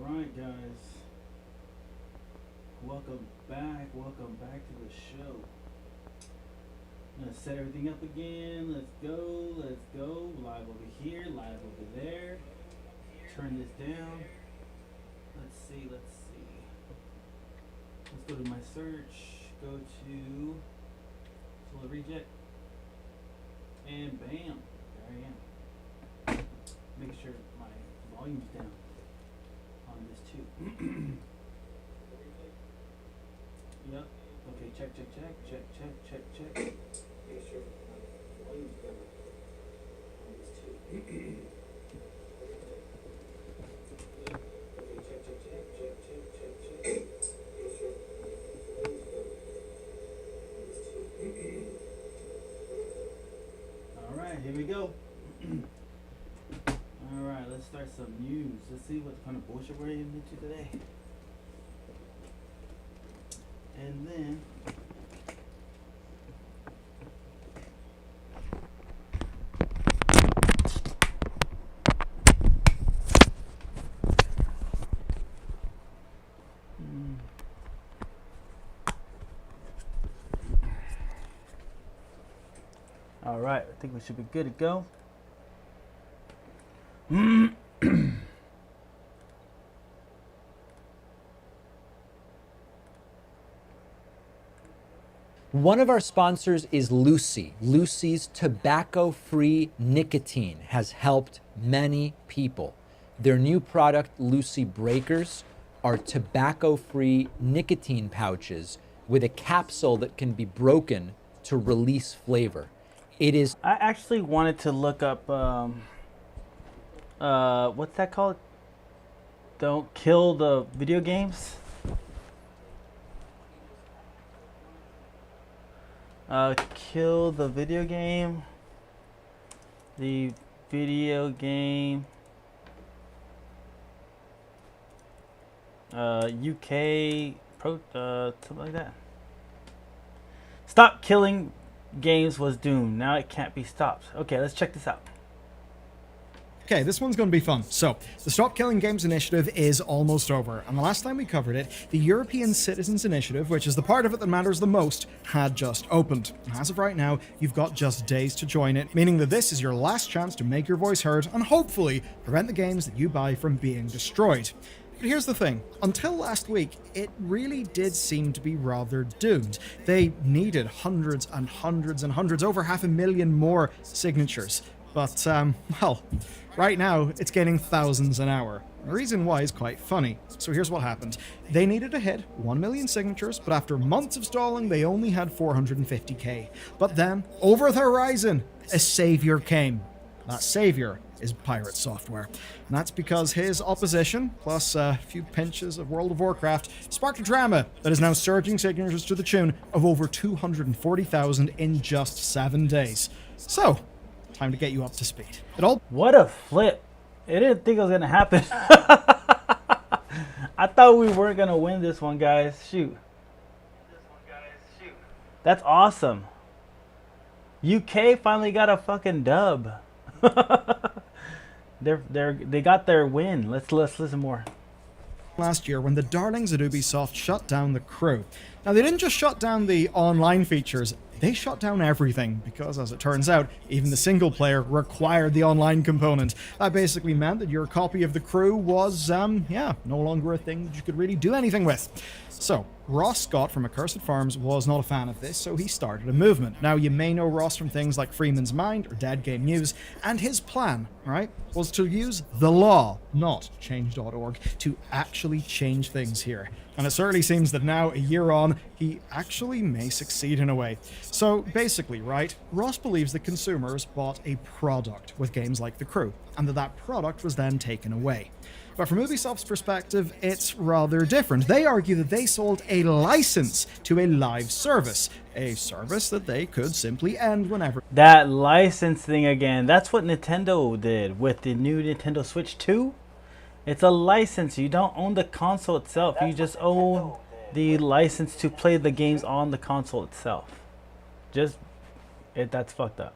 Alright, guys. Welcome back. Welcome back to the show. I'm going to set everything up again. Let's go. Let's go. Live over here. Live over there. Turn this down. Let's see. Let's see. Let's go to my search. Go to Solar Reject. And bam. There I am. Make sure my volume's down on this too. Yep. Okay, check. Make sure my volume's down on this too. Okay, check. Make sure my volume's down on this too. Alright, here we go. Alright, let's start some news. Let's see what kind of bullshit we're into today. And then alright, I think we should be good to go. One of our sponsors is Lucy. Lucy's tobacco-free nicotine has helped many people. Their new product, Lucy Breakers, are tobacco-free nicotine pouches with a capsule that can be broken to release flavor. It is... I actually wanted to look up, what's that called? Don't kill the video games? Kill the video game. The video game. UK something like that. Stop killing games was doomed. Now it can't be stopped. Okay, let's check this out. Okay, this one's going to be fun. So, the Stop Killing Games initiative is almost over, and the last time we covered it, the European Citizens Initiative, which is the part of it that matters the most, had just opened. And as of right now, you've got just days to join it, meaning that this is your last chance to make your voice heard and hopefully prevent the games that you buy from being destroyed. But here's the thing, until last week, it really did seem to be rather doomed. They needed hundreds and hundreds and hundreds, over 500,000 more signatures. But, well, right now, it's getting thousands an hour. The reason why is quite funny. So here's what happened. They needed to hit 1 million signatures, but after months of stalling, they only had 450k. But then, over the horizon, a savior came. That savior is Pirate Software. And that's because his opposition, plus a few pinches of World of Warcraft, sparked a drama that is now surging signatures to the tune of over 240,000 in just 7 days. So, time to get you up to speed. What a flip. I didn't think it was going to happen. I thought we weren't going to win this one, guys. Shoot. That's awesome. UK finally got a fucking dub. They got their win. Let's listen more. Last year when the darlings at Ubisoft shut down The Crew. Now, they didn't just shut down the online features, they shut down everything, because as it turns out, even the single player required the online component. That basically meant that your copy of The Crew was, no longer a thing that you could really do anything with. So, Ross Scott from Accursed Farms was not a fan of this, so he started a movement. Now, you may know Ross from things like Freeman's Mind or Dead Game News, and his plan, right, was to use the law, not change.org, to actually change things here. And it certainly seems that now, a year on, he actually may succeed in a way. So basically, right, Ross believes that consumers bought a product with games like The Crew, and that product was then taken away. But from Ubisoft's perspective, it's rather different. They argue that they sold a license to a live service, a service that they could simply end whenever. That license thing again, that's what Nintendo did with the new Nintendo Switch 2. It's a license. You don't own the console itself. You just own the license to play the games on the console itself. That's fucked up.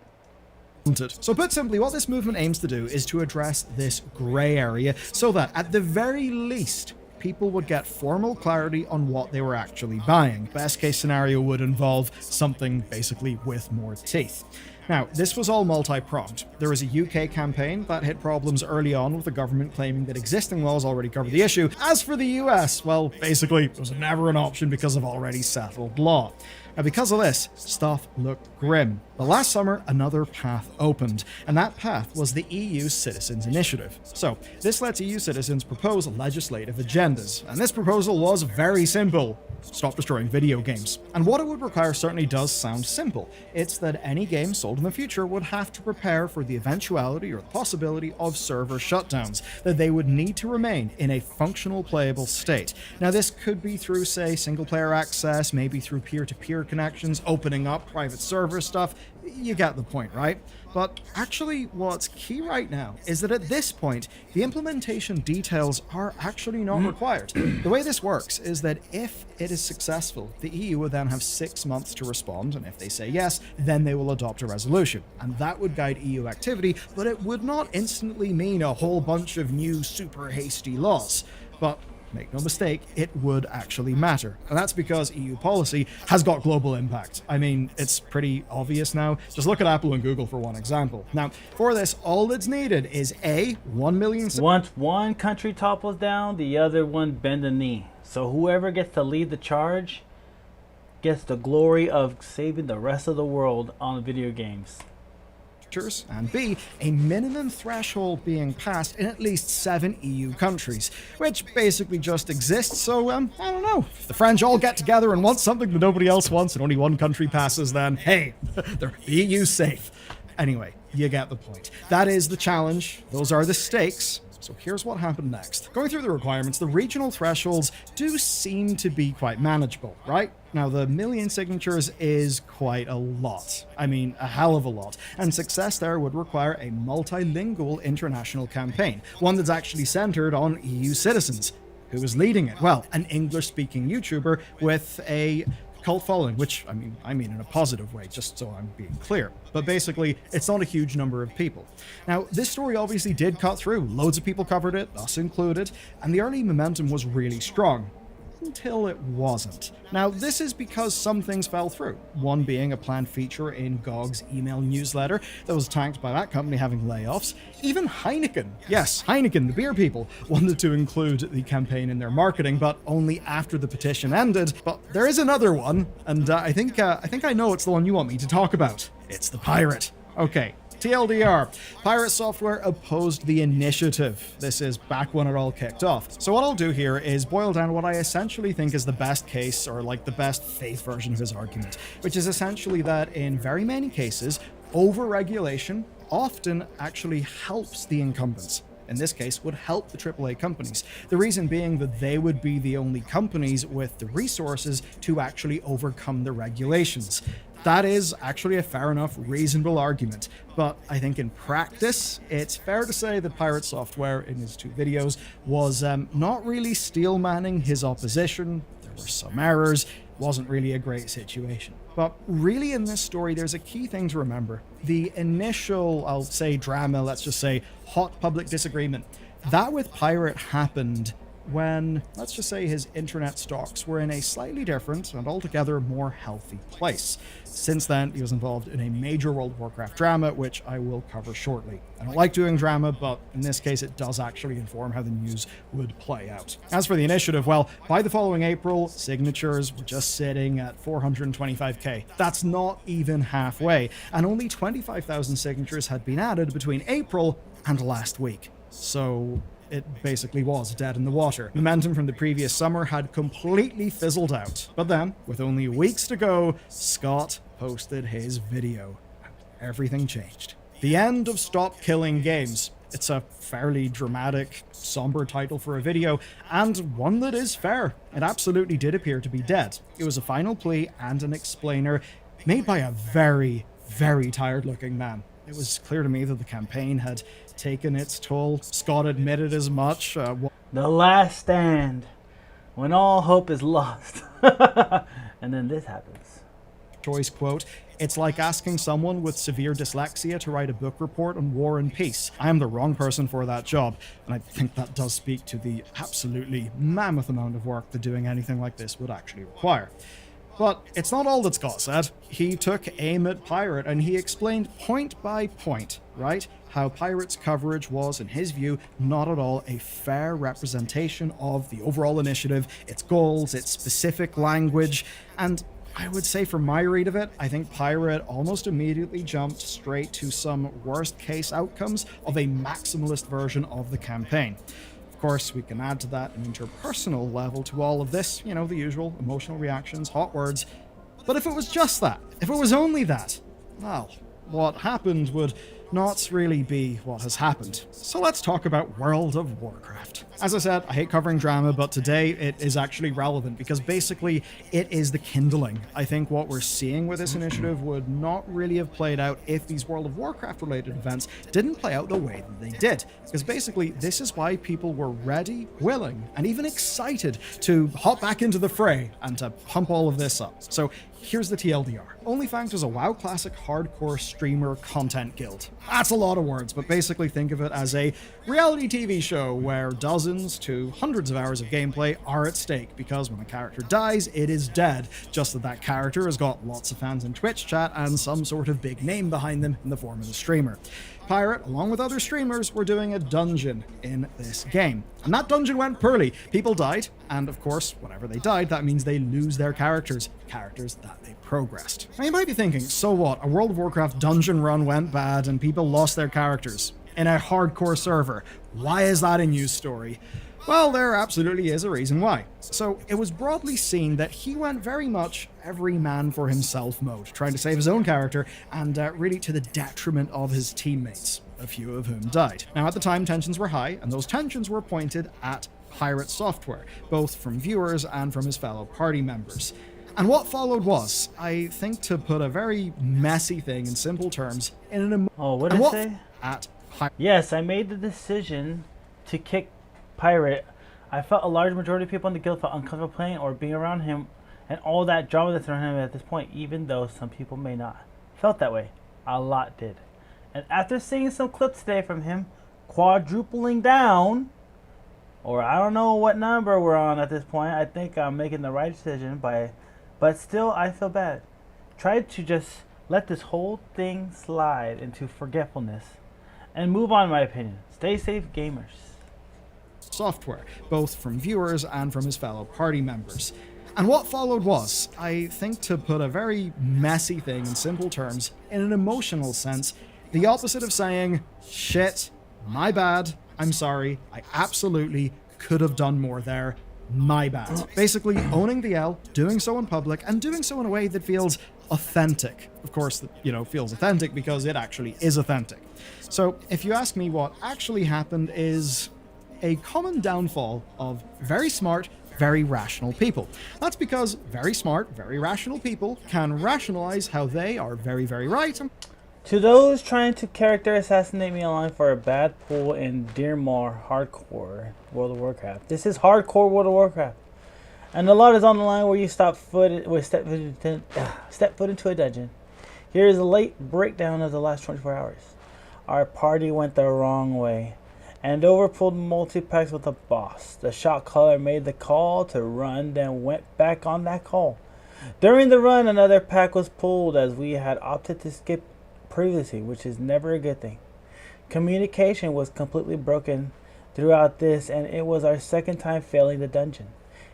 So put simply, what this movement aims to do is to address this grey area so that, at the very least, people would get formal clarity on what they were actually buying. Best case scenario would involve something basically with more teeth. Now, this was all multi-pronged. There was a UK campaign that hit problems early on with the government claiming that existing laws already cover the issue. As for the US, well, basically, it was never an option because of already settled law. Now, because of this, stuff looked grim. But last summer, another path opened, and that path was the EU Citizens Initiative. So, this lets EU citizens propose legislative agendas, and this proposal was very simple. Stop destroying video games. And what it would require certainly does sound simple. It's that any game sold in the future would have to prepare for the eventuality or the possibility of server shutdowns, that they would need to remain in a functional playable state. Now, this could be through, say, single-player access, maybe through peer-to-peer connections, opening up private server stuff. You get the point, right? But actually, what's key right now is that at this point, the implementation details are actually not required. The way this works is that if it is successful, the EU will then have 6 months to respond, and if they say yes, then they will adopt a resolution. And that would guide EU activity, but it would not instantly mean a whole bunch of new super hasty laws. But make no mistake, it would actually matter. And that's because EU policy has got global impact. I mean, it's pretty obvious now. Just look at Apple and Google for one example. Now, for this, all that's needed is A, 1 million... Once one country topples down, the other one bend the knee. So whoever gets to lead the charge gets the glory of saving the rest of the world on video games. And B, a minimum threshold being passed in at least 7 EU countries, which basically just exists, so, I don't know, if the French all get together and want something that nobody else wants and only one country passes, then, hey, the EU's safe. Anyway, you get the point. That is the challenge, those are the stakes. So here's what happened next. Going through the requirements, the regional thresholds do seem to be quite manageable, right? Now, the 1 million signatures is quite a lot. I mean, a hell of a lot. And success there would require a multilingual international campaign, one that's actually centered on EU citizens. Who is leading it? Well, an English-speaking YouTuber with a cult following, which, I mean in a positive way, just so I'm being clear. But basically, it's not a huge number of people. Now, this story obviously did cut through. Loads of people covered it, us included, and the early momentum was really strong. Until it wasn't. Now, this is because some things fell through. One being a planned feature in GOG's email newsletter that was tanked by that company having layoffs. Even Heineken, yes, Heineken, the beer people, wanted to include the campaign in their marketing, but only after the petition ended. But there is another one, and I think I know it's the one you want me to talk about. It's the pirate. Okay. TLDR, Pirate Software opposed the initiative. This is back when it all kicked off. So what I'll do here is boil down what I essentially think is the best case, or like the best faith version of his argument, which is essentially that in very many cases, over-regulation often actually helps the incumbents. In this case, would help the AAA companies. The reason being that they would be the only companies with the resources to actually overcome the regulations. That is actually a fair enough, reasonable argument, but I think in practice, it's fair to say that Pirate Software, in his 2 videos, was not really steel-manning his opposition. There were some errors. It wasn't really a great situation. But really in this story, there's a key thing to remember. The initial, I'll say drama, let's just say hot public disagreement, that with Pirate happened when, let's just say, his internet stocks were in a slightly different and altogether more healthy place. Since then, he was involved in a major World of Warcraft drama, which I will cover shortly. I don't like doing drama, but in this case, it does actually inform how the news would play out. As for the initiative, well, by the following April, signatures were just sitting at 425k. That's not even halfway, and only 25,000 signatures had been added between April and last week. So it basically was dead in the water. Momentum from the previous summer had completely fizzled out. But then, with only weeks to go, Scott posted his video. Everything changed. The end of Stop Killing Games. It's a fairly dramatic, somber title for a video, and one that is fair. It absolutely did appear to be dead. It was a final plea and an explainer made by a very, very tired-looking man. It was clear to me that the campaign had taken its toll. Scott admitted as much. The last stand, when all hope is lost. And then this happens. Choice quote, It's like asking someone with severe dyslexia to write a book report on War and Peace. I am the wrong person for that job, and I think that does speak to the absolutely mammoth amount of work that doing anything like this would actually require. But it's not all that Scott said. He took aim at Pirate and he explained point by point, right, how Pirate's coverage was, in his view, not at all a fair representation of the overall initiative, its goals, its specific language, and I would say from my read of it, I think Pirate almost immediately jumped straight to some worst case outcomes of a maximalist version of the campaign. Of course, we can add to that an interpersonal level to all of this, you know, the usual emotional reactions, hot words. But if it was just that, if it was only that, well, what happened would not really be what has happened. So let's talk about World of Warcraft. As I said, I hate covering drama, but today it is actually relevant because basically it is the kindling. I think what we're seeing with this initiative would not really have played out if these World of Warcraft related events didn't play out the way that they did. Because basically this is why people were ready, willing, and even excited to hop back into the fray and to pump all of this up. So here's the TLDR. OnlyFanked is a WoW Classic hardcore streamer content guild. That's a lot of words, but basically think of it as a reality TV show where dozens to hundreds of hours of gameplay are at stake, because when a character dies, it is dead, just that that character has got lots of fans in Twitch chat and some sort of big name behind them in the form of a streamer. Pirate, along with other streamers, were doing a dungeon in this game. And that dungeon went poorly. People died, and of course, whenever they died, that means they lose their characters that they progressed. Now you might be thinking, so what? A World of Warcraft dungeon run went bad and people lost their characters in a hardcore server. Why is that a news story? Well, there absolutely is a reason why. So it was broadly seen that he went very much every man for himself mode, trying to save his own character, and really to the detriment of his teammates, a few of whom died. Now at the time, tensions were high, and those tensions were pointed at Pirate Software, both from viewers and from his fellow party members. And what followed was, I think, to put a very messy thing in simple terms, in an what did it say? At Yes, I made the decision to kick Pirate. I felt a large majority of people in the guild felt uncomfortable playing or being around him, and all that drama that's around him at this point, even though some people may not felt that way. A lot did. And after seeing some clips today from him quadrupling down, or I don't know what number we're on at this point, I think I'm making the right decision but still I feel bad. Tried to just let this whole thing slide into forgetfulness and move on, in my opinion. Stay safe, gamers. Software, both from viewers and from his fellow party members. And what followed was, I think, to put a very messy thing in simple terms, in an emotional sense, the opposite of saying, shit, my bad, I'm sorry, I absolutely could have done more there, my bad. Basically owning the L, doing so in public, and doing so in a way that feels authentic. Of course, feels authentic because it actually is authentic. So if you ask me, what actually happened is a common downfall of very smart, very rational people. That's because very smart, very rational people can rationalize how they are very, very right. To those trying to character assassinate me online for a bad pull in Dearmore Hardcore World of Warcraft. This is Hardcore World of Warcraft. And a lot is on the line where you step foot into a dungeon. Here is a late breakdown of the last 24 hours. Our party went the wrong way and overpulled multi-packs with the boss. The shot caller made the call to run, then went back on that call. During the run, another pack was pulled as we had opted to skip previously, which is never a good thing. Communication was completely broken throughout this, and it was our second time failing the dungeon.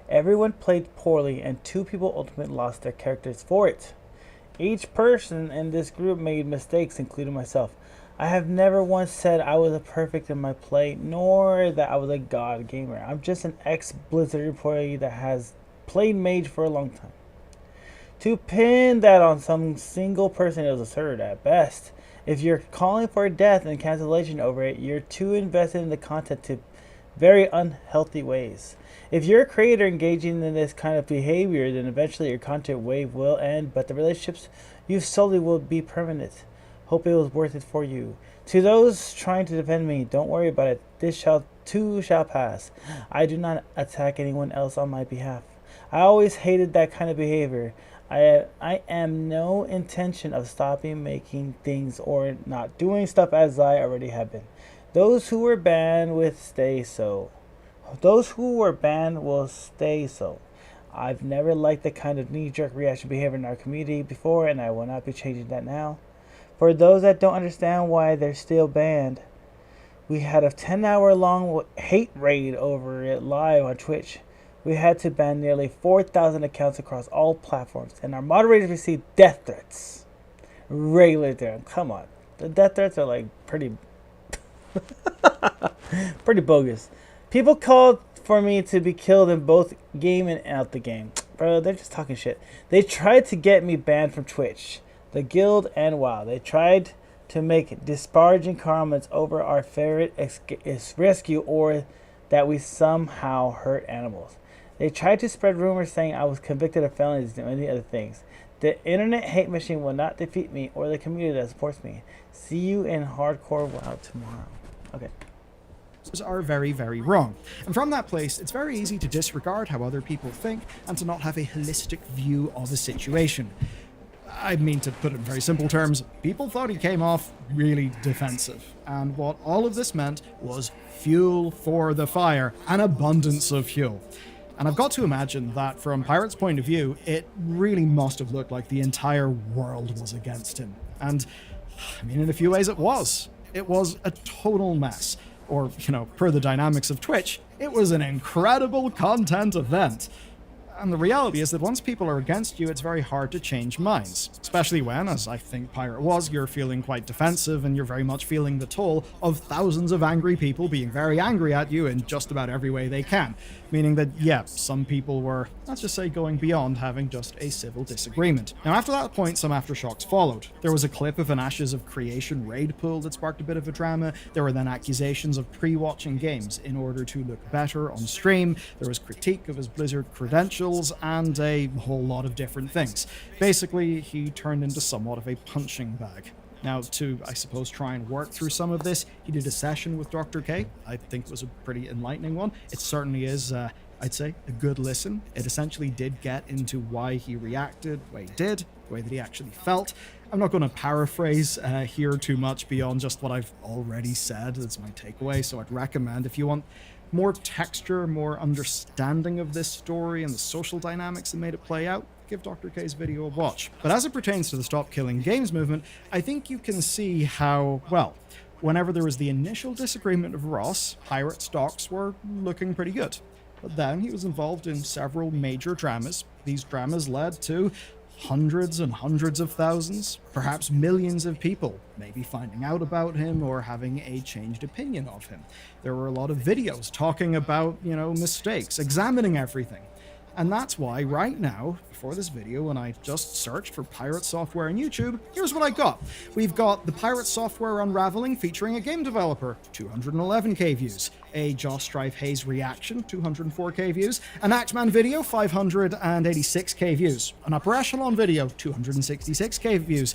Everyone played poorly, and 2 people ultimately lost their characters for it. Each person in this group made mistakes, including myself. I have never once said I was perfect in my play, nor that I was a god gamer. I'm just an ex-Blizzard employee that has played Mage for a long time. To pin that on some single person is absurd at best. If you're calling for death and cancellation over it, you're too invested in the content to very unhealthy ways. If you're a creator engaging in this kind of behavior, then eventually your content wave will end, but the relationships you've solely will be permanent. Hope it was worth it for you. To those trying to defend me, don't worry about it. This too shall pass. I do not attack anyone else on my behalf. I always hated that kind of behavior. I am no intention of stopping making things or not doing stuff as I already have been. Those who were banned will stay so. Those who were banned will stay so. I've never liked the kind of knee-jerk reaction behavior in our community before, and I will not be changing that now. For those that don't understand why they're still banned, we had a 10-hour-long hate raid over it live on Twitch. We had to ban nearly 4,000 accounts across all platforms, and our moderators received death threats. Regular there. Come on. The death threats are like pretty pretty bogus. People called for me to be killed in both game and out the game. Bro, they're just talking shit. They tried to get me banned from Twitch, the guild, and WoW. They tried to make disparaging comments over our ferret rescue or that we somehow hurt animals. They tried to spread rumors saying I was convicted of felonies and many other things. The internet hate machine will not defeat me or the community that supports me. See you in hardcore WoW tomorrow. Okay. Are very, very wrong. And from that place, it's very easy to disregard how other people think and to not have a holistic view of a situation. I mean, to put it in very simple terms, people thought he came off really defensive. And what all of this meant was fuel for the fire, an abundance of fuel. And I've got to imagine that from Pirate's point of view, it really must have looked like the entire world was against him. And, I mean, in a few ways it was. It was a total mess. Or, per the dynamics of Twitch, it was an incredible content event. And the reality is that once people are against you, it's very hard to change minds. Especially when, as I think Pirate was, you're feeling quite defensive and you're very much feeling the toll of thousands of angry people being very angry at you in just about every way they can. Meaning that, yeah, some people were, let's just say, going beyond having just a civil disagreement. Now, after that point, some aftershocks followed. There was a clip of an Ashes of Creation raid pool that sparked a bit of a drama. There were then accusations of pre-watching games in order to look better on stream. There was critique of his Blizzard credentials and a whole lot of different things. Basically, he turned into somewhat of a punching bag. Now, to, I suppose, try and work through some of this, he did a session with Dr. K. I think it was a pretty enlightening one. It certainly is, I'd say, a good listen. It essentially did get into why he reacted the way he did, the way that he actually felt. I'm not going to paraphrase here too much beyond just what I've already said. That's my takeaway, so I'd recommend if you want more texture, more understanding of this story and the social dynamics that made it play out, give Dr. K's video a watch. But as it pertains to the Stop Killing Games movement, I think you can see how, well, whenever there was the initial disagreement of Ross, Pirate stocks were looking pretty good. But then he was involved in several major dramas. These dramas led to hundreds and hundreds of thousands, perhaps millions of people maybe finding out about him or having a changed opinion of him. There were a lot of videos talking about, mistakes, examining everything. And that's why right now, before this video, when I just searched for Pirate Software on YouTube, here's what I got. We've got the Pirate Software Unraveling featuring a game developer, 211k views. A Joss Strife Hayes reaction, 204k views. An Axeman video, 586k views. An Upper Echelon video, 266k views.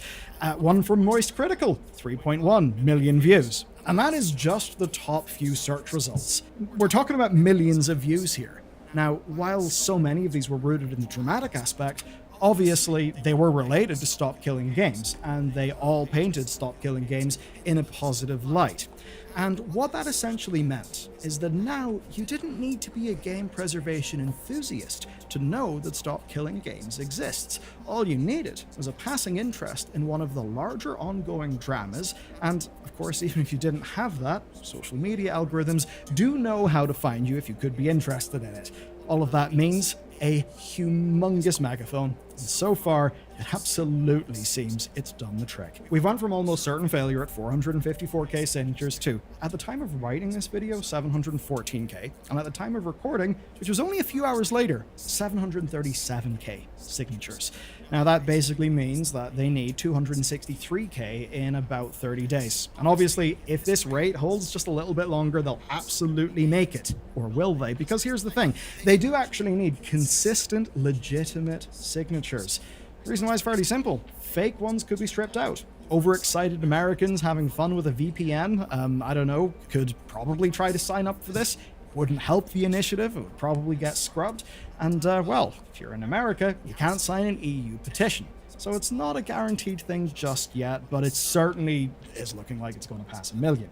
One from Moist Critical, 3.1 million views. And that is just the top few search results. We're talking about millions of views here. Now, while so many of these were rooted in the dramatic aspect, obviously they were related to Stop Killing Games, and they all painted Stop Killing Games in a positive light. And what that essentially meant is that now you didn't need to be a game preservation enthusiast to know that Stop Killing Games exists. All you needed was a passing interest in one of the larger ongoing dramas, and of course, even if you didn't have that, social media algorithms do know how to find you if you could be interested in it. All of that means a humongous megaphone, and so far, it absolutely seems it's done the trick. We've went from almost certain failure at 454k signatures to, at the time of writing this video, 714k, and at the time of recording, which was only a few hours later, 737k signatures. Now that basically means that they need 263k in about 30 days. And obviously, if this rate holds just a little bit longer, they'll absolutely make it. Or will they? Because here's the thing, they do actually need consistent, legitimate signatures. The reason why is fairly simple. Fake ones could be stripped out. Overexcited Americans having fun with a VPN, I don't know, could probably try to sign up for this. wouldn't help the initiative. It would probably get scrubbed. And, well, if you're in America, you can't sign an EU petition. So it's not a guaranteed thing just yet, but it certainly is looking like it's going to pass 1 million.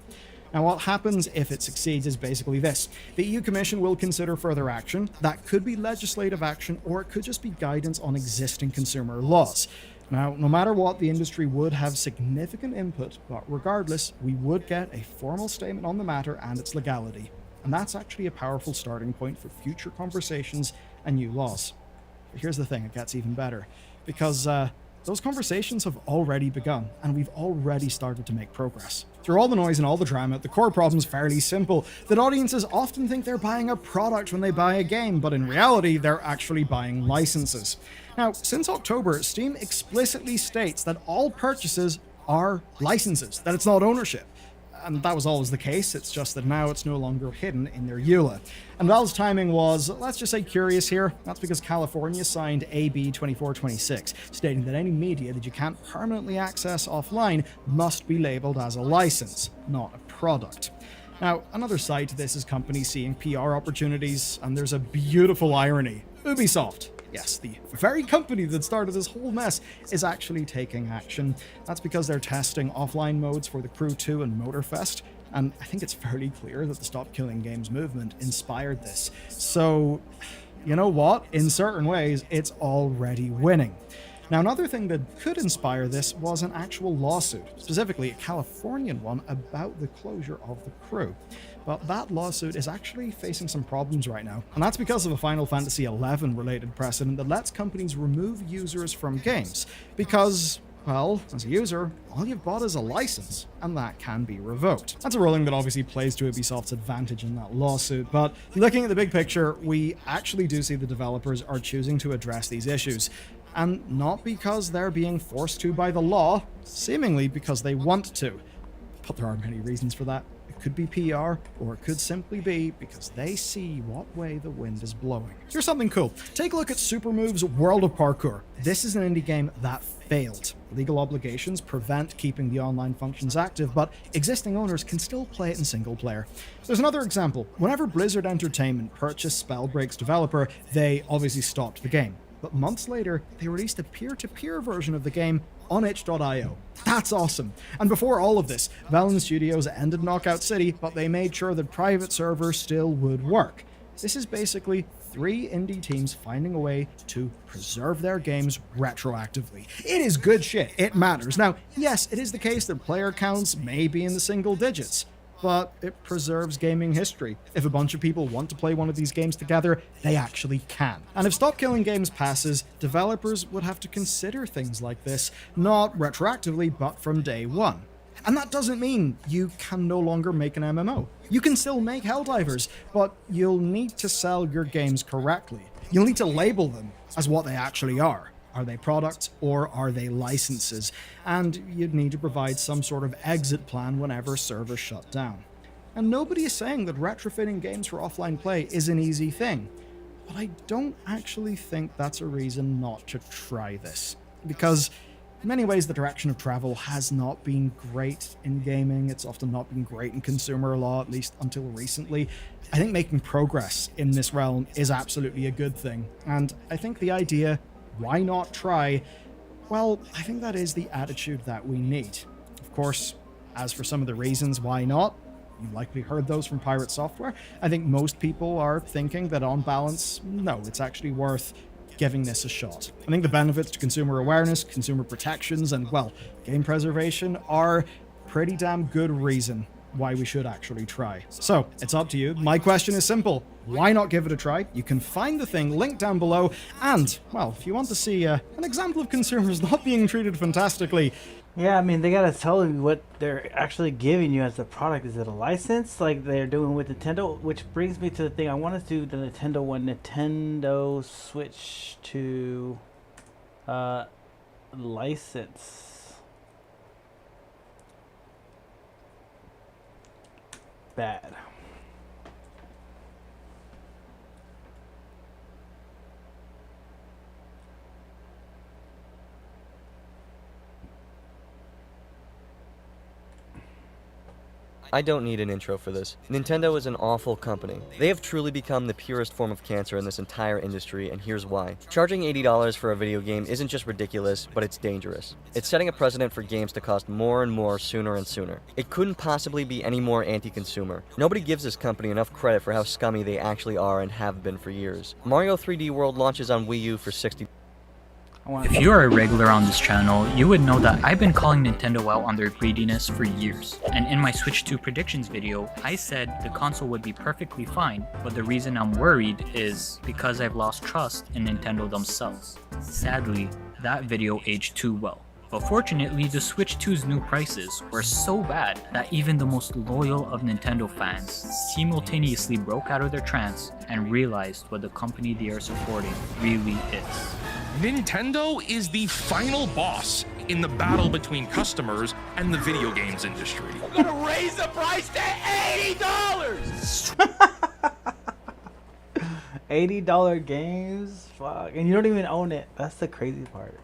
Now, what happens if it succeeds is basically this. The EU Commission will consider further action. That could be legislative action, or it could just be guidance on existing consumer laws. Now, no matter what, the industry would have significant input, but regardless, we would get a formal statement on the matter and its legality. And that's actually a powerful starting point for future conversations and new laws. But here's the thing, it gets even better. Because those conversations have already begun, and we've already started to make progress. Through all the noise and all the drama, the core problem's fairly simple. That audiences often think they're buying a product when they buy a game, but in reality, they're actually buying licenses. Now, since October, Steam explicitly states that all purchases are licenses, that it's not ownership. And that was always the case, it's just that now it's no longer hidden in their EULA. And Valve's timing was, let's just say, curious here. That's because California signed AB 2426, stating that any media that you can't permanently access offline must be labeled as a license, not a product. Now, another side to this is companies seeing PR opportunities, and there's a beautiful irony. Ubisoft, yes, the very company that started this whole mess, is actually taking action. That's because they're testing offline modes for The Crew 2 and Motorfest, and I think it's fairly clear that the Stop Killing Games movement inspired this. So, you know what? In certain ways, it's already winning. Now, another thing that could inspire this was an actual lawsuit, specifically a Californian one about the closure of The Crew. But that lawsuit is actually facing some problems right now, and that's because of a Final Fantasy XI related precedent that lets companies remove users from games, because, well, as a user, all you've bought is a license, and that can be revoked. That's a ruling that obviously plays to Ubisoft's advantage in that lawsuit, but looking at the big picture, we actually do see the developers are choosing to address these issues. And not because they're being forced to by the law, seemingly because they want to. But there are many reasons for that. It could be PR, or it could simply be because they see what way the wind is blowing. Here's something cool. Take a look at Supermove's World of Parkour. This is an indie game that failed. Legal obligations prevent keeping the online functions active, but existing owners can still play it in single player. There's another example. Whenever Blizzard Entertainment purchased Spellbreak's developer, they obviously stopped the game. But months later, they released a peer-to-peer version of the game on itch.io. That's awesome. And before all of this, Valen Studios ended Knockout City, but they made sure that private servers still would work. This is basically 3 indie teams finding a way to preserve their games retroactively. It is good shit. It matters. Now, yes, it is the case that player counts may be in the single digits, but it preserves gaming history. If a bunch of people want to play one of these games together, they actually can. And if Stop Killing Games passes, developers would have to consider things like this, not retroactively, but from day one. And that doesn't mean you can no longer make an MMO. You can still make Helldivers, but you'll need to sell your games correctly. You'll need to label them as what they actually are. Are they products or are they licenses? And you'd need to provide some sort of exit plan whenever servers shut down. And nobody is saying that retrofitting games for offline play is an easy thing, but I don't actually think that's a reason not to try this. Because in many ways, the direction of travel has not been great in gaming. It's often not been great in consumer law, at least until recently. I think making progress in this realm is absolutely a good thing. And I think the idea, why not try? Well, I think that is the attitude that we need. Of course, as for some of the reasons why not, you likely heard those from Pirate Software. I think most people are thinking that on balance, no, it's actually worth giving this a shot. I think the benefits to consumer awareness, consumer protections, and, well, game preservation are pretty damn good reason why we should actually try. So, it's up to you. My question is simple. Why not give it a try? You can find the thing linked down below, and, well, if you want to see an example of consumers not being treated fantastically. Yeah, I mean, they gotta tell you what they're actually giving you as a product. Is it a license, like they're doing with Nintendo? Which brings me to the thing I want to do the Nintendo when Nintendo switch to license. Bad. I don't need an intro for this. Nintendo is an awful company. They have truly become the purest form of cancer in this entire industry, and here's why. Charging $80 for a video game isn't just ridiculous, but it's dangerous. It's setting a precedent for games to cost more and more sooner and sooner. It couldn't possibly be any more anti-consumer. Nobody gives this company enough credit for how scummy they actually are and have been for years. Mario 3D World launches on Wii U for $60. If you are a regular on this channel, you would know that I've been calling Nintendo out on their greediness for years. And in my Switch 2 predictions video, I said the console would be perfectly fine, but the reason I'm worried is because I've lost trust in Nintendo themselves. Sadly, that video aged too well. But fortunately, the Switch 2's new prices were so bad that even the most loyal of Nintendo fans simultaneously broke out of their trance and realized what the company they are supporting really is. Nintendo is the final boss in the battle between customers and the video games industry. We're gonna raise the price to $80! $80 games? Fuck. And you don't even own it. That's the crazy part.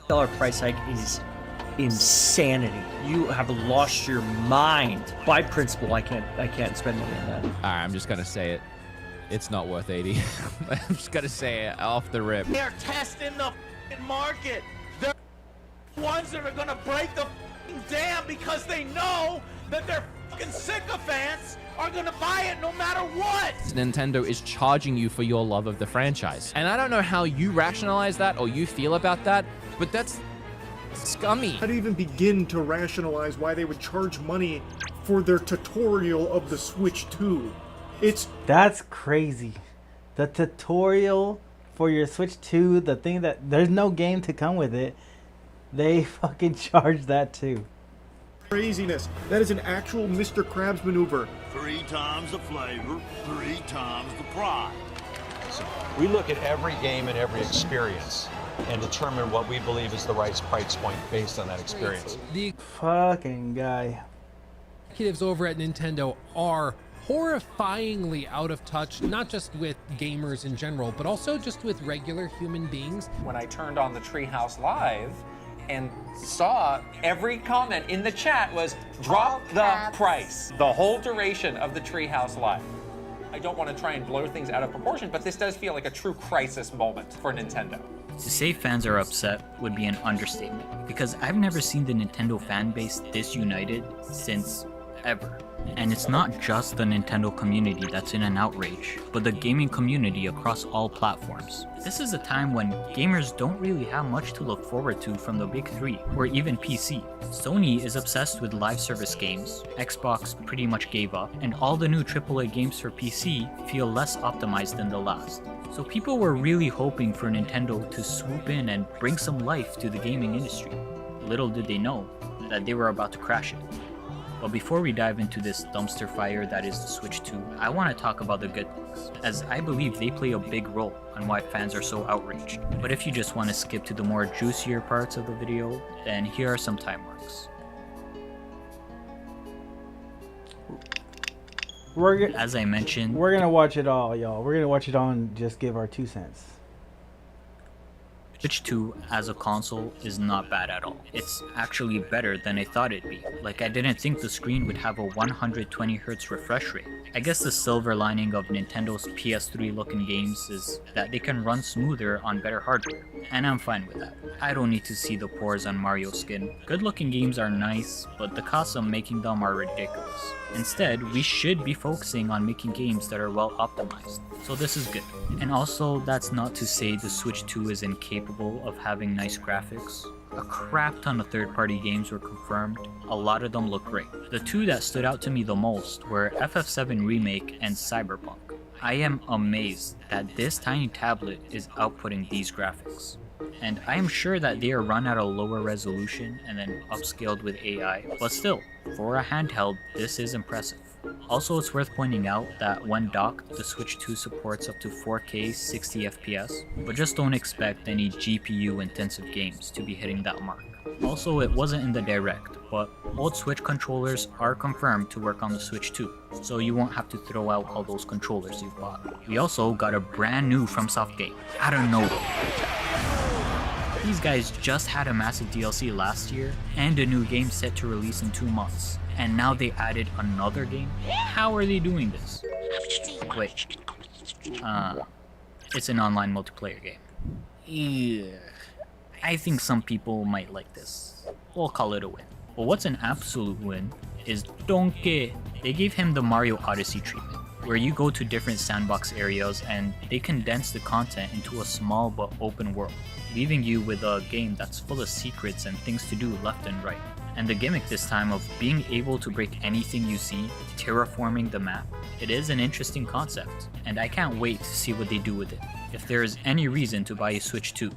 $80 price hike is insanity. You have lost your mind. By principle, I can't spend money on that. Alright, I'm just gonna say it. It's not worth 80. I'm just gonna say it off the rip. They're testing the market. They're the ones that are gonna break the dam because they know that their fucking sycophants are gonna buy it no matter what. Nintendo is charging you for your love of the franchise. And I don't know how you rationalize that or you feel about that, but that's scummy. How do you even begin to rationalize why they would charge money for their tutorial of the Switch 2? That's crazy. The tutorial for your Switch 2, the thing that there's no game to come with it, they fucking charge that too. Craziness. That is an actual Mr. Krabs maneuver. 3 times the flavor, 3 times the price. We look at every game and every experience and determine what we believe is the right price point based on that experience. The fucking guy. Executives over at Nintendo are horrifyingly out of touch, not just with gamers in general, but also just with regular human beings. When I turned on the Treehouse Live and saw every comment in the chat was drop the price the whole duration of the Treehouse Live. I don't want to try and blow things out of proportion, but this does feel like a true crisis moment for Nintendo. To say fans are upset would be an understatement, because I've never seen the Nintendo fan base this united since ever. And it's not just the Nintendo community that's in an outrage, but the gaming community across all platforms. This is a time when gamers don't really have much to look forward to from the big three, or even PC. Sony is obsessed with live service games, Xbox pretty much gave up, and all the new AAA games for PC feel less optimized than the last. So people were really hoping for Nintendo to swoop in and bring some life to the gaming industry. Little did they know that they were about to crash it. But before we dive into this dumpster fire that is the Switch 2, I want to talk about the good things, as I believe they play a big role on why fans are so outraged. But if you just want to skip to the more juicier parts of the video, then here are some time marks. As I mentioned, we're gonna watch it all, y'all. We're gonna watch it all and just give our 2 cents. Switch 2 as a console is not bad at all. It's actually better than I thought it'd be. Like, I didn't think the screen would have a 120Hz refresh rate. I guess the silver lining of Nintendo's PS3 looking games is that they can run smoother on better hardware, and I'm fine with that. I don't need to see the pores on Mario skin. Good looking games are nice, but the costs of making them are ridiculous. Instead, we should be focusing on making games that are well optimized. So this is good. And also, that's not to say the Switch 2 is incapable of having nice graphics. A crap ton of third-party games were confirmed. A lot of them look great. The 2 that stood out to me the most were FF7 Remake and Cyberpunk. I am amazed that this tiny tablet is outputting these graphics. And I am sure that they are run at a lower resolution and then upscaled with AI, but still, for a handheld, this is impressive. Also, it's worth pointing out that when docked, the Switch 2 supports up to 4K 60 FPS, but just don't expect any GPU-intensive games to be hitting that mark. Also, it wasn't in the Direct, but old Switch controllers are confirmed to work on the Switch 2, so you won't have to throw out all those controllers you've bought. We also got a brand new FromSoft game, out of nowhere. These guys just had a massive DLC last year, and a new game set to release in 2 months. and now they added another game? How are they doing this? Wait. It's an online multiplayer game. Yeah. I think some people might like this. We'll call it a win. But what's an absolute win is Donkey. They gave him the Mario Odyssey treatment, where you go to different sandbox areas and they condense the content into a small but open world, leaving you with a game that's full of secrets and things to do left and right. And the gimmick this time of being able to break anything you see, terraforming the map, it is an interesting concept, and I can't wait to see what they do with it. If there is any reason to buy a Switch 2,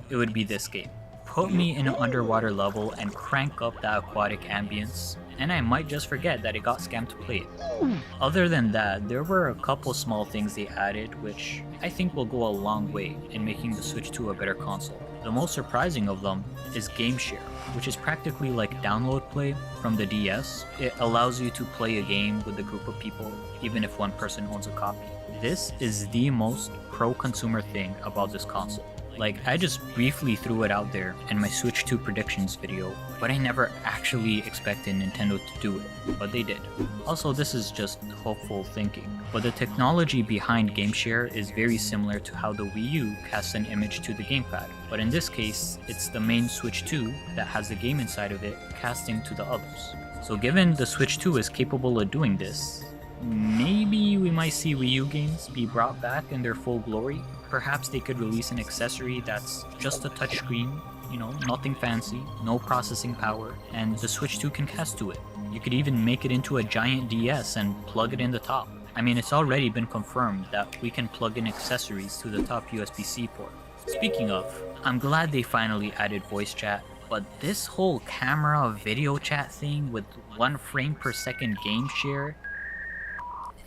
it would be this game. Put me in an underwater level and crank up the aquatic ambience, and I might just forget that it got scammed to play it. Other than that, there were a couple small things they added which I think will go a long way in making the Switch 2 a better console. The most surprising of them is Game Share, which is practically like download play from the DS. It allows you to play a game with a group of people, even if one person owns a copy. This is the most pro-consumer thing about this console. Like, I just briefly threw it out there in my Switch 2 predictions video, but I never actually expected Nintendo to do it, but they did. Also, this is just hopeful thinking, but the technology behind GameShare is very similar to how the Wii U casts an image to the gamepad, but in this case, it's the main Switch 2 that has the game inside of it casting to the others. So given the Switch 2 is capable of doing this, maybe we might see Wii U games be brought back in their full glory. Perhaps they could release an accessory that's just a touchscreen, you know, nothing fancy, no processing power, and the Switch 2 can cast to it. You could even make it into a giant DS and plug it in the top. I mean, it's already been confirmed that we can plug in accessories to the top USB-C port. Speaking of, I'm glad they finally added voice chat, but this whole camera video chat thing with 1 frame per second game share,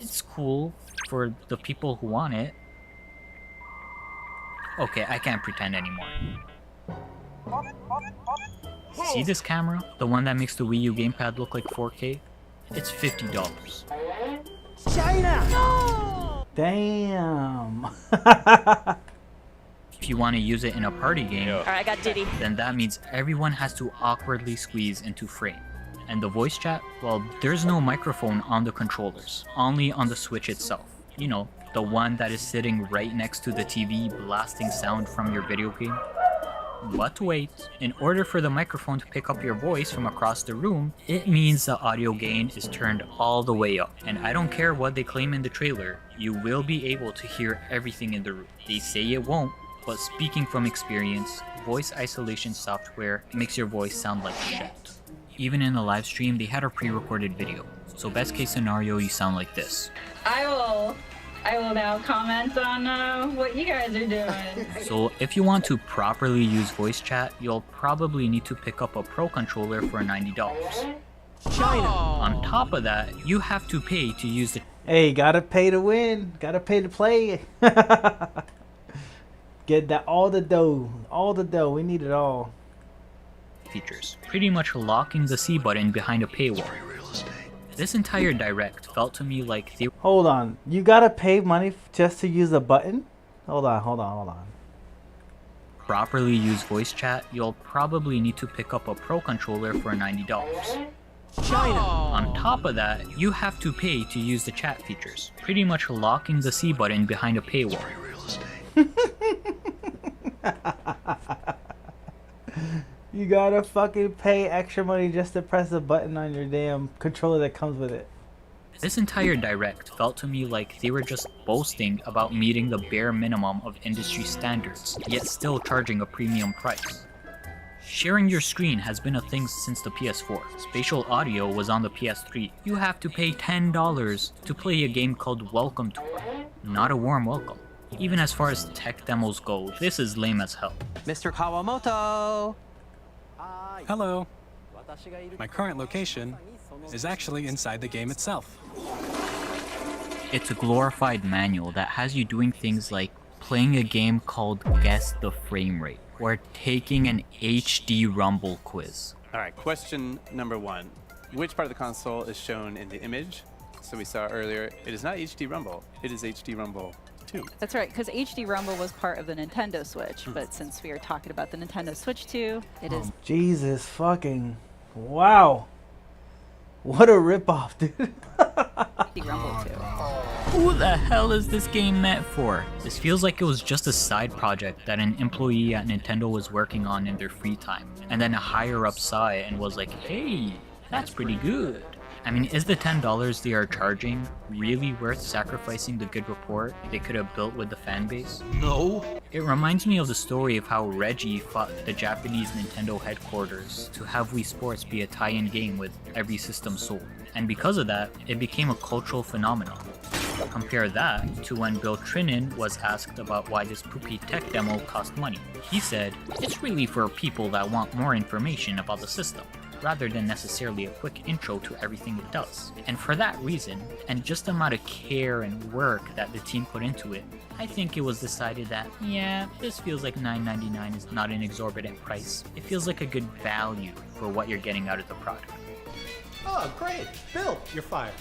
it's cool for the people who want it. Okay, I can't pretend anymore. See this camera? The one that makes the Wii U gamepad look like 4K? It's $50. China! No! Damn! If you want to use it in a party game, Alright, I got Diddy. then that means everyone has to awkwardly squeeze into frame. And the voice chat? Well, there's no microphone on the controllers, only on the Switch itself. You know, the one that is sitting right next to the TV blasting sound from your video game. But wait, in order for the microphone to pick up your voice from across the room, it means the audio gain is turned all the way up. And I don't care what they claim in the trailer, you will be able to hear everything in the room. They say it won't, but speaking from experience, voice isolation software makes your voice sound like shit. Even in the live stream, they had a pre-recorded video. So best case scenario, you sound like this. I will now comment on what you guys are doing. So if you want to properly use voice chat, you'll probably need to pick up a Pro controller for $90. China! On top of that, you have to pay to use the... Hey, gotta pay to win. Gotta pay to play. Get that all the dough. We need it all. features, pretty much locking the C button behind a paywall. This entire direct felt to me like they... Hold on, you gotta pay money just to use the button? Hold on. Properly use voice chat, you'll probably need to pick up a Pro controller for $90. China! On top of that, you have to pay to use the chat features, pretty much locking the C button behind a paywall. You gotta fucking pay extra money just to press the button on your damn controller that comes with it. This entire direct felt to me like they were just boasting about meeting the bare minimum of industry standards, yet still charging a premium price. Sharing your screen has been a thing since the PS4. Spatial audio was on the PS3. You have to pay $10 to play a game called Welcome Tour. Not a warm welcome. Even as far as tech demos go, this is lame as hell. Mr. Kawamoto! Hello. My current location is actually inside the game itself. It's a glorified manual that has you doing things like playing a game called Guess the Frame Rate, or taking an HD Rumble quiz. Alright, question number 1. Which part of the console is shown in the image? So we saw earlier, it is not HD Rumble, it is HD Rumble 2. That's right, because HD Rumble was part of the Nintendo Switch, but since we are talking about the Nintendo Switch 2, it is... Jesus fucking... Wow. What a ripoff, dude. Who the hell is this game meant for? This feels like it was just a side project that an employee at Nintendo was working on in their free time, and then a higher up saw it and was like, hey, that's pretty good. I mean, is the $10 they are charging really worth sacrificing the good rapport they could have built with the fan base? No. It reminds me of the story of how Reggie fought the Japanese Nintendo headquarters to have Wii Sports be a tie-in game with every system sold. And because of that, it became a cultural phenomenon. Compare that to when Bill Trinen was asked about why this poopy tech demo cost money. He said, it's really for people that want more information about the system, rather than necessarily a quick intro to everything it does. And for that reason, and just the amount of care and work that the team put into it, I think it was decided that, yeah, this feels like $9.99 is not an exorbitant price. It feels like a good value for what you're getting out of the product. Oh, great. Bill, you're fired.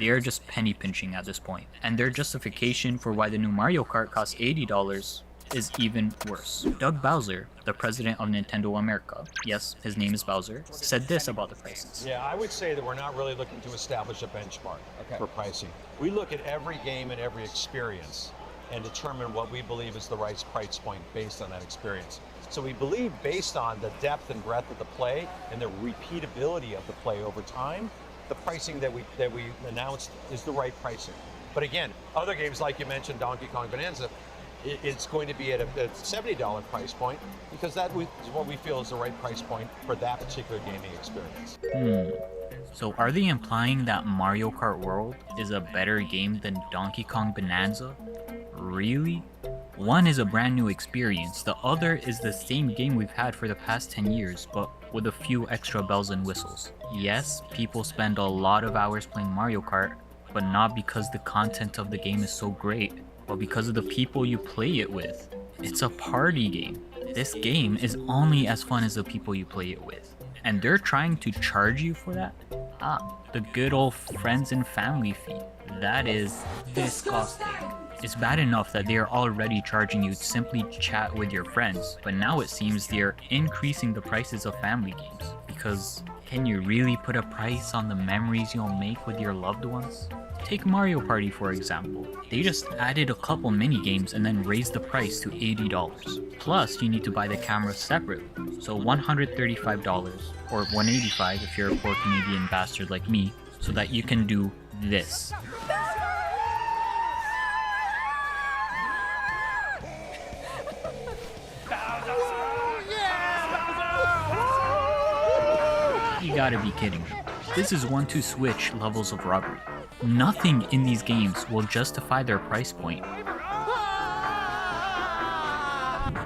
They're just penny pinching at this point, and their justification for why the new Mario Kart costs $80 is even worse. Doug Bowser, the president of Nintendo America, yes, his name is Bowser, said this about the prices. Yeah, I would say that we're not really looking to establish a benchmark for pricing. We look at every game and every experience and determine what we believe is the right price point based on that experience. So we believe based on the depth and breadth of the play and the repeatability of the play over time, the pricing that we announced is the right pricing. But again, other games like you mentioned, Donkey Kong Bonanza, it's going to be at a $70 price point because that is what we feel is the right price point for that particular gaming experience. So are they implying that Mario Kart World is a better game than Donkey Kong Bonanza? Really? One is a brand new experience, the other is the same game we've had for the past 10 years, but with a few extra bells and whistles. Yes, people spend a lot of hours playing Mario Kart, but not because the content of the game is so great, but because of the people you play it with. It's a party game. This game is only as fun as the people you play it with. And they're trying to charge you for that? The good old friends and family fee. That is disgusting. It's bad enough that they are already charging you to simply chat with your friends, but now it seems they are increasing the prices of family games. Because can you really put a price on the memories you'll make with your loved ones? Take Mario Party for example. They just added a couple mini games and then raised the price to $80. Plus, you need to buy the camera separately, so $135 or $185 if you're a poor Canadian bastard like me, so that you can do this. You gotta be kidding me. This is 1-2 Switch levels of robbery. Nothing in these games will justify their price point.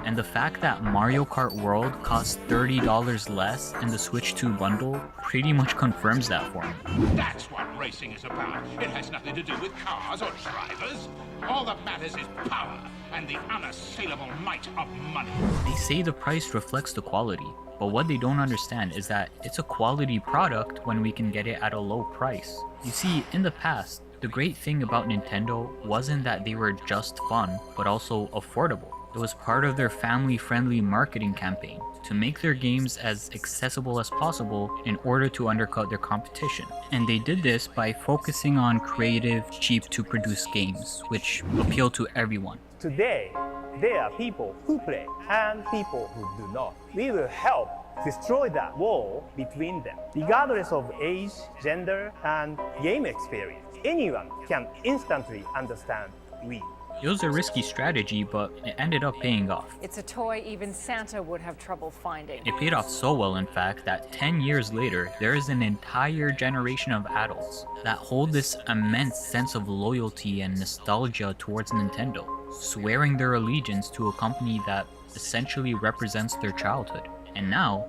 And the fact that Mario Kart World costs $30 less in the Switch 2 bundle pretty much confirms that for me. That's what racing is about. It has nothing to do with cars or drivers. All that matters is power and the unassailable might of money. They say the price reflects the quality, but what they don't understand is that it's a quality product when we can get it at a low price. You see, in the past, the great thing about Nintendo wasn't that they were just fun, but also affordable. It was part of their family-friendly marketing campaign to make their games as accessible as possible in order to undercut their competition. And they did this by focusing on creative, cheap-to-produce games, which appeal to everyone. Today, there are people who play and people who do not. We will help destroy that wall between them. Regardless of age, gender, and game experience, anyone can instantly understand Wii. It was a risky strategy, but it ended up paying off. It's a toy even Santa would have trouble finding. It paid off so well, in fact, that 10 years later, there is an entire generation of adults that hold this immense sense of loyalty and nostalgia towards Nintendo, swearing their allegiance to a company that essentially represents their childhood. And now,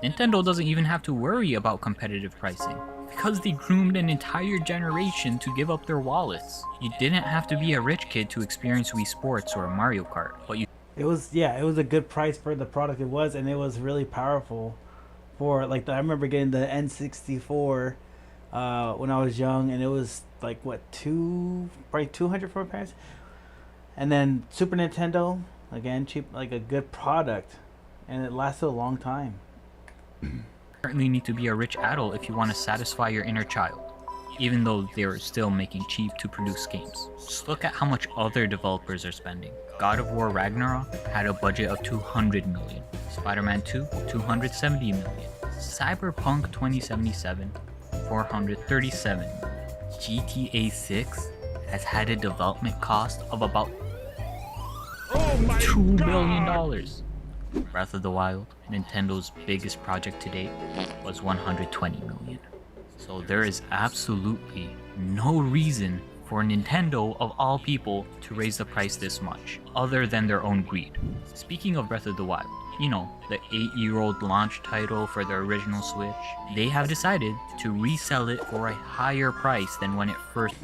Nintendo doesn't even have to worry about competitive pricing, because they groomed an entire generation to give up their wallets. You didn't have to be a rich kid to experience Wii Sports or Mario Kart, but it was a good price for the product it was, and it was really powerful. For like I remember getting the N64 when I was young, and it was like what probably 200 for my parents. And then Super Nintendo, again cheap, like a good product, and it lasted a long time. currently need to be a rich adult if you want to satisfy your inner child, even though they're still making cheap to produce games. Just look at how much other developers are spending. God of War Ragnarok had a budget of $200 million. Spider-Man 2, $270 million. Cyberpunk 2077, $437 million. GTA 6 has had a development cost of about $2 billion. Breath of the Wild, Nintendo's biggest project to date, was $120 million. So there is absolutely no reason for Nintendo, of all people, to raise the price this much, other than their own greed. Speaking of Breath of the Wild, you know, the 8-year-old launch title for the original Switch, they have decided to resell it for a higher price than when it first...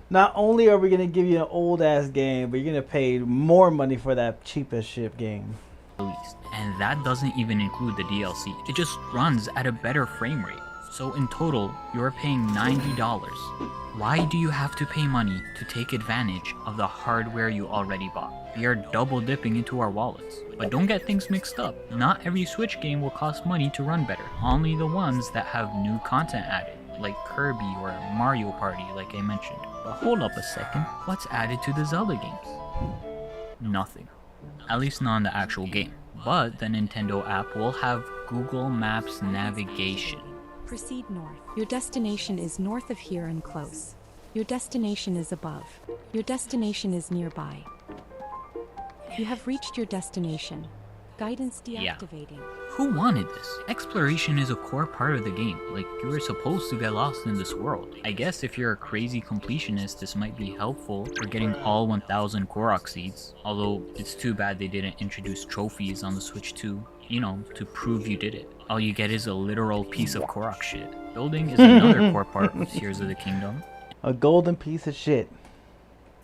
Not only are we gonna give you an old ass game, but you're gonna pay more money for that cheapest ship game. released. And that doesn't even include the DLC. It just runs at a better frame rate. So in total, you're paying $90. Why do you have to pay money to take advantage of the hardware you already bought? We are double dipping into our wallets. But don't get things mixed up. Not every Switch game will cost money to run better. Only the ones that have new content added, like Kirby or Mario Party like I mentioned. But hold up a second, what's added to the Zelda games? Nothing. At least not in the actual game. But the Nintendo app will have Google Maps navigation. Proceed north. Your destination is north of here and close. Your destination is above. Your destination is nearby. You have reached your destination. Guidance deactivating. Who wanted this? Exploration is a core part of the game. Like, you were supposed to get lost in this world. I guess if you're a crazy completionist, this might be helpful for getting all 1000 Korok seeds. Although, it's too bad they didn't introduce trophies on the Switch 2, you know, to prove you did it. All you get is a literal piece of Korok shit. Building is another core part of Tears of the Kingdom. A golden piece of shit.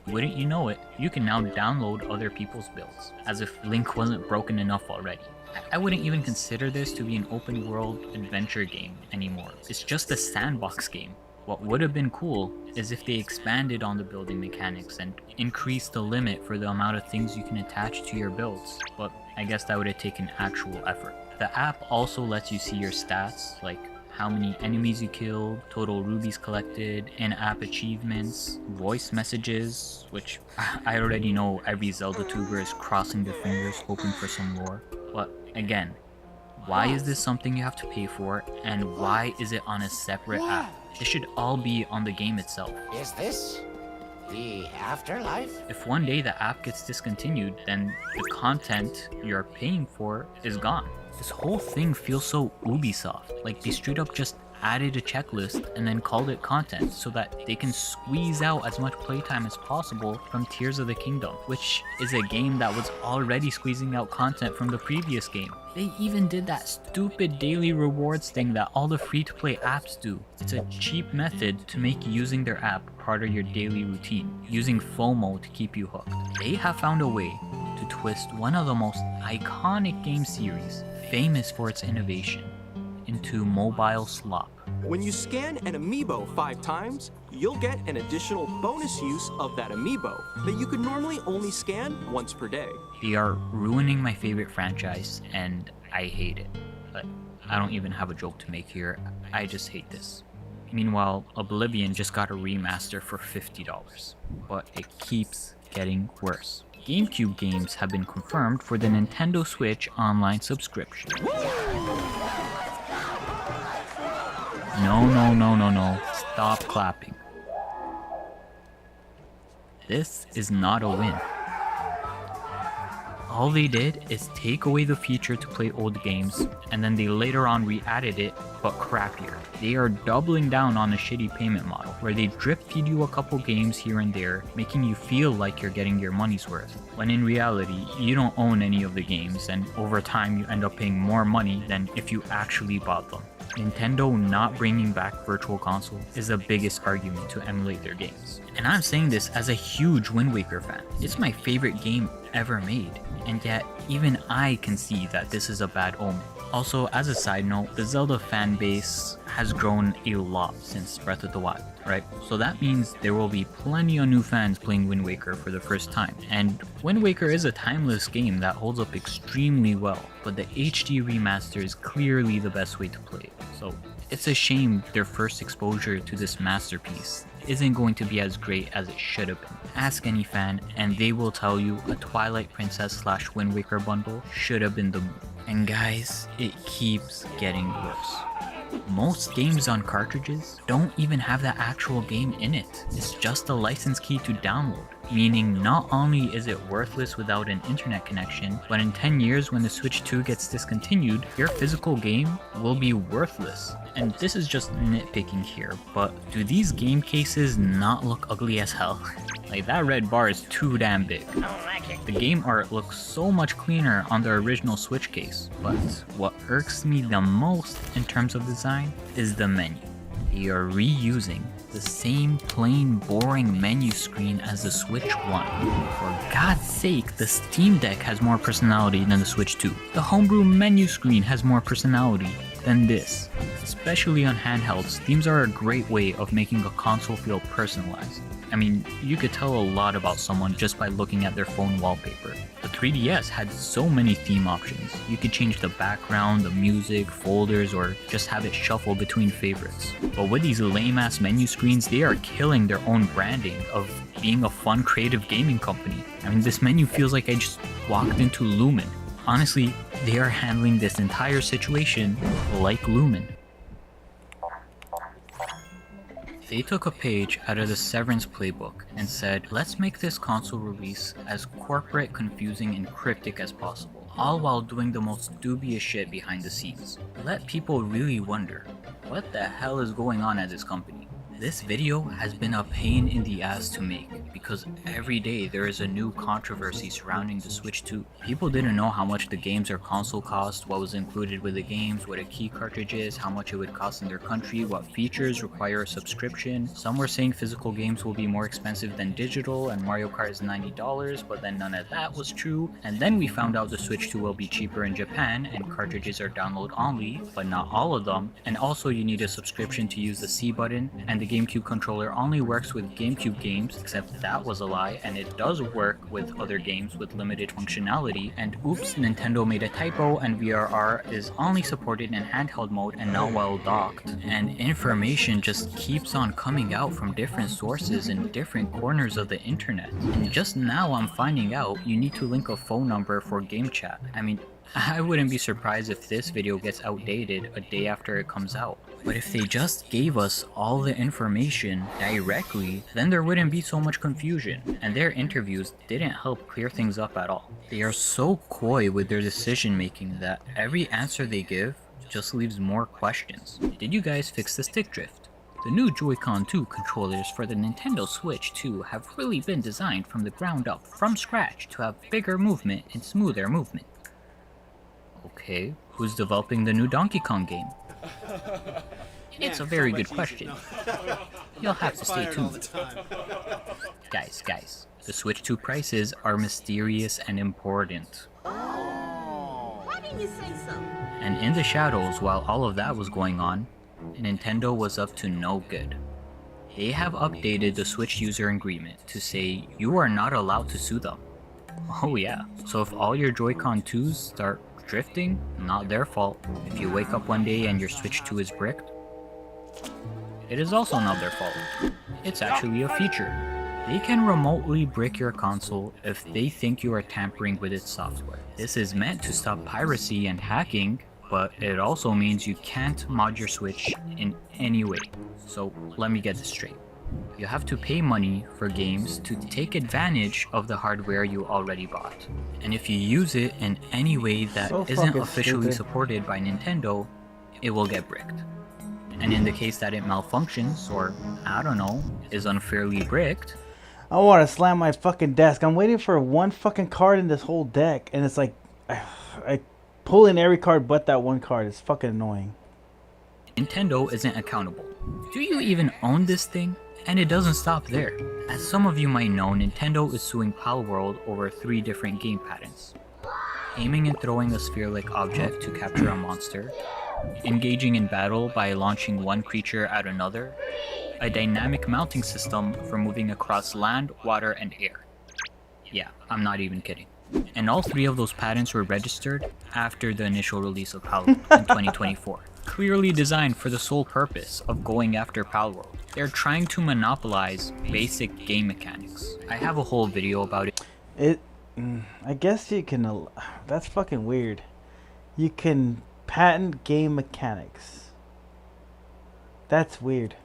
Wouldn't you know it, you can now download other people's builds, as if Link wasn't broken enough already. I wouldn't even consider this to be an open world adventure game anymore. It's just a sandbox game. What would have been cool is if they expanded on the building mechanics and increased the limit for the amount of things you can attach to your builds, but I guess that would have taken actual effort. The app also lets you see your stats, like how many enemies you killed, total rubies collected, in-app achievements, voice messages, which I already know every Zelda tuber is crossing their fingers hoping for some lore. But again, why is this something you have to pay for, and why is it on a separate app? It should all be on the game itself. Is this the afterlife? If one day the app gets discontinued, then the content you're paying for is gone. This whole thing feels so Ubisoft, like they straight up just added a checklist and then called it content so that they can squeeze out as much playtime as possible from Tears of the Kingdom, which is a game that was already squeezing out content from the previous game. They even did that stupid daily rewards thing that all the free-to-play apps do. It's a cheap method to make using their app part of your daily routine, using FOMO to keep you hooked. They have found a way to twist one of the most iconic game series, famous for its innovation, into mobile slop. When you scan an amiibo 5 times, you'll get an additional bonus use of that amiibo that you could normally only scan once per day. They are ruining my favorite franchise, and I hate it. But I don't even have a joke to make here, I just hate this. Meanwhile, Oblivion just got a remaster for $50, but it keeps getting worse. GameCube games have been confirmed for the Nintendo Switch online subscription. No. Stop clapping. This is not a win. All they did is take away the feature to play old games, and then they later on re-added it, but crappier. They are doubling down on a shitty payment model, where they drip feed you a couple games here and there, making you feel like you're getting your money's worth, when in reality, you don't own any of the games, and over time you end up paying more money than if you actually bought them. Nintendo not bringing back Virtual Console is the biggest argument to emulate their games. And I'm saying this as a huge Wind Waker fan. It's my favorite game ever made, and yet even I can see that this is a bad omen. Also, as a side note, the Zelda fan base has grown a lot since Breath of the Wild, right? So that means there will be plenty of new fans playing Wind Waker for the first time. And Wind Waker is a timeless game that holds up extremely well, but the HD remaster is clearly the best way to play it. So it's a shame their first exposure to this masterpiece isn't going to be as great as it should have been. Ask any fan and they will tell you a Twilight Princess / Wind Waker bundle should have been the move. And guys, it keeps getting worse. Most games on cartridges don't even have the actual game in it. It's just a license key to download, meaning not only is it worthless without an internet connection, but in 10 years when the Switch 2 gets discontinued, your physical game will be worthless. And this is just nitpicking here, but do these game cases not look ugly as hell? Like, that red bar is too damn big. The game art looks so much cleaner on the original Switch case, but what irks me the most in terms of design is the menu. They are reusing the same plain boring menu screen as the Switch 1. For God's sake, the Steam Deck has more personality than the Switch 2. The homebrew menu screen has more personality than this. Especially on handhelds, themes are a great way of making a console feel personalized. I mean, you could tell a lot about someone just by looking at their phone wallpaper. The 3DS had so many theme options. You could change the background, the music, folders, or just have it shuffle between favorites. But with these lame-ass menu screens, they are killing their own branding of being a fun, creative gaming company. I mean, this menu feels like I just walked into Lumen. Honestly, they are handling this entire situation like Lumen. They took a page out of the Severance playbook and said, let's make this console release as corporate, confusing, and cryptic as possible, all while doing the most dubious shit behind the scenes. Let people really wonder, what the hell is going on at this company? This video has been a pain in the ass to make because every day there is a new controversy surrounding the Switch 2. People didn't know how much the games or console cost, what was included with the games, what a key cartridge is, how much it would cost in their country, what features require a subscription. Some were saying physical games will be more expensive than digital and Mario Kart is $90, but then none of that was true. And then we found out the Switch 2 will be cheaper in Japan and cartridges are download only, but not all of them. And also you need a subscription to use the C button, and the GameCube controller only works with GameCube games, except that was a lie, and it does work with other games with limited functionality. And oops, Nintendo made a typo and VRR is only supported in handheld mode and not well docked. And information just keeps on coming out from different sources in different corners of the internet. And just now I'm finding out you need to link a phone number for game chat. I mean, I wouldn't be surprised if this video gets outdated a day after it comes out. But if they just gave us all the information directly, then there wouldn't be so much confusion, and their interviews didn't help clear things up at all. They are so coy with their decision making that every answer they give just leaves more questions. Did you guys fix the stick drift? The new Joy-Con 2 controllers for the Nintendo Switch 2 have really been designed from the ground up, from scratch, to have bigger movement and smoother movement. Okay, who's developing the new Donkey Kong game? It's a very good question. You'll have to stay tuned. Guys, the Switch 2 prices are mysterious and important. Why didn't you say so? And in the shadows, while all of that was going on, Nintendo was up to no good. They have updated the Switch user agreement to say you are not allowed to sue them. Oh yeah, so if all your Joy-Con 2s start drifting, not their fault. If you wake up one day and your Switch 2 is bricked, it is also not their fault. It's actually a feature. They can remotely brick your console if they think you are tampering with its software. This is meant to stop piracy and hacking, but it also means you can't mod your Switch in any way. So let me get this straight. You have to pay money for games to take advantage of the hardware you already bought. And if you use it in any way that isn't officially supported by Nintendo, it will get bricked. And in the case that it malfunctions, or I don't know, is unfairly bricked, I want to slam my fucking desk. I'm waiting for one fucking card in this whole deck, and it's like I pull in every card but that one card. It's fucking annoying. Nintendo isn't accountable. Do you even own this thing? And it doesn't stop there. As some of you might know, Nintendo is suing Palworld over 3 different game patents. aiming and throwing a sphere-like object to capture a monster, engaging in battle by launching one creature at another, a dynamic mounting system for moving across land, water, and air. Yeah, I'm not even kidding. And all 3 of those patents were registered after the initial release of Palworld in 2024. Clearly designed for the sole purpose of going after Palworld. They're trying to monopolize basic game mechanics. I have a whole video about it. I guess you can. That's fucking weird. You can patent game mechanics. That's weird.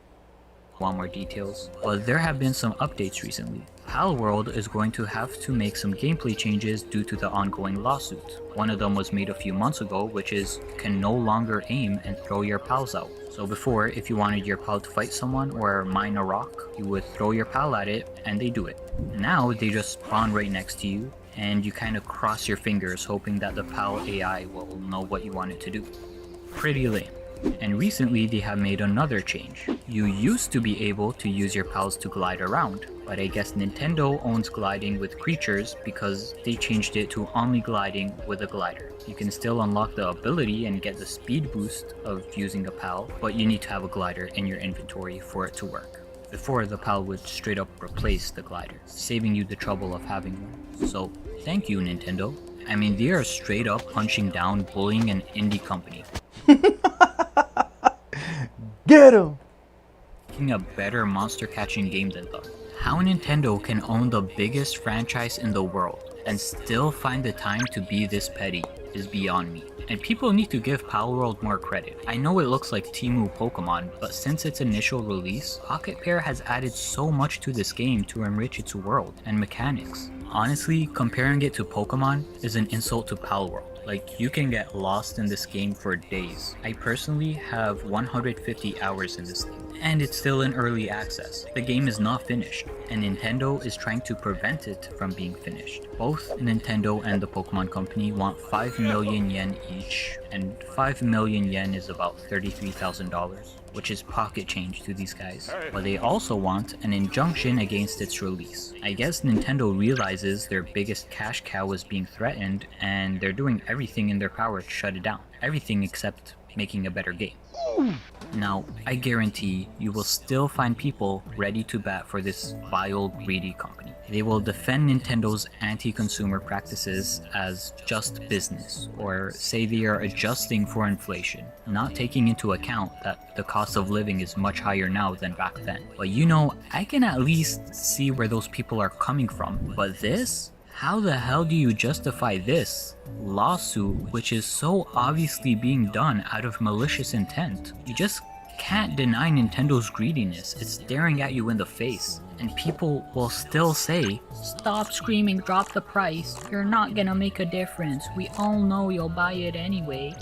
Want more details? But there have been some updates recently. Palworld is going to have to make some gameplay changes due to the ongoing lawsuit. One of them was made a few months ago, which is can no longer aim and throw your pals out. So before, if you wanted your pal to fight someone or mine a rock, you would throw your pal at it and they do it. Now they just spawn right next to you and you kind of cross your fingers hoping that the pal AI will know what you want it to do. Pretty lame. And recently they have made another change. You used to be able to use your pals to glide around, but I guess Nintendo owns gliding with creatures because they changed it to only gliding with a glider. You can still unlock the ability and get the speed boost of using a pal, but you need to have a glider in your inventory for it to work. Before, the pal would straight up replace the glider, saving you the trouble of having one. So thank you, Nintendo. I mean, they are straight up punching down bullying an indie company. Get him! Making a better monster catching game than them. How Nintendo can own the biggest franchise in the world and still find the time to be this petty is beyond me. And people need to give Palworld more credit. I know it looks like Temu Pokemon, but since its initial release, Pocket Pair has added so much to this game to enrich its world and mechanics. Honestly, comparing it to Pokemon is an insult to Palworld. Like, you can get lost in this game for days. I personally have 150 hours in this game, and it's still in early access. The game is not finished, and Nintendo is trying to prevent it from being finished. Both Nintendo and the Pokemon Company want 5 million yen each, and 5 million yen is about $33,000, which is pocket change to these guys. But they also want an injunction against its release. I guess Nintendo realizes their biggest cash cow is being threatened, and they're doing everything in their power to shut it down. Everything except making a better game. Now, I guarantee you will still find people ready to bat for this vile, greedy company. They will defend Nintendo's anti-consumer practices as just business, or say they are adjusting for inflation, not taking into account that the cost of living is much higher now than back then. But you know, I can at least see where those people are coming from. But this? How the hell do you justify this lawsuit, which is so obviously being done out of malicious intent? You just can't deny Nintendo's greediness. It's staring at you in the face. And people will still say, "Stop screaming, drop the price. You're not gonna make a difference. We all know you'll buy it anyway."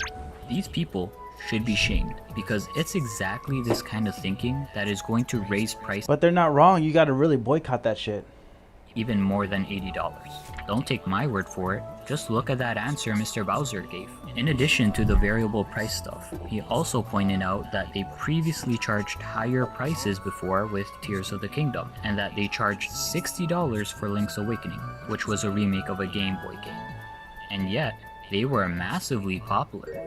These people should be shamed, because it's exactly this kind of thinking that is going to raise prices. But they're not wrong. You gotta really boycott that shit. Even more than $80. Don't take my word for it, just look at that answer Mr. Bowser gave. In addition to the variable price stuff, he also pointed out that they previously charged higher prices before with Tears of the Kingdom, and that they charged $60 for Link's Awakening, which was a remake of a Game Boy game. And yet, they were massively popular.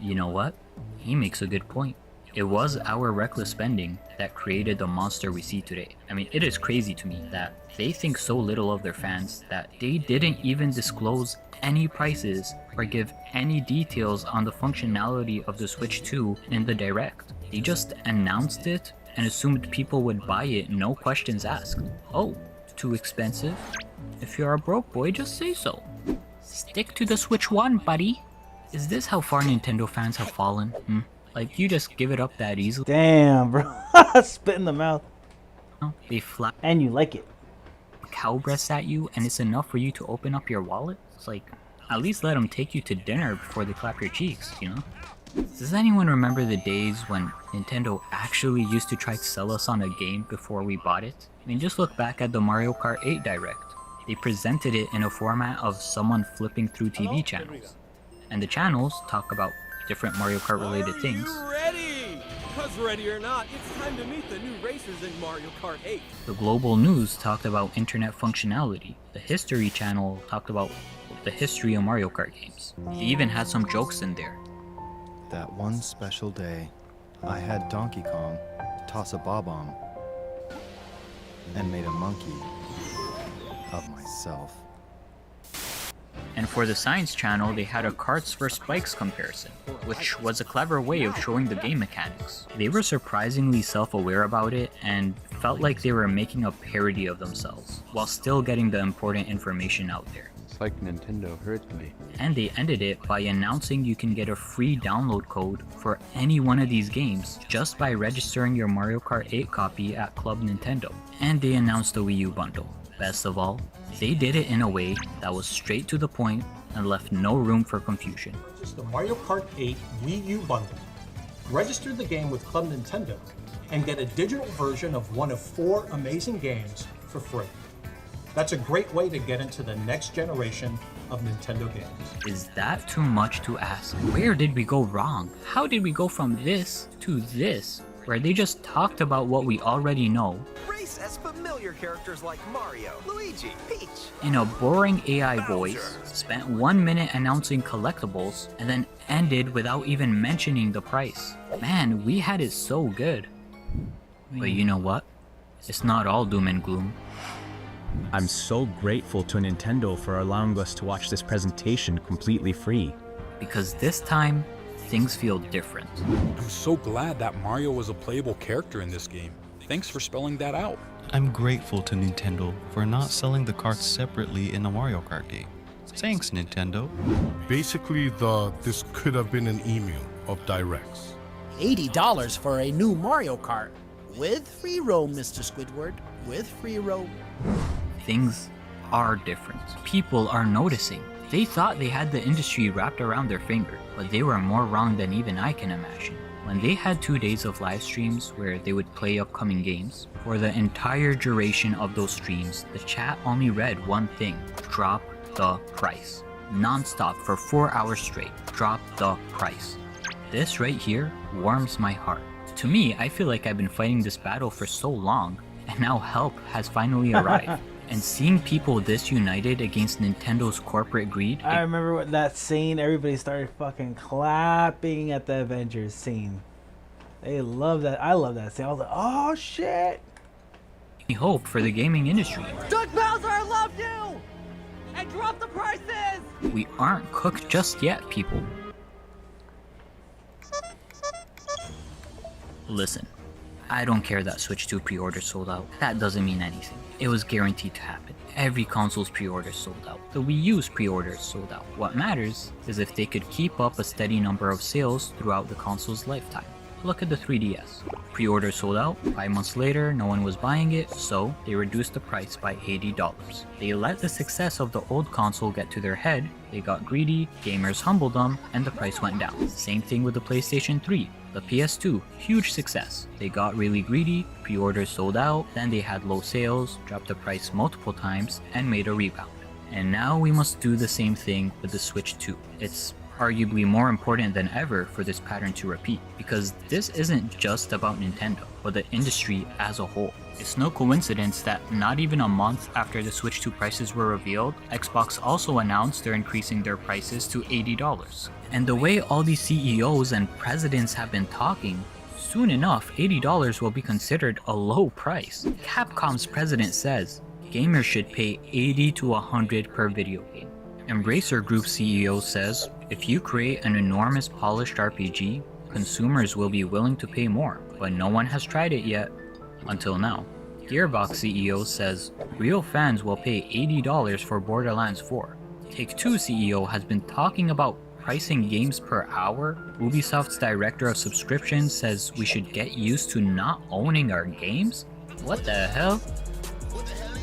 You know what? He makes a good point. It was our reckless spending that created the monster we see today. I mean, it is crazy to me that they think so little of their fans that they didn't even disclose any prices or give any details on the functionality of the Switch 2 in the Direct. They just announced it and assumed people would buy it, no questions asked. Oh, too expensive? If you're a broke boy, just say so. Stick to the Switch 1, buddy. Is this how far Nintendo fans have fallen? Like, you just give it up that easily? Damn, bro. Spit in the mouth. They flap and you like it. Cow breasts at you and it's enough for you to open up your wallet? It's like, at least let them take you to dinner before they clap your cheeks, you know? Does anyone remember the days when Nintendo actually used to try to sell us on a game before we bought it? I mean, just look back at the Mario Kart 8 Direct. They presented it in a format of someone flipping through TV channels. And the channels talk about different Mario Kart related things. Cause ready or not, it's time to meet the new racers in Mario Kart 8. The global news talked about internet functionality. The History Channel talked about the history of Mario Kart games. They even had some jokes in there. That one special day, I had Donkey Kong toss a bob-omb and made a monkey of myself. And for the Science Channel, they had a Karts vs Bikes comparison, which was a clever way of showing the game mechanics. They were surprisingly self-aware about it and felt like they were making a parody of themselves, while still getting the important information out there. It's like Nintendo hurts me. And they ended it by announcing you can get a free download code for any one of these games just by registering your Mario Kart 8 copy at Club Nintendo. And they announced the Wii U bundle. Best of all, they did it in a way that was straight to the point and left no room for confusion. Purchase the Mario Kart 8 Wii U bundle. Register the game with Club Nintendo and get a digital version of one of 4 amazing games for free. That's a great way to get into the next generation of Nintendo games. Is that too much to ask? Where did we go wrong? How did we go from this to this, where they just talked about what we already know, Race as familiar characters like Mario, Luigi, Peach, in a boring AI voice, spent 1 minute announcing collectibles, and then ended without even mentioning the price? Man, we had it so good. But you know what? It's not all doom and gloom. I'm so grateful to Nintendo for allowing us to watch this presentation completely free. Because this time, things feel different. I'm so glad that Mario was a playable character in this game. Thanks for spelling that out. I'm grateful to Nintendo for not selling the carts separately in a Mario Kart game. Thanks, Nintendo. Basically, this could have been an email of directs. $80 for a new Mario Kart. With free roam, Mr. Squidward. With free roam. Things are different. People are noticing. They thought they had the industry wrapped around their finger, but they were more wrong than even I can imagine. When they had 2 days of live streams where they would play upcoming games, for the entire duration of those streams, the chat only read one thing: drop the price. Non-stop for 4 hours straight, drop the price. This right here warms my heart. To me, I feel like I've been fighting this battle for so long, and now help has finally arrived. And seeing people this united against Nintendo's corporate greed... I remember that scene, everybody started fucking clapping at the Avengers scene. They love that. I love that scene. I was like, oh shit! Hope for the gaming industry. Doug Bowser, I love you! And drop the prices! We aren't cooked just yet, people. Listen, I don't care that Switch 2 pre-order sold out. That doesn't mean anything. It was guaranteed to happen. Every console's pre-order sold out. The Wii U's pre-orders sold out. What matters is if they could keep up a steady number of sales throughout the console's lifetime. Look at the 3DS. Pre-order sold out, 5 months later no one was buying it, so they reduced the price by $80. They let the success of the old console get to their head, they got greedy, gamers humbled them, and the price went down. Same thing with the PlayStation 3. The PS2, huge success. They got really greedy, pre-orders sold out, then they had low sales, dropped the price multiple times, and made a rebound. And now we must do the same thing with the Switch 2. It's arguably more important than ever for this pattern to repeat, because this isn't just about Nintendo, but the industry as a whole. It's no coincidence that not even a month after the Switch 2 prices were revealed, Xbox also announced they're increasing their prices to $80. And the way all these CEOs and presidents have been talking, soon enough $80 will be considered a low price. Capcom's president says gamers should pay $80 to $100 per video game. Embracer Group CEO says if you create an enormous polished RPG, consumers will be willing to pay more, but no one has tried it yet. Until now. Gearbox CEO says real fans will pay $80 for Borderlands 4. Take-Two CEO has been talking about pricing games per hour. Ubisoft's director of subscriptions says we should get used to not owning our games? What the hell?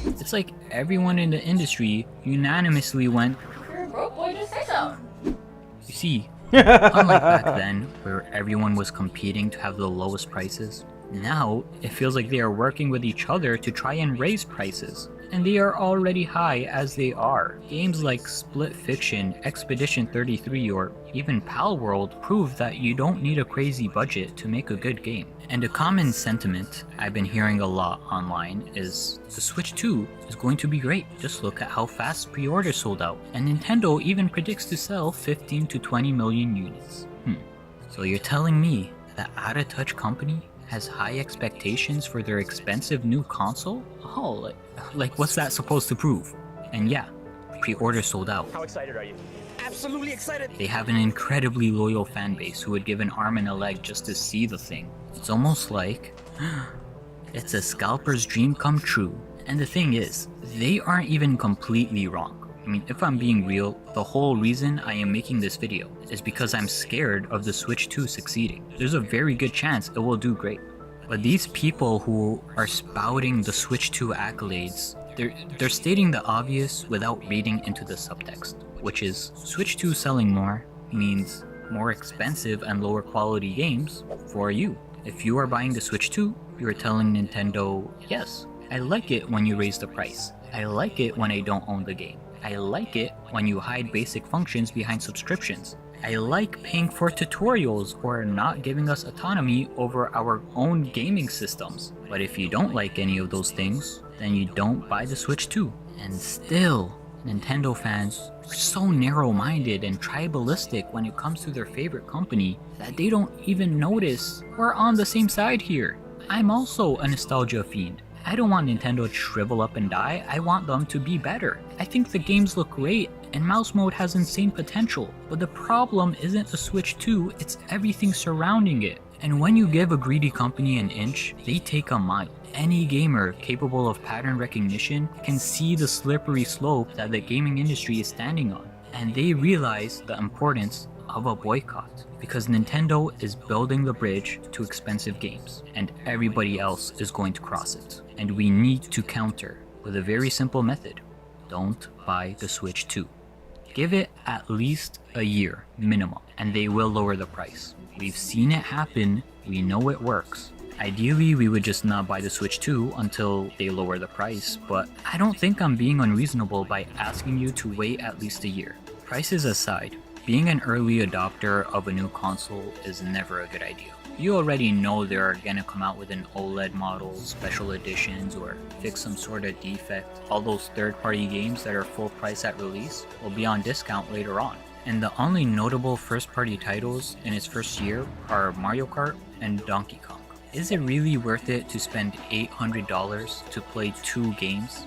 It's like everyone in the industry unanimously went, You're broke, boy, just say so. You see, unlike back then, where everyone was competing to have the lowest prices, now it feels like they are working with each other to try and raise prices. and they are already high as they are. Games like Split Fiction, Expedition 33, or even Palworld prove that you don't need a crazy budget to make a good game. And a common sentiment I've been hearing a lot online is the Switch 2 is going to be great. Just look at how fast pre-orders sold out, and Nintendo even predicts to sell 15 to 20 million units. So you're telling me that Out of Touch company has high expectations for their expensive new console? Oh, like what's that supposed to prove? And yeah, pre-orders sold out. How excited are you? Absolutely excited! They have an incredibly loyal fan base who would give an arm and a leg just to see the thing. It's almost like it's a scalper's dream come true. And the thing is, they aren't even completely wrong. I mean, if I'm being real, the whole reason I am making this video is because I'm scared of the Switch 2 succeeding. There's a very good chance it will do great. But these people who are spouting the Switch 2 accolades, they're stating the obvious without reading into the subtext, which is Switch 2 selling more means more expensive and lower quality games for you. If you are buying the Switch 2, you are telling Nintendo, yes, I like it when you raise the price. I like it when I don't own the game. I like it when you hide basic functions behind subscriptions. I like paying for tutorials or not giving us autonomy over our own gaming systems. But if you don't like any of those things, then you don't buy the Switch 2. And still, Nintendo fans are so narrow-minded and tribalistic when it comes to their favorite company that they don't even notice we're on the same side here. I'm also a nostalgia fiend. I don't want Nintendo to shrivel up and die, I want them to be better. I think the games look great, and mouse mode has insane potential, but the problem isn't the Switch 2, it's everything surrounding it. And when you give a greedy company an inch, they take a mile. Any gamer capable of pattern recognition can see the slippery slope that the gaming industry is standing on, and they realize the importance of a boycott, because Nintendo is building the bridge to expensive games, and everybody else is going to cross it. And we need to counter with a very simple method. Don't buy the Switch 2. Give it at least a year minimum, and they will lower the price. We've seen it happen, we know it works. Ideally, we would just not buy the Switch 2 until they lower the price, but I don't think I'm being unreasonable by asking you to wait at least a year. Prices aside, being an early adopter of a new console is never a good idea. You already know they're gonna come out with an OLED model, special editions, or fix some sort of defect. All those third-party games that are full price at release will be on discount later on. And the only notable first-party titles in its first year are Mario Kart and Donkey Kong. Is it really worth it to spend $800 to play 2 games?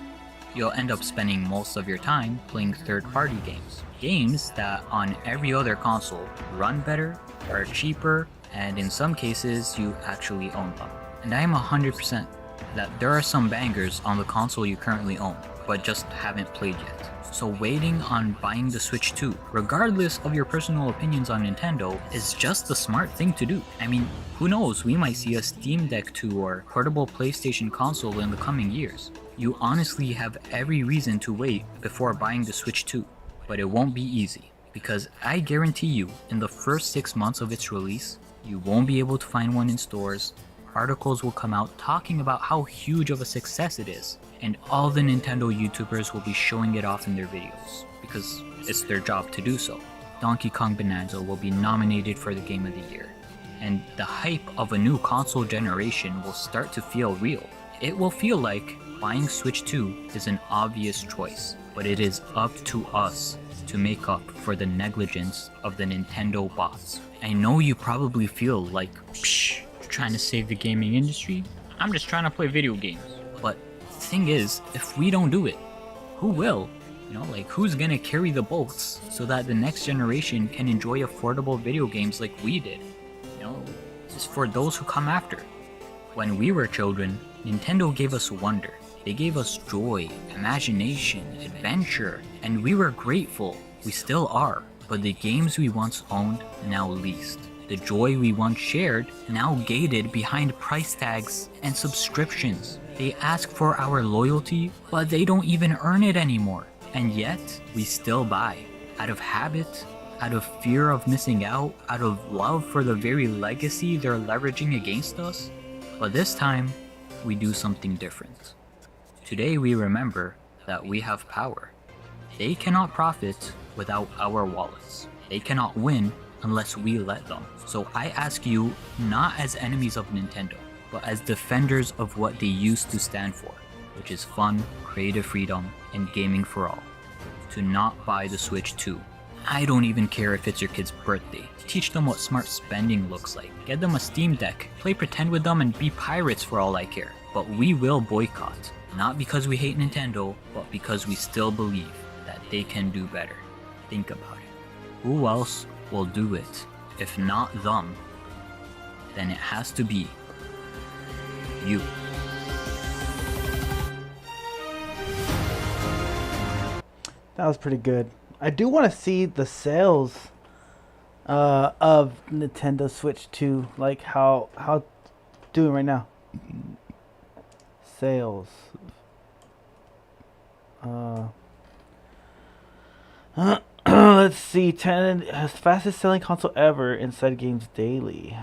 You'll end up spending most of your time playing third-party games. Games that on every other console run better, are cheaper, and in some cases you actually own them. And I am 100% that there are some bangers on the console you currently own, but just haven't played yet. So waiting on buying the Switch 2, regardless of your personal opinions on Nintendo, is just the smart thing to do. I mean, who knows, we might see a Steam Deck 2 or portable PlayStation console in the coming years. You honestly have every reason to wait before buying the Switch 2, but it won't be easy, because I guarantee you, in the first 6 months of its release, you won't be able to find one in stores. Articles will come out talking about how huge of a success it is, and all the Nintendo YouTubers will be showing it off in their videos, because it's their job to do so. Donkey Kong Bonanza will be nominated for the Game of the Year, and the hype of a new console generation will start to feel real. It will feel like buying Switch 2 is an obvious choice, but it is up to us to make up for the negligence of the Nintendo bots. I know you probably feel like, psh, you're trying to save the gaming industry? I'm just trying to play video games. But the thing is, if we don't do it, who will? You know, like, who's gonna carry the bolts so that the next generation can enjoy affordable video games like we did? You know, it's for those who come after. When we were children, Nintendo gave us wonder. They gave us joy, imagination, adventure, and we were grateful. We still are. But the games we once owned, now leased. The joy we once shared, now gated behind price tags and subscriptions. They ask for our loyalty, but they don't even earn it anymore. And yet, we still buy. Out of habit, out of fear of missing out, out of love for the very legacy they're leveraging against us. But this time, we do something different. Today we remember that we have power. They cannot profit without our wallets. They cannot win unless we let them. So I ask you, not as enemies of Nintendo, but as defenders of what they used to stand for, which is fun, creative freedom, and gaming for all, to not buy the Switch 2. I don't even care if it's your kid's birthday. Teach them what smart spending looks like. Get them a Steam Deck. Play pretend with them and be pirates for all I care. But we will boycott. Not because we hate Nintendo, but because we still believe that they can do better. Think about it. Who else will do it? If not them, then it has to be you. That was pretty good. I do want to see the sales of Nintendo Switch 2, like how doing right now. Sales. Let's see. 10 fastest selling console ever. Inside Games Daily.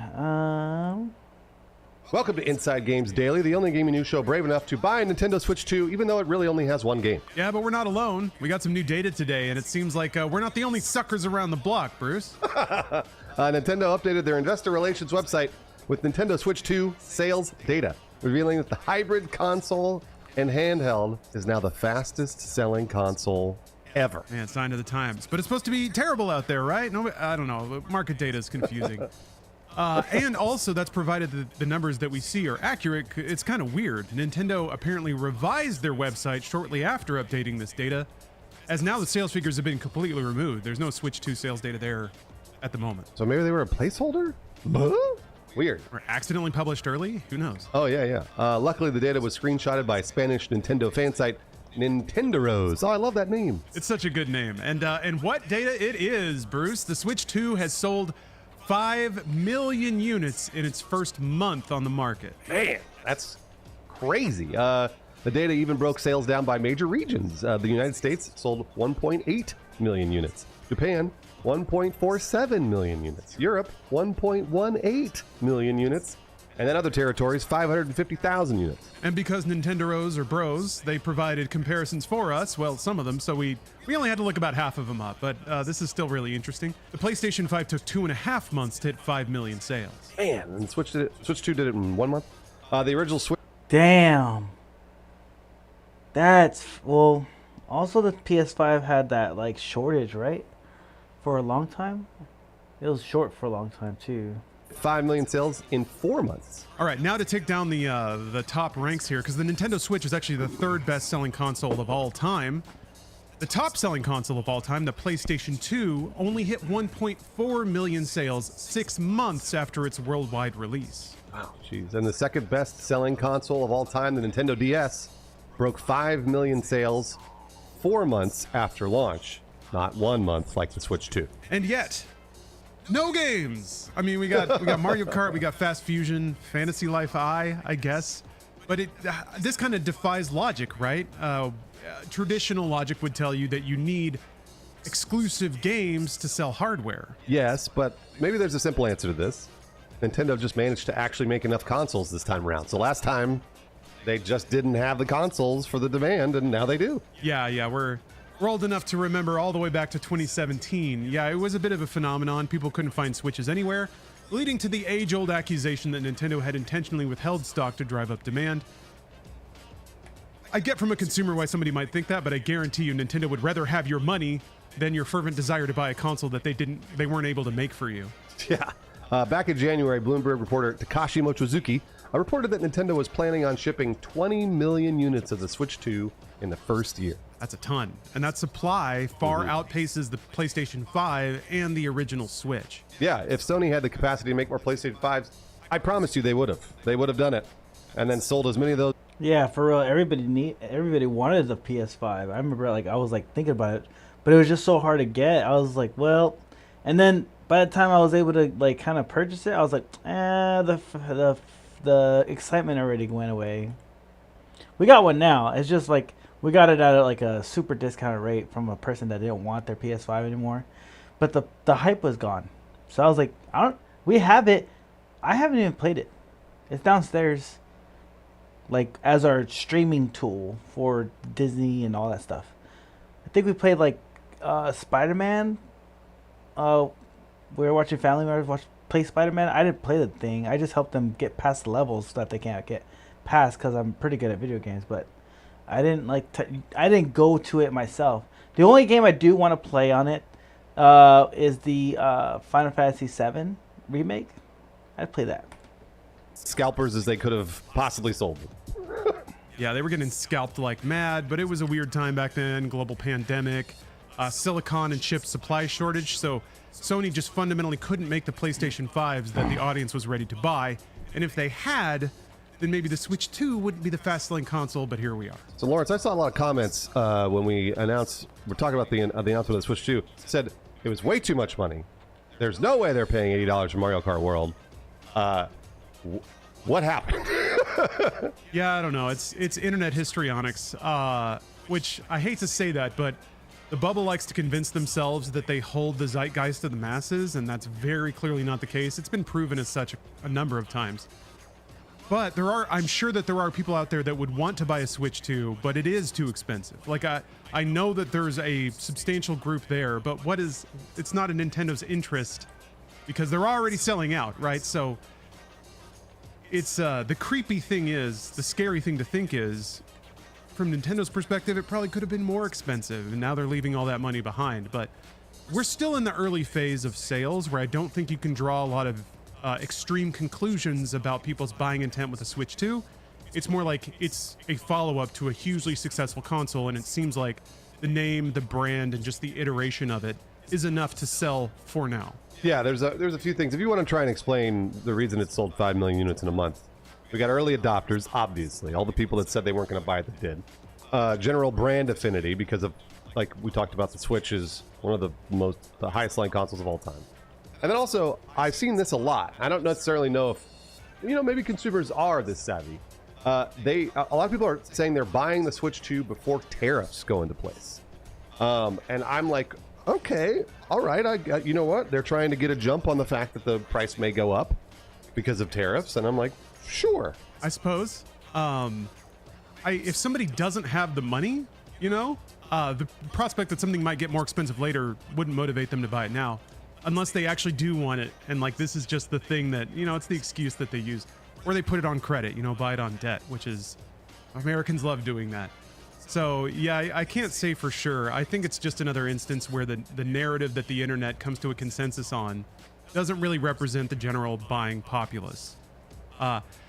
Welcome to Inside Games Daily, the only gaming news show brave enough to buy a Nintendo Switch 2, even though it really only has one game. Yeah, but we're not alone. We got some new data today, and it seems like we're not the only suckers around the block, Bruce. Nintendo updated their investor relations website with Nintendo Switch 2 sales data, revealing that the hybrid console and handheld is now the fastest selling console ever. Man, sign of the times. But it's supposed to be terrible out there, right? No, I don't know. Market data is confusing. And also, that's provided the numbers that we see are accurate. It's kind of weird. Nintendo apparently revised their website shortly after updating this data, as now the sales figures have been completely removed. There's no Switch 2 sales data there at the moment. So maybe they were a placeholder? Weird. Or accidentally published early? Who knows? Oh, yeah. Luckily, the data was screenshotted by Spanish Nintendo fan site Nintenderos. Oh, I love that name. It's such a good name. And what data it is, Bruce? The Switch 2 has sold 5 million units in its first month on the market. Man, that's crazy. The data even broke sales down by major regions. The United States sold 1.8 million units. Japan, 1.47 million units. Europe, 1.18 million units. And then other territories, 550,000 units. And because Nintenderos are bros, they provided comparisons for us, well, some of them, so we only had to look about half of them up, but this is still really interesting. The PlayStation 5 took 2.5 months to hit 5 million sales. Man, and Switch 2 did it in 1 month. The original Switch... Damn. That's... Well, also the PS5 had that, like, shortage, right? For a long time? It was short for a long time, too. 5 million sales in 4 months. All right, now to take down the top ranks here, because the Nintendo Switch is actually the third best-selling console of all time. The top-selling console of all time, the PlayStation 2, only hit 1.4 million sales 6 months after its worldwide release. Wow, jeez. And the second best-selling console of all time, the Nintendo DS, broke 5 million sales 4 months after launch, not 1 month like the Switch 2. And yet, no games. I mean, we got Mario Kart, we got Fast Fusion, Fantasy Life I guess, but this kind of defies logic, right? Traditional logic would tell you that you need exclusive games to sell hardware. Yes, but maybe there's a simple answer to this. Nintendo just managed to actually make enough consoles this time around. So last time, they just didn't have the consoles for the demand, and now they do. Yeah, we're old enough to remember all the way back to 2017. Yeah, it was a bit of a phenomenon. People couldn't find Switches anywhere, leading to the age-old accusation that Nintendo had intentionally withheld stock to drive up demand. I get from a consumer why somebody might think that, but I guarantee you Nintendo would rather have your money than your fervent desire to buy a console that they weren't able to make for you. Yeah. Back in January, Bloomberg reporter Takashi Mochizuki reported that Nintendo was planning on shipping 20 million units of the Switch 2 in the first year. That's a ton. And that supply far outpaces the PlayStation 5 and the original Switch. Yeah, if Sony had the capacity to make more PlayStation 5s, I promise you they would have. They would have done it. And then sold as many of those. Yeah, for real. Everybody wanted the PS5. I remember I was thinking about it, but it was just so hard to get. I was like, well, and then by the time I was able to kind of purchase it, I was like, the excitement already went away. We got one now. It's just we got it at a super discounted rate from a person that didn't want their PS5 anymore. But the hype was gone. So I was like, we have it. I haven't even played it. It's downstairs. like as our streaming tool for Disney and all that stuff. I think we played like Spider-Man. We were watching family members play Spider-Man. I didn't play the thing. I just helped them get past the levels so that they can't get past, because I'm pretty good at video games. But I didn't I didn't go to it myself. The only game I do want to play on it is the Final Fantasy VII remake. I'd play that. Scalpers as they could have possibly sold them. Yeah, they were getting scalped like mad, but it was a weird time back then. Global pandemic, silicon and chip supply shortage. So Sony just fundamentally couldn't make the PlayStation 5s that the audience was ready to buy. And if they had, then maybe the Switch 2 wouldn't be the fast-selling console, but here we are. So Lawrence, I saw a lot of comments when we're talking about the announcement of the Switch 2. Said it was way too much money. There's no way they're paying $80 for Mario Kart World. What happened? Yeah, I don't know. It's internet histrionics, which I hate to say that, but the bubble likes to convince themselves that they hold the zeitgeist of the masses, and that's very clearly not the case. It's been proven as such a number of times. But I'm sure that there are people out there that would want to buy a Switch 2, but it is too expensive. Like I know that there's a substantial group there, but it's not in Nintendo's interest because they're already selling out, right? So it's the creepy thing is, the scary thing to think is, from Nintendo's perspective, it probably could have been more expensive, and now they're leaving all that money behind. But we're still in the early phase of sales where I don't think you can draw a lot of extreme conclusions about people's buying intent with the Switch 2. It's more like it's a follow-up to a hugely successful console, and it seems like the name, the brand, and just the iteration of it is enough to sell for now. Yeah, there's a few things. If you want to try and explain the reason it sold 5 million units in a month, we got early adopters, obviously. All the people that said they weren't going to buy it that did. General brand affinity, because of, like we talked about, the Switch is one of the highest selling consoles of all time. And then also, I've seen this a lot. I don't necessarily know if, maybe consumers are this savvy. A lot of people are saying they're buying the Switch 2 before tariffs go into place. And I'm like, okay, all right. You know what? They're trying to get a jump on the fact that the price may go up because of tariffs. And I'm like, sure. I suppose. If somebody doesn't have the money, the prospect that something might get more expensive later wouldn't motivate them to buy it now. Unless they actually do want it, and this is just the thing that, it's the excuse that they use. Or they put it on credit, buy it on debt, which is, Americans love doing that. So, yeah, I can't say for sure. I think it's just another instance where the narrative that the internet comes to a consensus on doesn't really represent the general buying populace.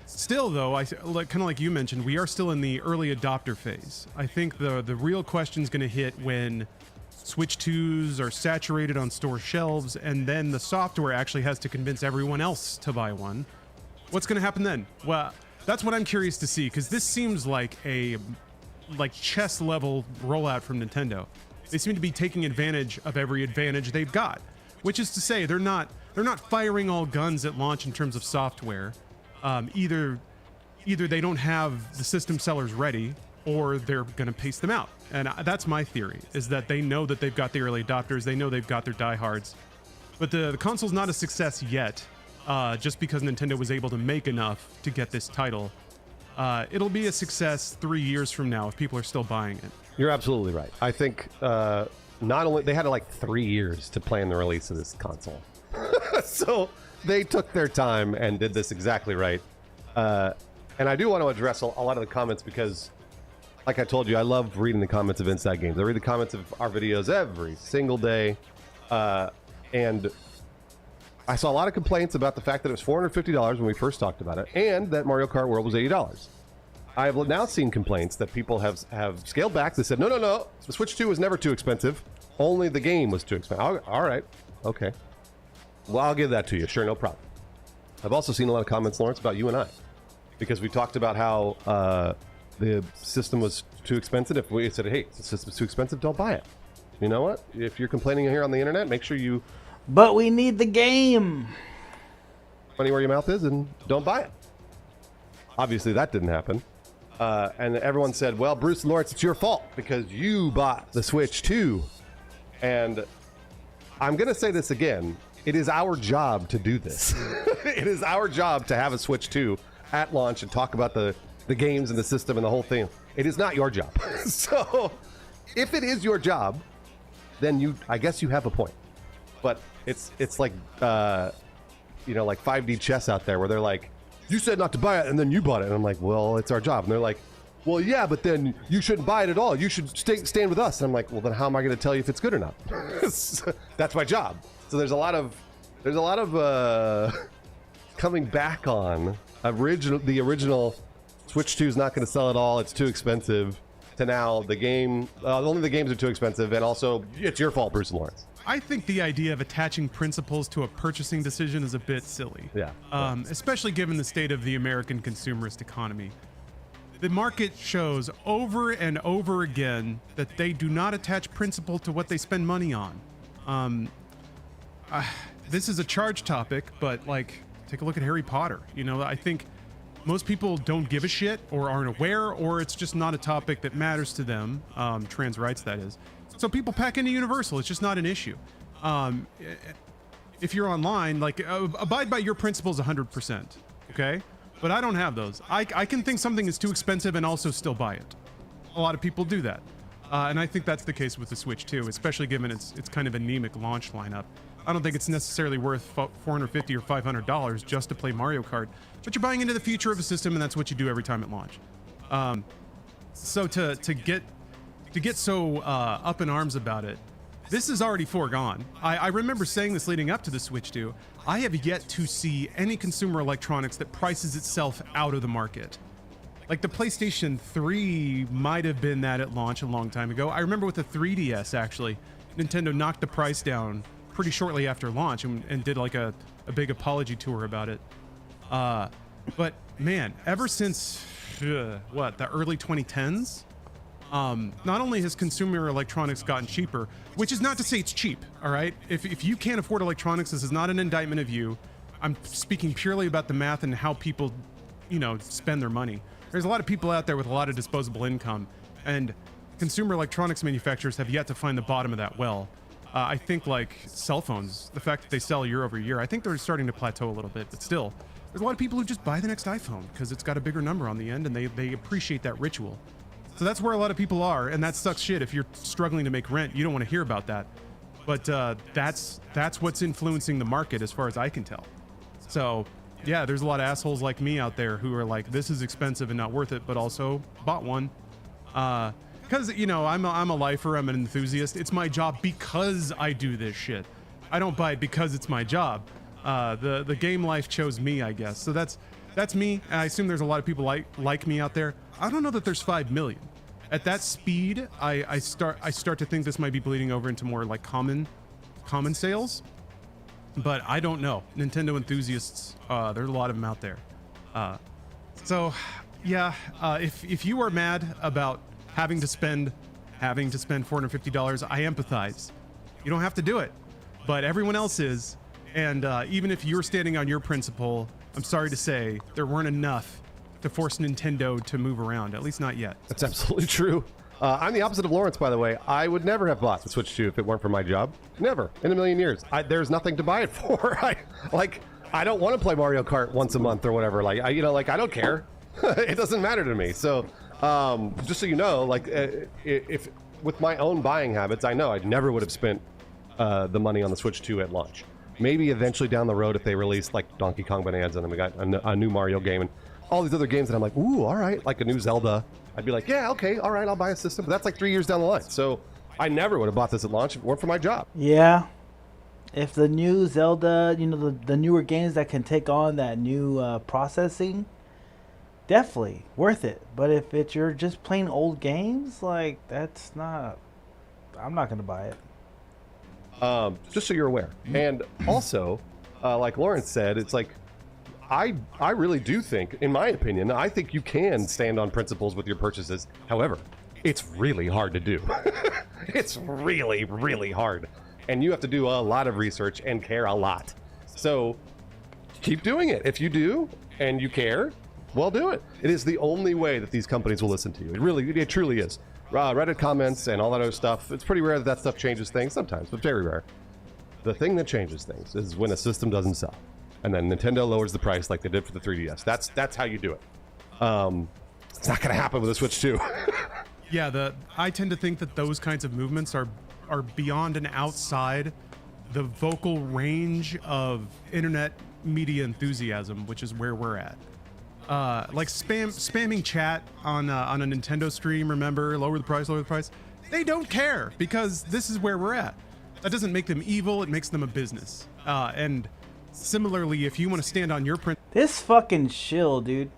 Still, though, kind of like you mentioned, we are still in the early adopter phase. I think the real question is going to hit when Switch 2s are saturated on store shelves, and then the software actually has to convince everyone else to buy one. What's going to happen then? Well, that's what I'm curious to see, because this seems like a chess level rollout from Nintendo. They seem to be taking advantage of every advantage they've got, which is to say they're not firing all guns at launch in terms of software. Either they don't have the system sellers ready, or they're going to pace them out. And that's my theory, is that they know that they've got the early adopters, they know they've got their diehards. But the console's not a success yet, just because Nintendo was able to make enough to get this title. It'll be a success 3 years from now if people are still buying it. You're absolutely right. I think not only they had 3 years to plan the release of this console. So they took their time and did this exactly right. And I do want to address a lot of the comments because, like I told you, I love reading the comments of Inside Games. I read the comments of our videos every single day. And I saw a lot of complaints about the fact that it was $450 when we first talked about it, and that Mario Kart World was $80. I have now seen complaints that people have scaled back. They said, no, the Switch 2 was never too expensive. Only the game was too expensive. All right, okay. Well, I'll give that to you. Sure, no problem. I've also seen a lot of comments, Lawrence, about you and I, because we talked about how the system was too expensive. If we said, hey, the system's too expensive, don't buy it. You know what? If you're complaining here on the internet, make sure you... But we need the game. Money where your mouth is, and don't buy it. Obviously, that didn't happen. And everyone said, well, Bruce and Lawrence, it's your fault because you bought the Switch 2. And I'm going to say this again. It is our job to do this. It is our job to have a Switch 2 at launch and talk about the the games and the system and the whole thing. It is not your job. So if it is your job, then I guess you have a point. But it's like like 5D chess out there where they're like, you said not to buy it and then you bought it, and I'm like, well, it's our job. And they're like, well, yeah, but then you shouldn't buy it at all. You should stand with us. And I'm like, well, then how am I going to tell you if it's good or not? That's my job. So there's a lot of coming back on the original Switch 2 is not going to sell at all. It's too expensive. To now the game, only the games are too expensive, and also it's your fault, Bruce and Lawrence. I think the idea of attaching principles to a purchasing decision is a bit silly. Yeah. Especially given the state of the American consumerist economy. The market shows over and over again that they do not attach principle to what they spend money on. This is a charge topic, but like, take a look at Harry Potter. I think most people don't give a shit or aren't aware, or it's just not a topic that matters to them. Trans rights, that is. So people pack into Universal. It's just not an issue. If you're online, like, abide by your principles 100%. Okay? But I don't have those. I can think something is too expensive and also still buy it. A lot of people do that. And I think that's the case with the Switch too, especially given its kind of anemic launch lineup. I don't think it's necessarily worth $450 or $500 just to play Mario Kart, but you're buying into the future of a system, and that's what you do every time it launch. So to get so up in arms about it, this is already foregone. I remember saying this leading up to the Switch 2. I have yet to see any consumer electronics that prices itself out of the market. Like the PlayStation 3 might have been that at launch a long time ago. I remember with the 3DS, actually, Nintendo knocked the price down pretty shortly after launch and did like a big apology tour about it. But man, ever since the early 2010s, not only has consumer electronics gotten cheaper, which is not to say it's cheap, all right? If you can't afford electronics, this is not an indictment of you. I'm speaking purely about the math and how people, spend their money. There's a lot of people out there with a lot of disposable income, and consumer electronics manufacturers have yet to find the bottom of that well. I think like cell phones, the fact that they sell year over year, I think they're starting to plateau a little bit, but still, there's a lot of people who just buy the next iPhone because it's got a bigger number on the end and they appreciate that ritual. So that's where a lot of people are, and that sucks shit. If you're struggling to make rent, you don't want to hear about that. But that's what's influencing the market as far as I can tell. So yeah, there's a lot of assholes like me out there who are like, this is expensive and not worth it, but also bought one. Because, I'm a lifer, I'm an enthusiast. It's my job because I do this shit. I don't buy it because it's my job. The game life chose me, I guess. So that's me. I assume there's a lot of people like me out there. I don't know that there's 5 million. At that speed, I start to think this might be bleeding over into more like common sales. But I don't know. Nintendo enthusiasts, there's a lot of them out there. So yeah, if you are mad about having to spend $450, I empathize. You don't have to do it, but everyone else is. And even if you're standing on your principle, I'm sorry to say there weren't enough to force Nintendo to move around, at least not yet. That's absolutely true. I'm the opposite of Lawrence, by the way. I would never have bought the Switch 2 if it weren't for my job. Never in a million years. There's nothing to buy it for. I don't want to play Mario Kart once a month or whatever. I don't care. It doesn't matter to me. So just so you know, if with my own buying habits, I know I never would have spent the money on the Switch 2 at launch. Maybe eventually down the road if they release like Donkey Kong Bonanza and then we got a new Mario game and all these other games that I'm like, ooh, all right, like a new Zelda. I'd be like, yeah, okay, all right, I'll buy a system. But that's like 3 years down the line. So I never would have bought this at launch if it weren't for my job. Yeah. If the new Zelda, the newer games that can take on that new processing, definitely worth it. But if you're just playing old games, like I'm not going to buy it. Just so you're aware. And also, like Lawrence said, it's like, I really do think, in my opinion, I think you can stand on principles with your purchases. However, it's really hard to do. It's really, really hard. And you have to do a lot of research and care a lot. So keep doing it. If you do and you care, well, do it. It is the only way that these companies will listen to you. It truly is. Reddit comments and all that other stuff, it's pretty rare that stuff changes things sometimes, but very rare. The thing that changes things is when a system doesn't sell. And then Nintendo lowers the price like they did for the 3DS. That's how you do it. It's not going to happen with a Switch 2. Yeah, I tend to think that those kinds of movements are beyond and outside the vocal range of internet media enthusiasm, which is where we're at. Like spamming chat on a Nintendo stream, remember, lower the price. They don't care because this is where we're at. That doesn't make them evil, it makes them a business. And similarly, if you want to stand on your print, This fucking shill, dude.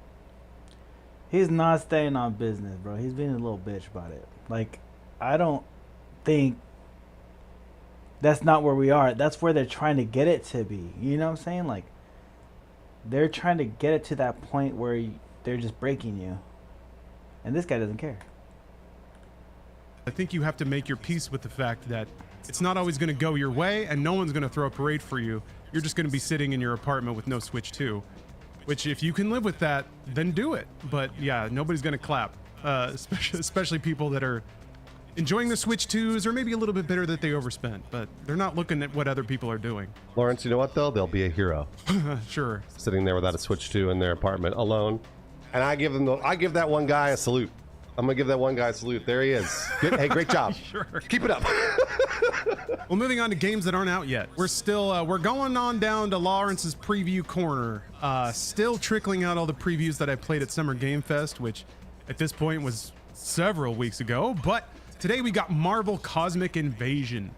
He's not staying on business, bro. He's being a little bitch about it. Like, I don't think that's not where we are. That's where they're trying to get it to be. You know what I'm saying? Like, they're trying to get it to that point where they're just breaking you. And this guy doesn't care. I think you have to make your peace with the fact that it's not always going to go your way and no one's going to throw a parade for you. You're just going to be sitting in your apartment with no Switch 2. Which, if you can live with that, then do it. But yeah, nobody's going to clap, especially people that are enjoying the Switch 2s or maybe a little bit bitter that they overspent. But they're not looking at what other people are doing. Lawrence, you know what, though? They'll be a hero. Sure. Sitting there without a Switch 2 in their apartment alone. And I give that one guy a salute. I'm going to give that one guy a salute. There he is. Good. Hey, great job. Sure. Keep it up. Well, moving on to games that aren't out yet. We're still, we're going on down to Lawrence's preview corner. Still trickling out all the previews that I played at Summer Game Fest, which at this point was several weeks ago. But today we got Marvel Cosmic Invasion.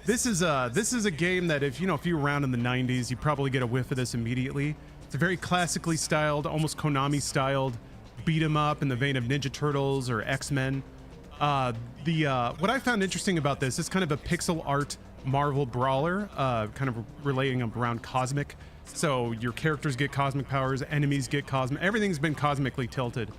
This is a game that if you were around in the 90s, you probably get a whiff of this immediately. It's a very classically styled, almost Konami styled beat 'em up in the vein of Ninja Turtles or X-Men. What I found interesting about this is kind of a pixel art Marvel brawler, kind of relating around cosmic. So your characters get cosmic powers, enemies get cosmic, everything's been cosmically tilted.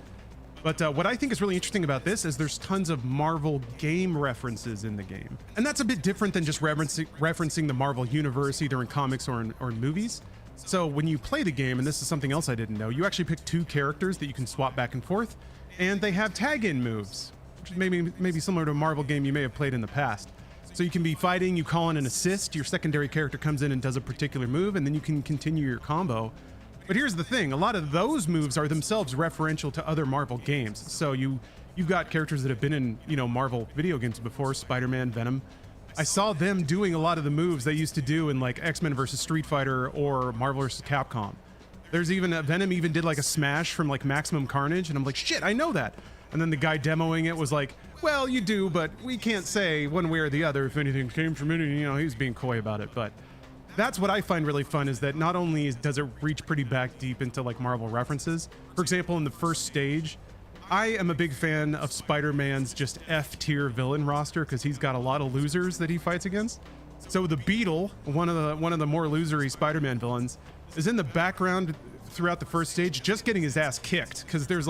But what I think is really interesting about this is there's tons of Marvel game references in the game. And that's a bit different than just referencing the Marvel universe, either in comics or in movies. So when you play the game, and this is something else I didn't know, you actually pick two characters that you can swap back and forth, and they have tag-in moves, which is maybe similar to a Marvel game you may have played in the past. So you can be fighting, you call in an assist, your secondary character comes in and does a particular move, and then you can continue your combo. But here's the thing, a lot of those moves are themselves referential to other Marvel games. So you've got characters that have been in, Marvel video games before, Spider-Man, Venom. I saw them doing a lot of the moves they used to do in like X-Men versus Street Fighter or Marvel vs. Capcom. There's even Venom even did like a smash from like Maximum Carnage, and I'm like, shit, I know that. And then the guy demoing it was like, well, you do, but we can't say one way or the other if anything came from it. He was being coy about it. But that's what I find really fun, is that not only does it reach pretty back deep into like Marvel references. For example, in the first stage, I am a big fan of Spider-Man's just F-tier villain roster because he's got a lot of losers that he fights against. So the Beetle, one of the more losery Spider-Man villains, is in the background throughout the first stage, just getting his ass kicked because there's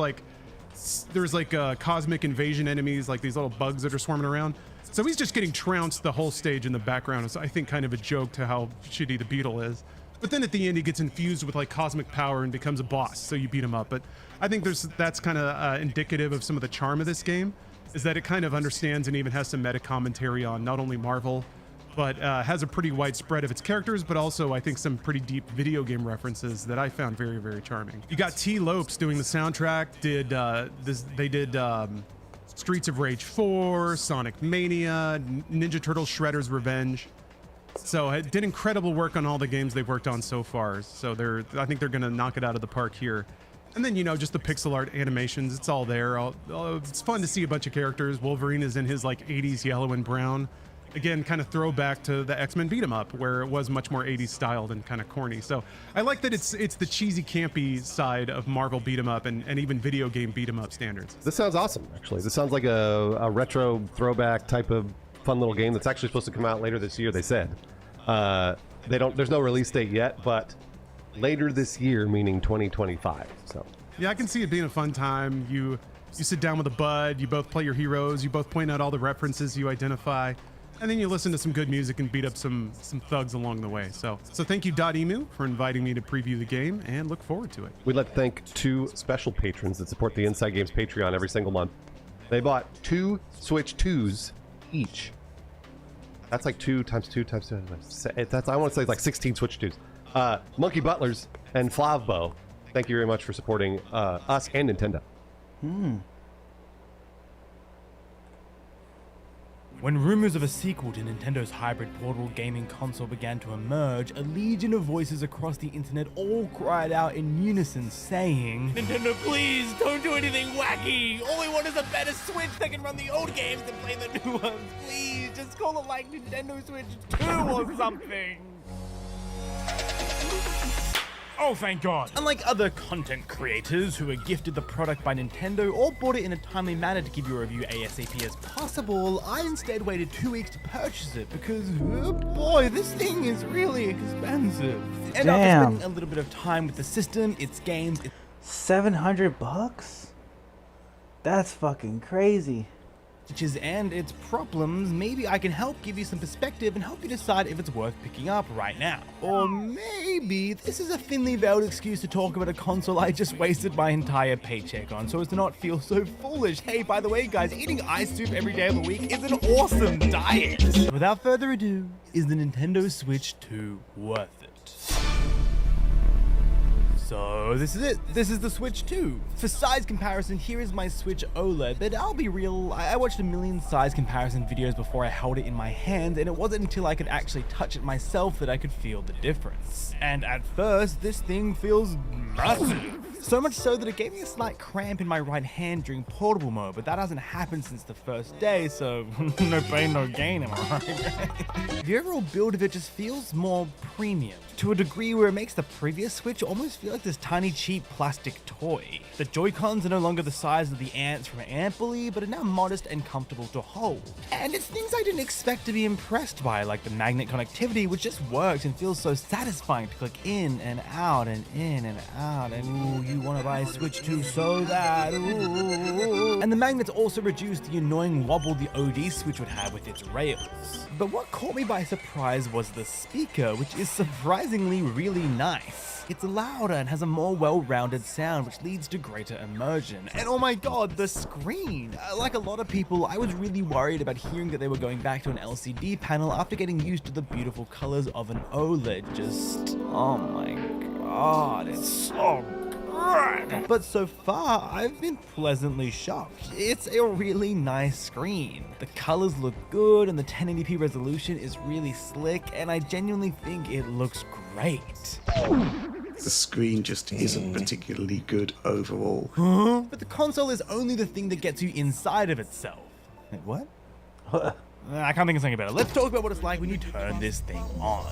cosmic invasion enemies, like these little bugs that are swarming around. So he's just getting trounced the whole stage in the background. It's, I think, kind of a joke to how shitty the Beetle is. But then at the end, he gets infused with like cosmic power and becomes a boss, so you beat him up. But I think that's kind of indicative of some of the charm of this game, is that it kind of understands and even has some meta commentary on not only Marvel, but has a pretty wide spread of its characters, but also I think some pretty deep video game references that I found very, very charming. You got T. Lopes doing the soundtrack. They did Streets of Rage 4, Sonic Mania, Ninja Turtles Shredder's Revenge. So it did incredible work on all the games they've worked on so far. So I think they're going to knock it out of the park here. And then, just the pixel art animations, it's all there. It's fun to see a bunch of characters. Wolverine is in his like 80s yellow and brown. Again, kind of throwback to the X-Men beat 'em up, where it was much more 80s styled and kind of corny. So I like that it's the cheesy, campy side of Marvel beat 'em up and even video game beat 'em up standards. This sounds awesome, actually. This sounds like a retro throwback type of fun little game that's actually supposed to come out later this year, they said. There's no release date yet, but later this year, meaning 2025. So yeah, I can see it being a fun time. You sit down with a bud, you both play your heroes, you both point out all the references you identify, and then you listen to some good music and beat up some thugs along the way. So thank you, Dotemu, for inviting me to preview the game, and look forward to it. We'd like to thank two special patrons that support the Inside Games Patreon every single month. They bought 2 Switch 2s each. That's like 2 times 2 times 2. I want to say like 16 Switch 2s. Monkey Butlers and Flavbo, thank you very much for supporting us and Nintendo. When rumors of a sequel to Nintendo's hybrid portable gaming console began to emerge, a legion of voices across the internet all cried out in unison saying, Nintendo, please don't do anything wacky. All we want is a better Switch that can run the old games and play the new ones. Please, just call it like Nintendo Switch 2 or something. Oh, thank God. Unlike other content creators who were gifted the product by Nintendo or bought it in a timely manner to give you a review ASAP as possible, I instead waited 2 weeks to purchase it because, oh boy, this thing is really expensive. And after spending a little bit of time with the system, its games... $700? That's fucking crazy. And its problems, maybe I can help give you some perspective and help you decide if it's worth picking up right now. Or maybe this is a thinly veiled excuse to talk about a console I just wasted my entire paycheck on so as to not feel so foolish. Hey, by the way, guys, eating ice soup every day of the week is an awesome diet. Without further ado, is the Nintendo Switch 2 worth it? So this is it. This is the Switch 2. For size comparison, here is my Switch OLED, but I'll be real, I watched a million size comparison videos before I held it in my hand, and it wasn't until I could actually touch it myself that I could feel the difference. And at first, this thing feels massive. So much so that it gave me a slight cramp in my right hand during portable mode, but that hasn't happened since the first day, so no pain, no gain, am I right? The overall build of it just feels more premium, to a degree where it makes the previous Switch almost feel like this tiny cheap plastic toy. The Joy-Cons are no longer the size of the ants from Ampley, but are now modest and comfortable to hold. And it's things I didn't expect to be impressed by, like the magnet connectivity, which just works and feels so satisfying to click in and out and in and out, and ooh, you want to buy a Switch 2 so bad, ooh. And the magnets also reduce the annoying wobble the OD Switch would have with its rails. But what caught me by surprise was the speaker, which is surprisingly really nice. It's louder and has a more well-rounded sound, which leads to greater immersion. And oh my god, the screen! Like a lot of people, I was really worried about hearing that they were going back to an LCD panel after getting used to the beautiful colors of an OLED. Just, oh my god, it's so good. But so far, I've been pleasantly shocked. It's a really nice screen. The colors look good and the 1080p resolution is really slick, and I genuinely think it looks great. The screen just isn't particularly good overall. Huh? But the console is only the thing that gets you inside of itself. Wait, what? I can't think of something better. Let's talk about what it's like when you turn this thing on.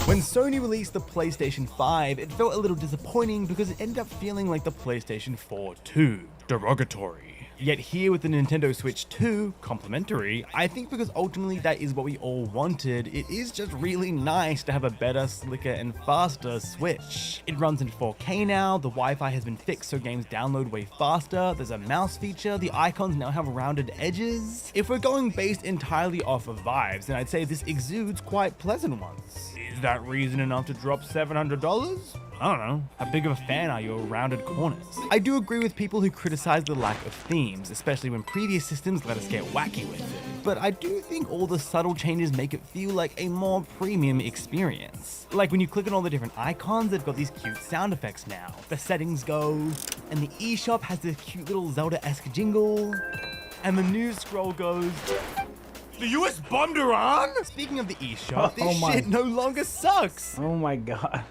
When Sony released the PlayStation 5, it felt a little disappointing because it ended up feeling like the PlayStation 4 2. Derogatory. Yet here with the Nintendo Switch 2, complimentary, I think because ultimately that is what we all wanted, it is just really nice to have a better, slicker, and faster Switch. It runs in 4K now, the Wi-Fi has been fixed so games download way faster, there's a mouse feature, the icons now have rounded edges. If we're going based entirely off of vibes, then I'd say this exudes quite pleasant ones. Is that reason enough to drop $700? I don't know. How big of a fan are you of rounded corners? I do agree with people who criticize the lack of themes, especially when previous systems let us get wacky with it. But I do think all the subtle changes make it feel like a more premium experience. Like when you click on all the different icons, they've got these cute sound effects now. The settings go, and the eShop has this cute little Zelda-esque jingle, and the news scroll goes, the US bombed Iran? Speaking of the eShop, this shit no longer sucks. Oh my god.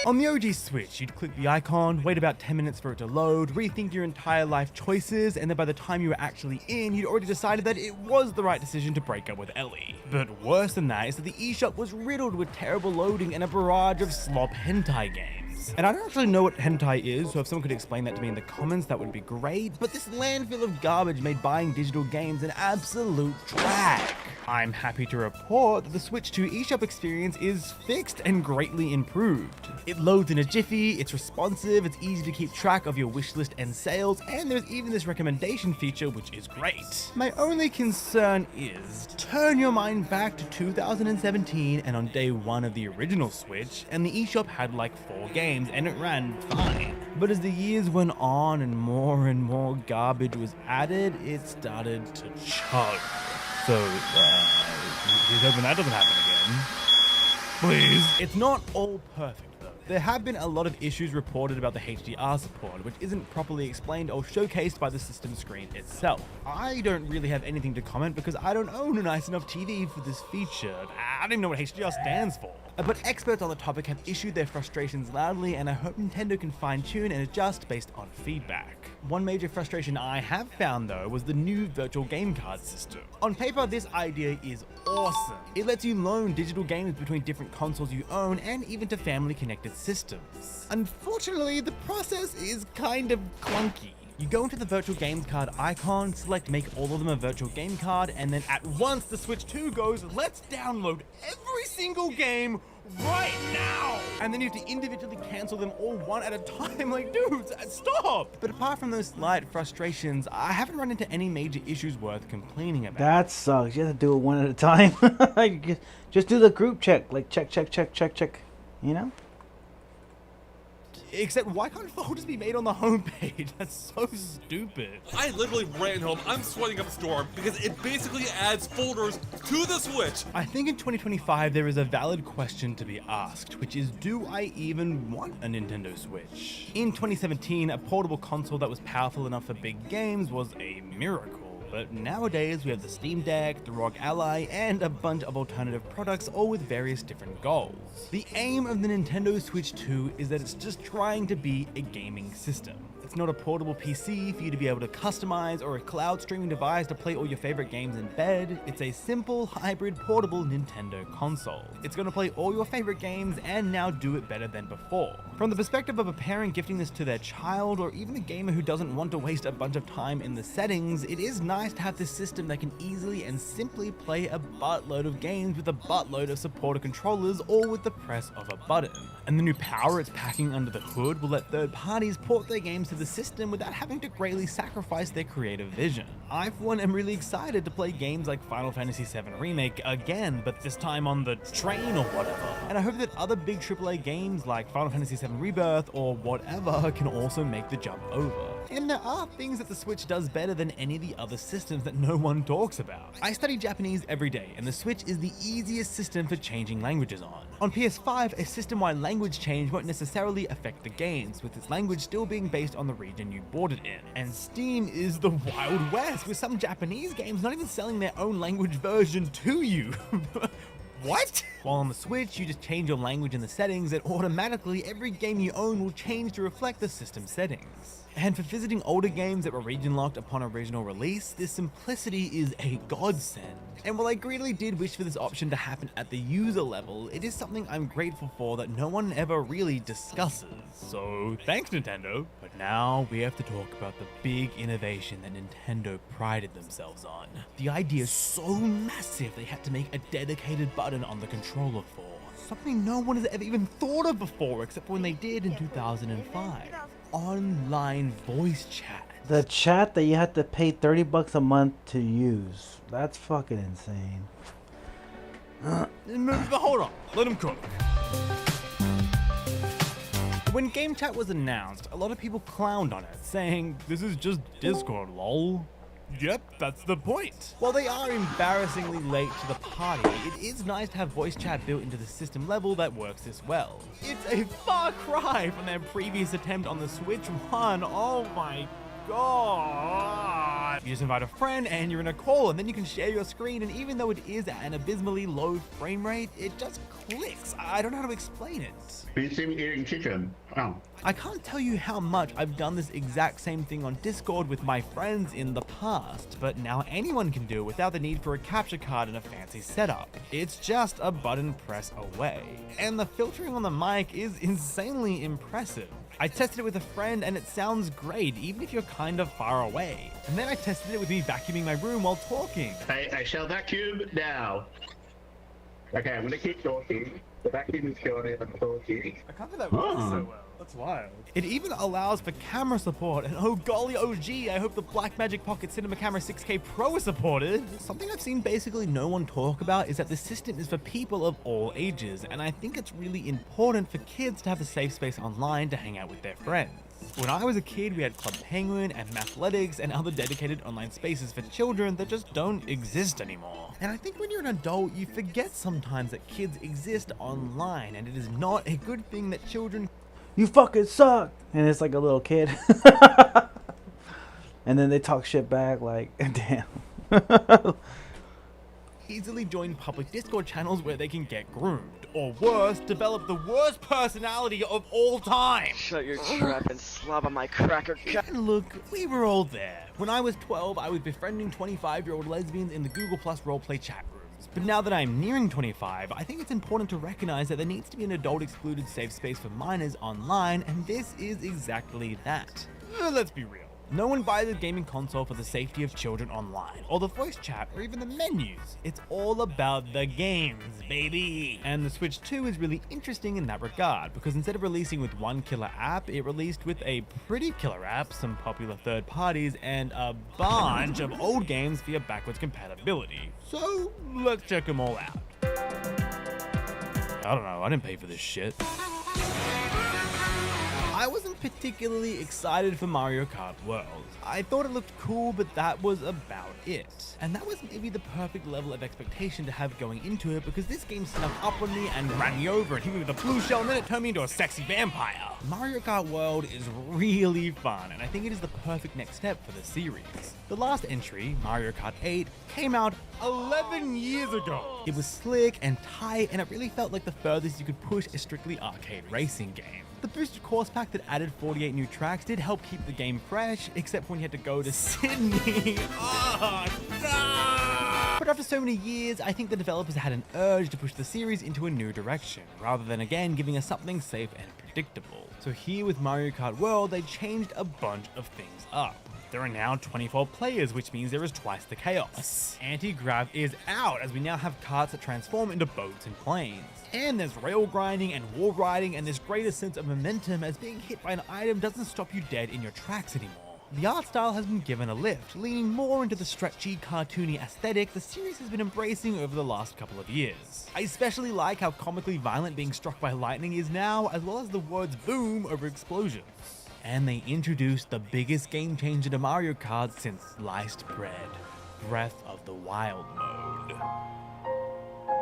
On the OG Switch, you'd click the icon, wait about 10 minutes for it to load, rethink your entire life choices, and then by the time you were actually in, you'd already decided that it was the right decision to break up with Ellie. But worse than that is that the eShop was riddled with terrible loading and a barrage of slop hentai games. And I don't actually know what hentai is, so if someone could explain that to me in the comments, that would be great, but this landfill of garbage made buying digital games an absolute drag. I'm happy to report that the Switch 2 eShop experience is fixed and greatly improved. It loads in a jiffy, it's responsive, it's easy to keep track of your wishlist and sales, and there's even this recommendation feature which is great. My only concern is, turn your mind back to 2017 and on day one of the original Switch, and the eShop had like 4 games and it ran fine. But as the years went on and more garbage was added, it started to chug. So, he's hoping that doesn't happen again. Please. It's not all perfect though. There have been a lot of issues reported about the HDR support, which isn't properly explained or showcased by the system screen itself. I don't really have anything to comment because I don't own a nice enough TV for this feature. I don't even know what HDR stands for. But experts on the topic have issued their frustrations loudly, and I hope Nintendo can fine-tune and adjust based on feedback. One major frustration I have found though was the new virtual game card system. On paper, this idea is awesome. It lets you loan digital games between different consoles you own and even to family connected systems. Unfortunately, the process is kind of clunky. You go into the virtual games card icon, select make all of them a virtual game card, and then at once the Switch 2 goes, let's download every single game right now! And then you have to individually cancel them all one at a time. Like, dude, stop! But apart from those slight frustrations, I haven't run into any major issues worth complaining about. That sucks. You have to do it one at a time. Just do the group check. Like, check. You know? Except, why can't photos be made on the homepage? That's so stupid. I literally ran home. I'm sweating up a storm because it basically adds folders to the Switch. I think in 2025 there is a valid question to be asked, which is, do I even want a Nintendo Switch? In 2017, a portable console that was powerful enough for big games was a miracle. But nowadays we have the Steam Deck, the ROG Ally, and a bunch of alternative products, all with various different goals. The aim of the Nintendo Switch 2 is that it's just trying to be a gaming system. It's not a portable PC for you to be able to customize or a cloud streaming device to play all your favorite games in bed. It's a simple, hybrid, portable Nintendo console. It's going to play all your favorite games and now do it better than before. From the perspective of a parent gifting this to their child, or even a gamer who doesn't want to waste a bunch of time in the settings, it is nice to have this system that can easily and simply play a buttload of games with a buttload of supported controllers, all with the press of a button. And the new power it's packing under the hood will let third parties port their games to the system without having to greatly sacrifice their creative vision. I, for one, am really excited to play games like Final Fantasy VII Remake again, but this time on the train or whatever. And I hope that other big AAA games like Final Fantasy VII Rebirth or whatever can also make the jump over. And there are things that the Switch does better than any of the other systems that no one talks about. I study Japanese every day, and the Switch is the easiest system for changing languages on. On PS5, a system-wide language change won't necessarily affect the games, with its language still being based on the region you bought it in. And Steam is the Wild West, with some Japanese games not even selling their own language version to you. What? While on the Switch, you just change your language in the settings, and automatically every game you own will change to reflect the system settings. And for visiting older games that were region locked upon original release, this simplicity is a godsend. And while I greatly did wish for this option to happen at the user level, it is something I'm grateful for that no one ever really discusses. So thanks, Nintendo. But now we have to talk about the big innovation that Nintendo prided themselves on. The idea is so massive they had to make a dedicated button on the controller for. Something no one has ever even thought of before, except when they did in 2005. Online voice chat. The chat that you had to pay $30 a month to use. That's fucking insane. Hold on, let him cook. When Game Chat was announced, a lot of people clowned on it, saying, this is just Discord, lol. Yep, that's the point. While they are embarrassingly late to the party, it is nice to have voice chat built into the system level that works this well. It's a far cry from their previous attempt on the Switch 1. Oh my god. You just invite a friend and you're in a call, and then you can share your screen, and even though it is at an abysmally low frame rate, it just clicks. I don't know how to explain it. You see me eating chicken? Oh. I can't tell you how much I've done this exact same thing on Discord with my friends in the past, but now anyone can do it without the need for a capture card and a fancy setup. It's just a button press away. And the filtering on the mic is insanely impressive. I tested it with a friend and it sounds great, even if you're kind of far away. And then I tested it with me vacuuming my room while talking. I shall vacuum now. Okay, I'm gonna keep talking. The vacuum is going and I'm talking. I can't do that voice so well. That's wild. It even allows for camera support, and oh golly, oh gee, I hope the Blackmagic Pocket Cinema Camera 6K Pro is supported. Something I've seen basically no one talk about is that the system is for people of all ages, and I think it's really important for kids to have a safe space online to hang out with their friends. When I was a kid, we had Club Penguin and Mathletics and other dedicated online spaces for children that just don't exist anymore. And I think when you're an adult, you forget sometimes that kids exist online, and it is not a good thing that children... You fucking suck! And it's like a little kid. And then they talk shit back like, damn. easily join public Discord channels where they can get groomed, or worse, develop the worst personality of all time. Shut your trap and slob on my cracker cut. And look, we were all there. When I was 12, I was befriending 25-year-old lesbians in the Google Plus roleplay chat rooms. But now that I'm nearing 25, I think it's important to recognize that there needs to be an adult-excluded safe space for minors online, and this is exactly that. Let's be real. No one buys a gaming console for the safety of children online, or the voice chat, or even the menus. It's all about the games, baby! And the Switch 2 is really interesting in that regard, because instead of releasing with one killer app, it released with a pretty killer app, some popular third parties, and a bunch of old games via backwards compatibility. So, let's check them all out. I don't know, I didn't pay for this shit. I wasn't particularly excited for Mario Kart World. I thought it looked cool, but that was about it. And that was maybe the perfect level of expectation to have going into it, because this game snuck up on me and ran me over and hit me with a blue shell, and then it turned me into a sexy vampire. Mario Kart World is really fun, and I think it is the perfect next step for the series. The last entry, Mario Kart 8, came out 11 years ago. It was slick and tight, and it really felt like the furthest you could push a strictly arcade racing game. The boosted course pack that added 48 new tracks did help keep the game fresh, except when you had to go to Sydney. Oh, no! But after so many years, I think the developers had an urge to push the series into a new direction, rather than again giving us something safe and predictable. So here with Mario Kart World, they changed a bunch of things up. There are now 24 players, which means there is twice the chaos. Anti-grav is out, as we now have karts that transform into boats and planes. And there's rail grinding and wall riding, and this greater sense of momentum, as being hit by an item doesn't stop you dead in your tracks anymore. The art style has been given a lift, leaning more into the stretchy, cartoony aesthetic the series has been embracing over the last couple of years. I especially like how comically violent being struck by lightning is now, as well as the words boom over explosions. And they introduced the biggest game changer to Mario Kart since sliced bread, Breath of the Wild mode.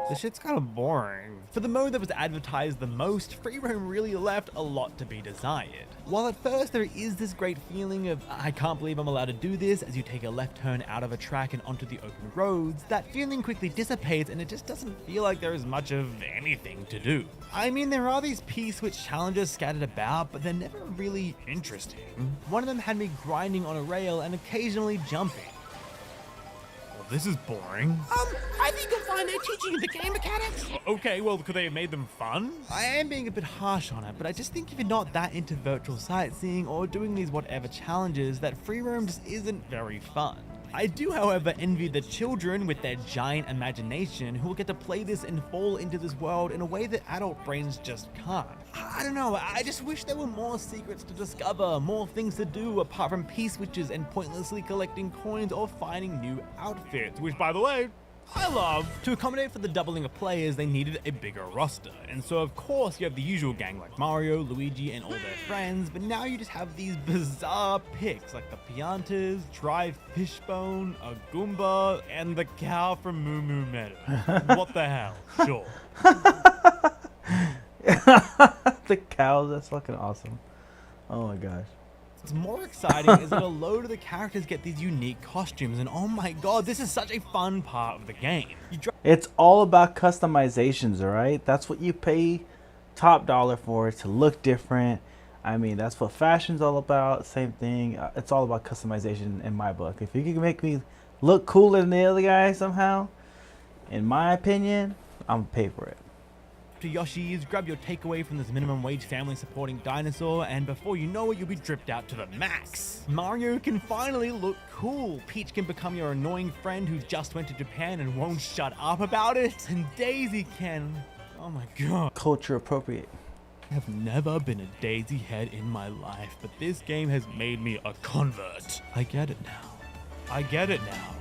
This shit's kind of boring. For the mode that was advertised the most, Free Roam really left a lot to be desired. While at first there is this great feeling of, I can't believe I'm allowed to do this, as you take a left turn out of a track and onto the open roads, that feeling quickly dissipates and it just doesn't feel like there is much of anything to do. I mean, there are these P-switch challenges scattered about, but they're never really interesting. One of them had me grinding on a rail and occasionally jumping. This is boring. I think you'll find they're teaching you the game mechanics. Okay, well, could they have made them fun? I am being a bit harsh on it, but I just think if you're not that into virtual sightseeing or doing these whatever challenges, that Free Roam just isn't very fun. I do, however, envy the children with their giant imagination who will get to play this and fall into this world in a way that adult brains just can't. I don't know, I just wish there were more secrets to discover, more things to do apart from P-switches and pointlessly collecting coins or finding new outfits, which, by the way, I love. To accommodate for the doubling of players, they needed a bigger roster, and so of course you have the usual gang like Mario, Luigi, and all their friends, but now you just have these bizarre picks like the Piantas, Dry Fishbone, a Goomba, and the cow from Moo Moo Meadow. What the hell? Sure. The cows, that's fucking awesome. Oh my gosh. What's more exciting is that a load of the characters get these unique costumes, and oh my god, this is such a fun part of the game. It's all about customizations, alright? That's what you pay top dollar for, to look different. I mean, that's what fashion's all about. Same thing. It's all about customization in my book. If you can make me look cooler than the other guy somehow, in my opinion, I'm gonna pay for it. To Yoshi's, grab your takeaway from this minimum wage family supporting dinosaur, and before you know it, you'll be dripped out to the max. Mario can finally look cool. Peach can become your annoying friend who just went to Japan and won't shut up about it. And Daisy can, oh my god. Culture appropriate. I have never been a Daisy head in my life, but this game has made me a convert. I get it now. I get it now.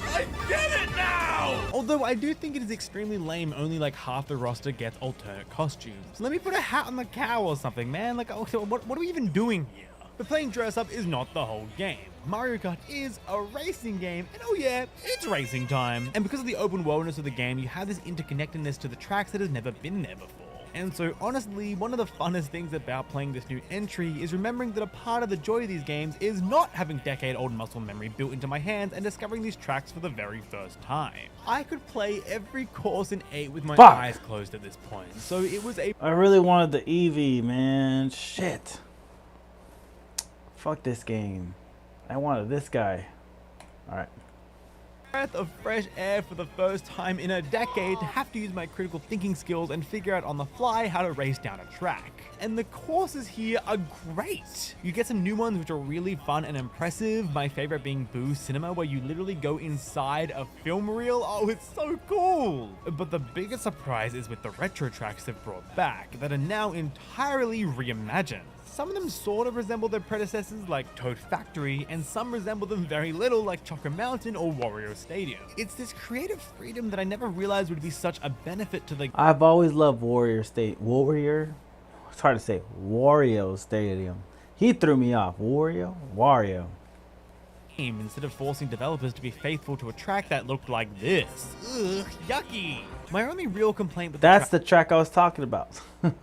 I get it now! Although I do think it is extremely lame only like half the roster gets alternate costumes. So let me put a hat on the cow or something, man. Like, what are we even doing here? But playing dress up is not the whole game. Mario Kart is a racing game, and oh yeah, it's racing time. And because of the open worldness of the game, you have this interconnectedness to the tracks that has never been there before. And so honestly, one of the funnest things about playing this new entry is remembering that a part of the joy of these games is not having decade-old muscle memory built into my hands and discovering these tracks for the very first time. I could play every course in 8 with my eyes closed at this point, so it was a— I really wanted the Eevee, man. Shit. Fuck this game. I wanted this guy. Alright. breath of fresh air for the first time in a decade to have to use my critical thinking skills and figure out on the fly how to race down a track. And the courses here are great. You get some new ones which are really fun and impressive. My favorite being Boo Cinema, where you literally go inside a film reel. Oh, it's so cool. But the biggest surprise is with the retro tracks they've brought back that are now entirely reimagined. Some of them sort of resemble their predecessors like Toad Factory, and some resemble them very little like Choco Mountain or Wario Stadium. It's this creative freedom that I never realized would be such a benefit to the— I've always loved Wario it's hard to say. Wario Stadium. He threw me off. Wario. Instead of forcing developers to be faithful to a track that looked like this. Ugh, yucky. My only real complaint with That's the track I was talking about.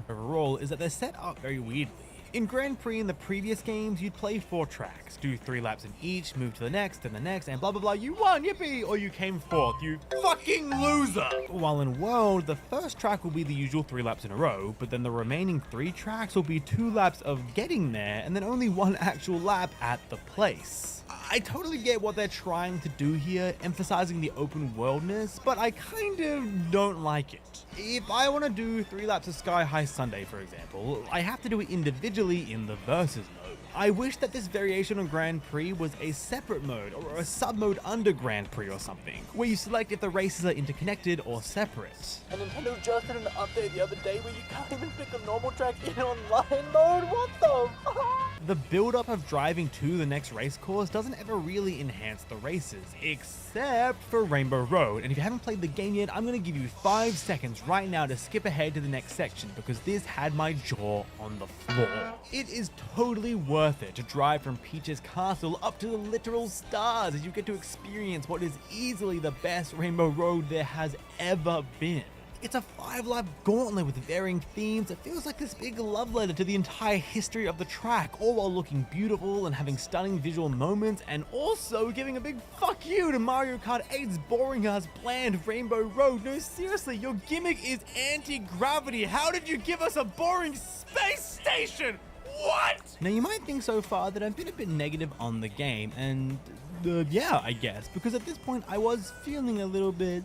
overall is that they're set up very weirdly. In Grand Prix in the previous games, you'd play 4 tracks, do 3 laps in each, move to the next, and blah blah blah, you won, yippee! Or you came 4th, you fucking loser! While in World, the first track will be the usual 3 laps in a row, but then the remaining 3 tracks will be 2 laps of getting there, and then only 1 actual lap at the place. I totally get what they're trying to do here, emphasizing the open worldness, but I kind of don't like it. If I want to do 3 laps of Sky High Sunday, for example, I have to do it individually in the Versus mode. I wish that this variation on Grand Prix was a separate mode, or a sub-mode under Grand Prix or something, where you select if the races are interconnected or separate. And Nintendo just did an update the other day where you can't even pick a normal track in online mode? What the fuck? The build-up of driving to the next race course doesn't ever really enhance the races, except for Rainbow Road. And if you haven't played the game yet, I'm going to give you 5 seconds right now to skip ahead to the next section, because this had my jaw on the floor. It is totally worth it to drive from Peach's castle up to the literal stars, as you get to experience what is easily the best Rainbow Road there has ever been. It's a 5-lap gauntlet with varying themes. It feels like this big love letter to the entire history of the track, all while looking beautiful and having stunning visual moments, and also giving a big fuck you to Mario Kart 8's boring as bland Rainbow Road. No, seriously, your gimmick is anti-gravity. How did you give us a boring space station? What? Now you might think so far that I've been a bit negative on the game, and yeah, I guess, because at this point I was feeling a little bit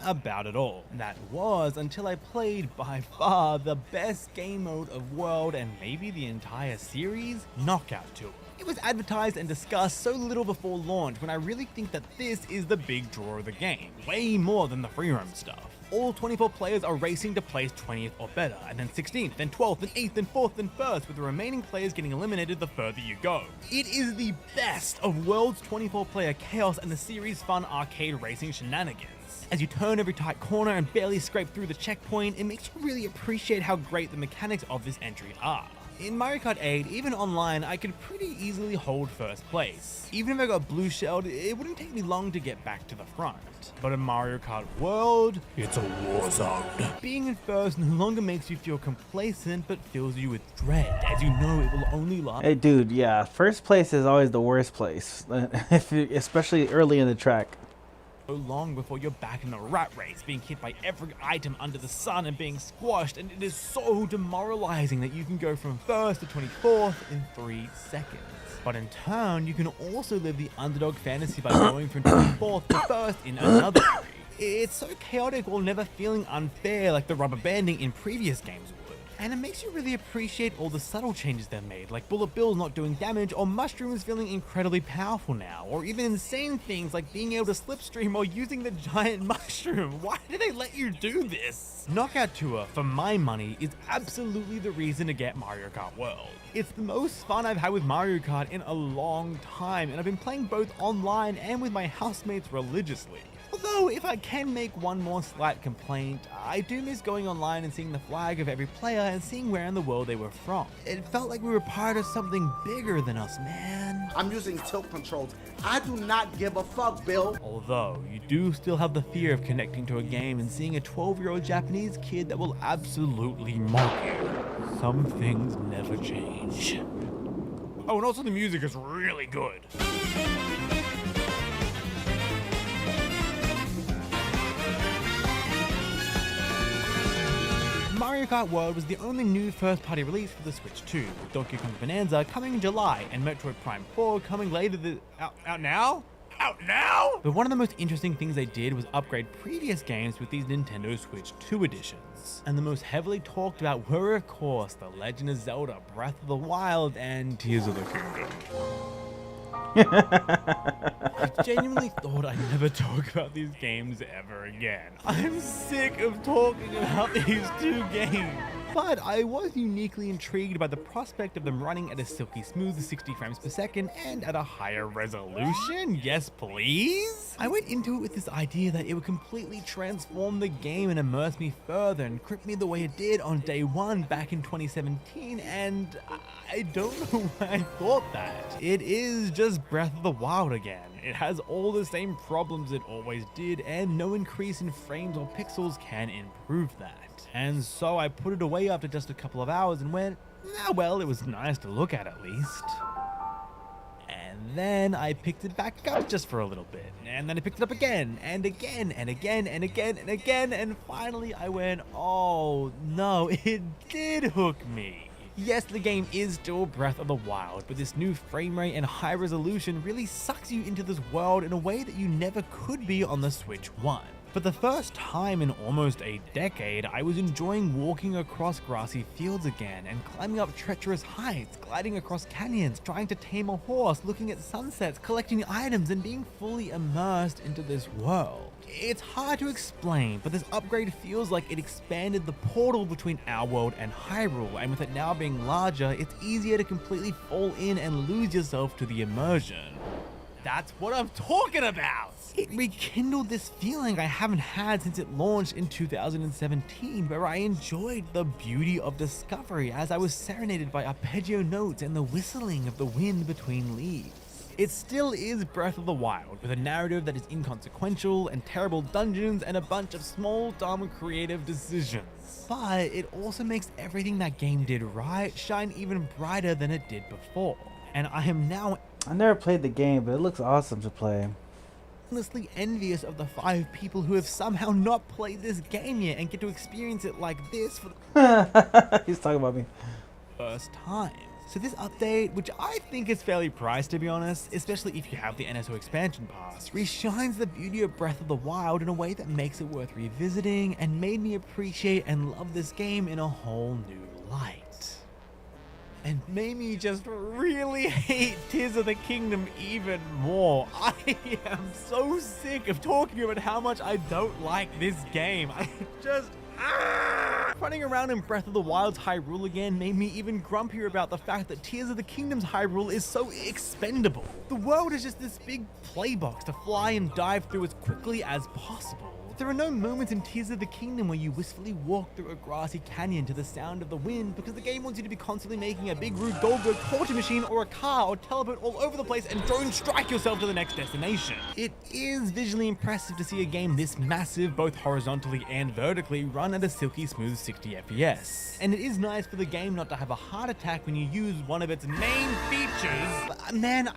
about it all. That was until I played by far the best game mode of World and maybe the entire series, Knockout Tour. It was advertised and discussed so little before launch, when I really think that this is the big draw of the game, way more than the free roam stuff. All 24 players are racing to place 20th or better, and then 16th, then 12th, then 8th, then 4th, then 1st, with the remaining players getting eliminated the further you go. It is the best of World's 24-player chaos and the series' fun arcade racing shenanigans. As you turn every tight corner and barely scrape through the checkpoint, it makes you really appreciate how great the mechanics of this entry are. In Mario Kart 8, even online, I could pretty easily hold first place. Even if I got blue shelled, it wouldn't take me long to get back to the front. But in Mario Kart World, it's a war zone. Being in first no longer makes you feel complacent, but fills you with dread, as you know it will only last— Hey dude, yeah, first place is always the worst place, especially early in the track. So long before you're back in the rat race, being hit by every item under the sun and being squashed, and it is so demoralizing that you can go from 1st to 24th in 3 seconds. But in turn, you can also live the underdog fantasy by going from 24th to 1st in another 3. It's so chaotic while never feeling unfair like the rubber banding in previous games would. And it makes you really appreciate all the subtle changes they've made, like bullet bills not doing damage, or mushrooms feeling incredibly powerful now, or even insane things like being able to slipstream while using the giant mushroom. Why did they let you do this? Knockout Tour, for my money, is absolutely the reason to get Mario Kart World. It's the most fun I've had with Mario Kart in a long time, and I've been playing both online and with my housemates religiously. Although, if I can make one more slight complaint, I do miss going online and seeing the flag of every player and seeing where in the world they were from. It felt like we were part of something bigger than us, man. I'm using tilt controls. I do not give a fuck, Bill. Although, you do still have the fear of connecting to a game and seeing a 12-year-old Japanese kid that will absolutely mock you. Some things never change. Oh, and also the music is really good. Mario Kart World was the only new first-party release for the Switch 2, with Donkey Kong Bonanza coming in July and Metroid Prime 4 coming later out now? Out now? But one of the most interesting things they did was upgrade previous games with these Nintendo Switch 2 editions. And the most heavily talked about were, of course, The Legend of Zelda, Breath of the Wild, and Tears of the Kingdom. I genuinely thought I'd never talk about these games ever again. I'm sick of talking about these two games. But I was uniquely intrigued by the prospect of them running at a silky smooth 60 frames per second and at a higher resolution. Yes, please? I went into it with this idea that it would completely transform the game and immerse me further and grip me the way it did on day one back in 2017, and I don't know why I thought that. It is just Breath of the Wild again. It has all the same problems it always did, and no increase in frames or pixels can improve that. And so I put it away after just a couple of hours and went, ah, well, it was nice to look at least. And then I picked it back up just for a little bit. And then I picked it up again, and again, and again, and again, and again, and finally I went, oh no, it did hook me. Yes, the game is still Breath of the Wild, but this new frame rate and high resolution really sucks you into this world in a way that you never could be on the Switch 1. For the first time in almost a decade, I was enjoying walking across grassy fields again and climbing up treacherous heights, gliding across canyons, trying to tame a horse, looking at sunsets, collecting items, and being fully immersed into this world. It's hard to explain, but this upgrade feels like it expanded the portal between our world and Hyrule, and with it now being larger, it's easier to completely fall in and lose yourself to the immersion. That's what I'm talking about! It rekindled this feeling I haven't had since it launched in 2017, where I enjoyed the beauty of discovery as I was serenaded by arpeggio notes and the whistling of the wind between leaves. It still is Breath of the Wild, with a narrative that is inconsequential and terrible dungeons and a bunch of small, dumb, creative decisions. But it also makes everything that game did right shine even brighter than it did before. And I am now... I never played the game, but it looks awesome to play. Endlessly envious of the 5 people who have somehow not played this game yet and get to experience it like this for the He's talking about me. first time. So this update, which I think is fairly priced to be honest, especially if you have the NSO expansion pass, reshines the beauty of Breath of the Wild in a way that makes it worth revisiting and made me appreciate and love this game in a whole new light. And made me just really hate Tears of the Kingdom even more. I am so sick of talking about how much I don't like this game. I just... Running around in Breath of the Wild's Hyrule again made me even grumpier about the fact that Tears of the Kingdom's Hyrule is so expendable. The world is just this big playbox to fly and dive through as quickly as possible. There are no moments in Tears of the Kingdom where you wistfully walk through a grassy canyon to the sound of the wind because the game wants you to be constantly making a big Rube Goldberg torture machine or a car or teleport all over the place and drone strike yourself to the next destination. It is visually impressive to see a game this massive, both horizontally and vertically, run at a silky smooth 60 FPS. And it is nice for the game not to have a heart attack when you use one of its main features. But man,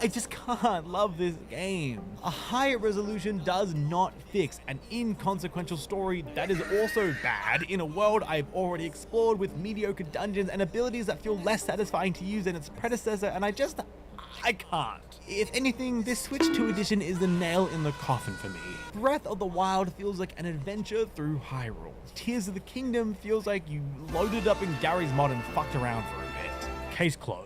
I just can't love this game. A higher resolution does not fix an inconsequential story that is also bad in a world I've already explored with mediocre dungeons and abilities that feel less satisfying to use than its predecessor, and I can't. If anything, this Switch 2 edition is the nail in the coffin for me. Breath of the Wild feels like an adventure through Hyrule. Tears of the Kingdom feels like you loaded up in Gary's Mod and fucked around for a bit. Case closed.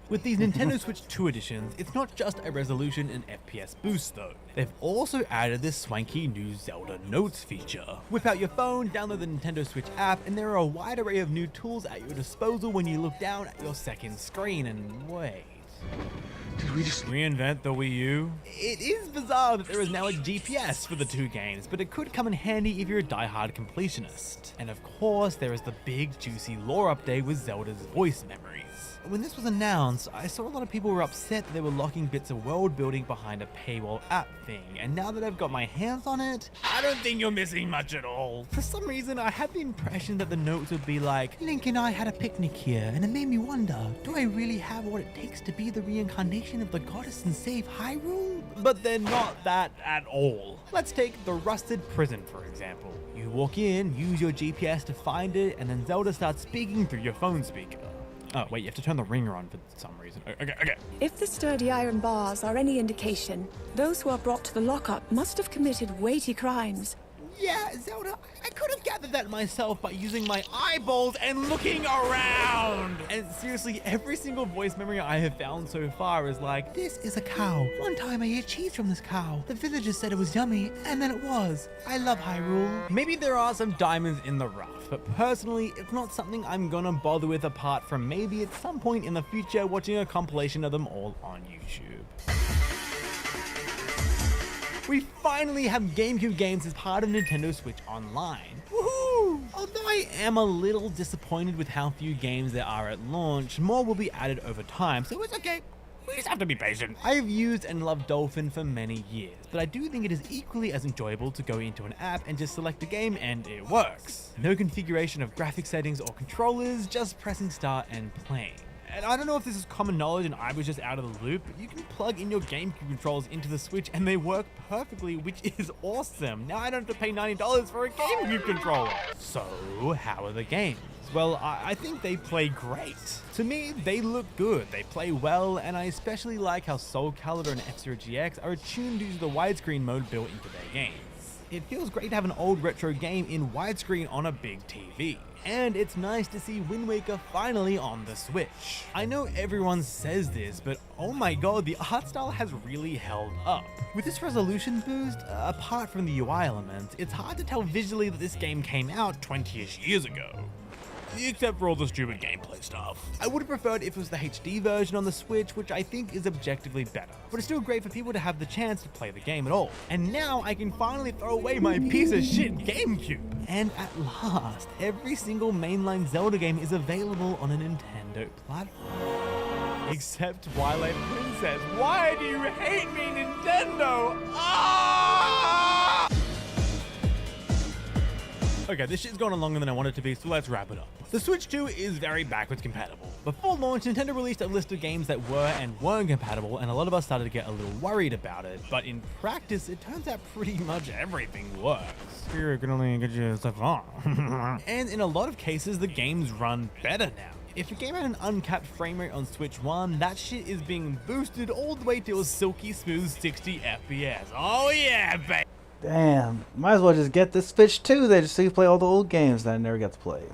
With these Nintendo Switch 2 editions, it's not just a resolution and FPS boost though. They've also added this swanky new Zelda Notes feature. Whip out your phone, download the Nintendo Switch app, and there are a wide array of new tools at your disposal when you look down at your second screen and wait. Did we just reinvent the Wii U? It is bizarre that there is now a GPS for the two games, but it could come in handy if you're a die-hard completionist. And of course, there is the big juicy lore update with Zelda's voice memories. When this was announced, I saw a lot of people were upset that they were locking bits of world building behind a paywall app thing, and now that I've got my hands on it, I don't think you're missing much at all. For some reason, I had the impression that the notes would be like, Link and I had a picnic here, and it made me wonder, do I really have what it takes to be the reincarnation of the goddess and save Hyrule? But they're not that at all. Let's take the Rusted Prison, for example. You walk in, use your GPS to find it, and then Zelda starts speaking through your phone speaker. Oh, wait, you have to turn the ringer on for some reason. Okay. If the sturdy iron bars are any indication, those who are brought to the lockup must have committed weighty crimes. Yeah, Zelda, I could have gathered that myself by using my eyeballs and looking around. And seriously, every single voice memory I have found so far is like, this is a cow. One time I ate cheese from this cow. The villagers said it was yummy, and then it was. I love Hyrule. Maybe there are some diamonds in the rough, but personally, it's not something I'm gonna bother with apart from maybe at some point in the future watching a compilation of them all on YouTube. We finally have GameCube games as part of Nintendo Switch Online. Woohoo! Although I am a little disappointed with how few games there are at launch, more will be added over time, so it's okay. We just have to be patient. I have used and loved Dolphin for many years, but I do think it is equally as enjoyable to go into an app and just select a game and it works. No configuration of graphic settings or controllers, just pressing start and playing. And I don't know if this is common knowledge and I was just out of the loop, but you can plug in your GameCube controls into the Switch and they work perfectly, which is awesome. Now I don't have to pay $90 for a GameCube controller. So, how are the games? Well, I think they play great. To me, they look good, they play well, and I especially like how Soul Calibur and F-Zero GX are attuned to use the widescreen mode built into their games. It feels great to have an old retro game in widescreen on a big TV. And it's nice to see Wind Waker finally on the Switch. I know everyone says this, but oh my god, the art style has really held up. With this resolution boost, apart from the UI elements, it's hard to tell visually that this game came out 20-ish years ago. Except for all the stupid gameplay stuff. I would have preferred if it was the HD version on the Switch, which I think is objectively better. But it's still great for people to have the chance to play the game at all. And now I can finally throw away my piece of shit GameCube. And at last, every single mainline Zelda game is available on a Nintendo platform. Except Twilight Princess. Why do you hate me, Nintendo? Ah! Okay, this shit's gone on longer than I wanted it to be, so let's wrap it up. The Switch 2 is very backwards compatible. Before launch, Nintendo released a list of games that were and weren't compatible, and a lot of us started to get a little worried about it, but in practice, it turns out pretty much everything works. You can only get your stuff on. And in a lot of cases, the games run better now. If a game had an uncapped frame rate on Switch 1, that shit is being boosted all the way to a silky smooth 60 FPS. Oh yeah, baby! Damn, might as well just get this Switch 2 then, just so you play all the old games that I never got to play.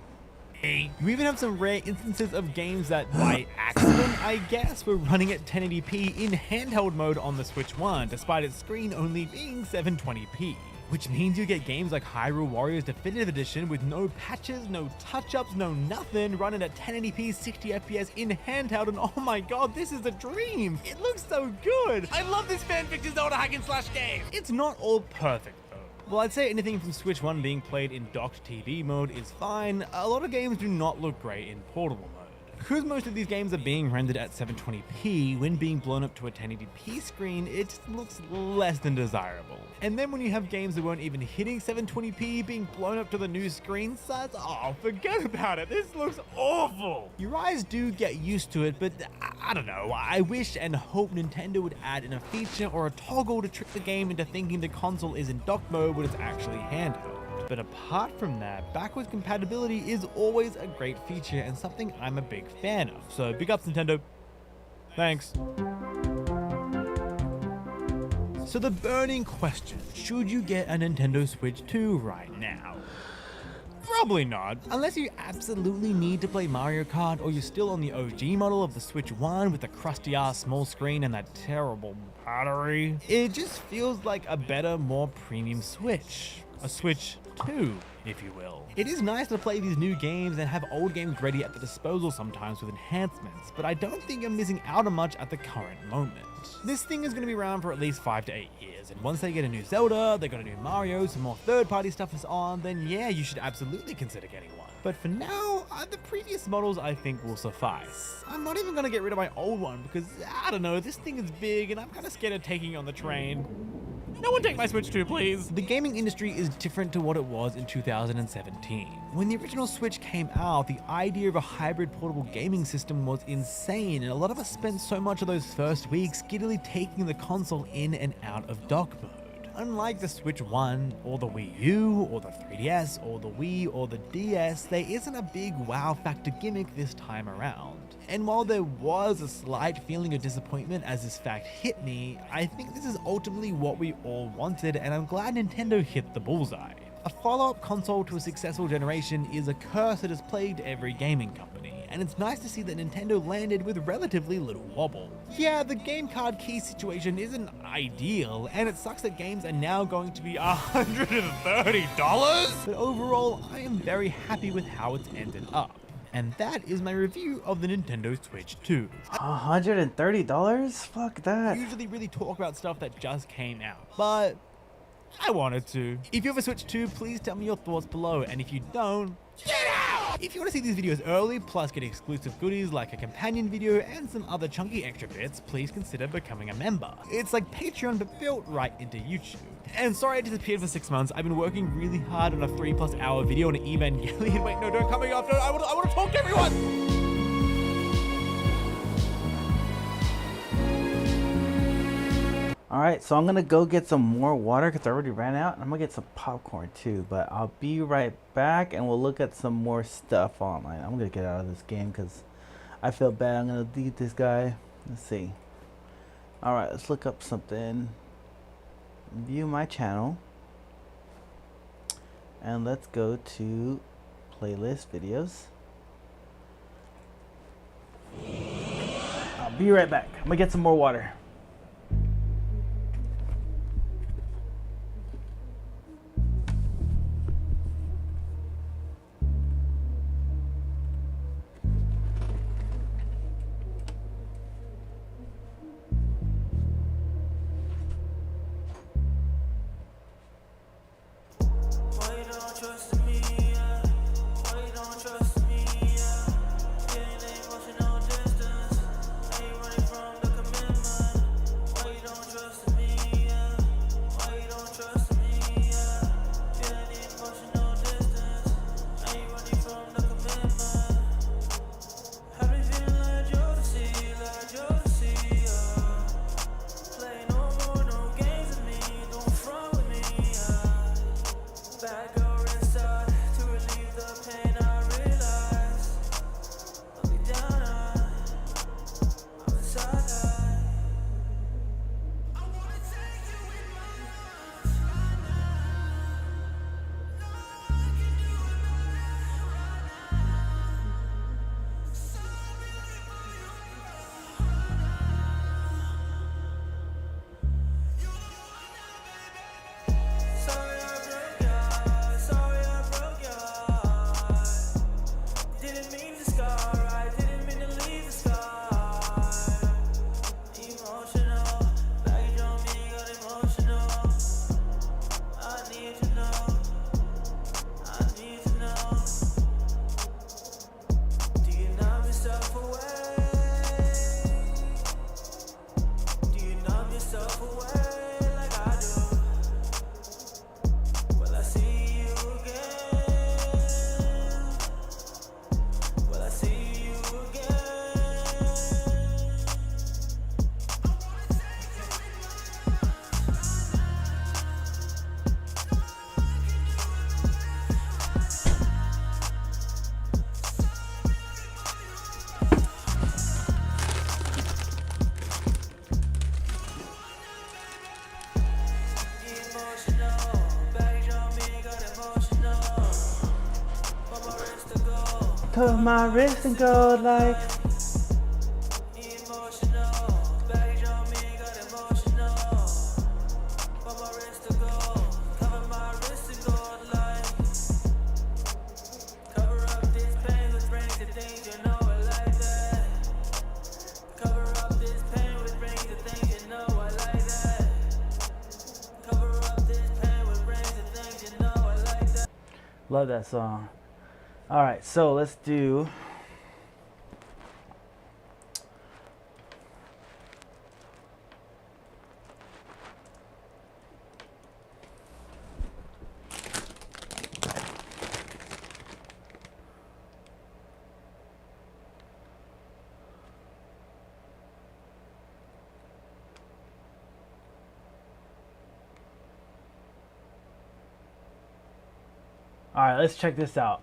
You even have some rare instances of games that, by accident, I guess, were running at 1080p in handheld mode on the Switch 1, despite its screen only being 720p. Which means you get games like Hyrule Warriors Definitive Edition with no patches, no touch-ups, no nothing, running at 1080p 60 FPS in handheld, and oh my god, this is a dream! It looks so good! I love this fanfic Zelda hack and slash game! It's not all perfect though. Well, I'd say anything from Switch 1 being played in docked TV mode is fine. A lot of games do not look great in portable mode. Because most of these games are being rendered at 720p, when being blown up to a 1080p screen, it just looks less than desirable. And then when you have games that weren't even hitting 720p being blown up to the new screen size, oh, forget about it, this looks awful! Your eyes do get used to it, but I don't know, I wish and hope Nintendo would add in a feature or a toggle to trick the game into thinking the console is in dock mode when it's actually handheld. But apart from that, backwards compatibility is always a great feature and something I'm a big fan of. So big ups Nintendo. Thanks. So the burning question, should you get a Nintendo Switch 2 right now? Probably not, unless you absolutely need to play Mario Kart or you're still on the OG model of the Switch 1 with the crusty ass small screen and that terrible battery. It just feels like a better, more premium Switch. a Switch 2, if you will. It is nice to play these new games and have old games ready at the disposal sometimes with enhancements, but I don't think I'm missing out on much at the current moment. This thing is going to be around for at least 5 to 8 years, and once they get a new Zelda, they got a new Mario, some more third-party stuff is on, then yeah, you should absolutely consider getting one. But for now, the previous models I think will suffice. I'm not even going to get rid of my old one because, I don't know, this thing is big and I'm kind of scared of taking it on the train. No one take my Switch 2, please. The gaming industry is different to what it was in 2017. When the original Switch came out, the idea of a hybrid portable gaming system was insane, and a lot of us spent so much of those first weeks giddily taking the console in and out of dock mode. Unlike the Switch 1, or the Wii U, or the 3DS, or the Wii, or the DS, there isn't a big wow factor gimmick this time around. And while there was a slight feeling of disappointment as this fact hit me, I think this is ultimately what we all wanted, and I'm glad Nintendo hit the bullseye. A follow-up console to a successful generation is a curse that has plagued every gaming company, and it's nice to see that Nintendo landed with relatively little wobble. Yeah, the game card key situation isn't ideal, and it sucks that games are now going to be $130, but overall, I am very happy with how it's ended up. And that is my review of the Nintendo Switch 2. $130? Fuck that. I usually really talk about stuff that just came out, but I wanted to. If you have a Switch 2, please tell me your thoughts below, and if you don't, get out! If you want to see these videos early, plus get exclusive goodies like a companion video and some other chunky extra bits, please consider becoming a member. It's like Patreon but built right into YouTube. And sorry I disappeared for 6 months. I've been working really hard on a 3+ hour video on Evangelion. Wait, no, don't cut me off. No, I want to talk to everyone! Alright, so I'm gonna go get some more water because I already ran out. I'm gonna get some popcorn too, but I'll be right back and we'll look at some more stuff online. I'm gonna get out of this game because I feel bad. I'm gonna delete this guy. Let's see. Alright, let's look up something. View my channel. And let's go to playlist videos. I'll be right back. I'm gonna get some more water. Cover my wrist and go like. Love that song. All right, so let's do. All right, let's check this out.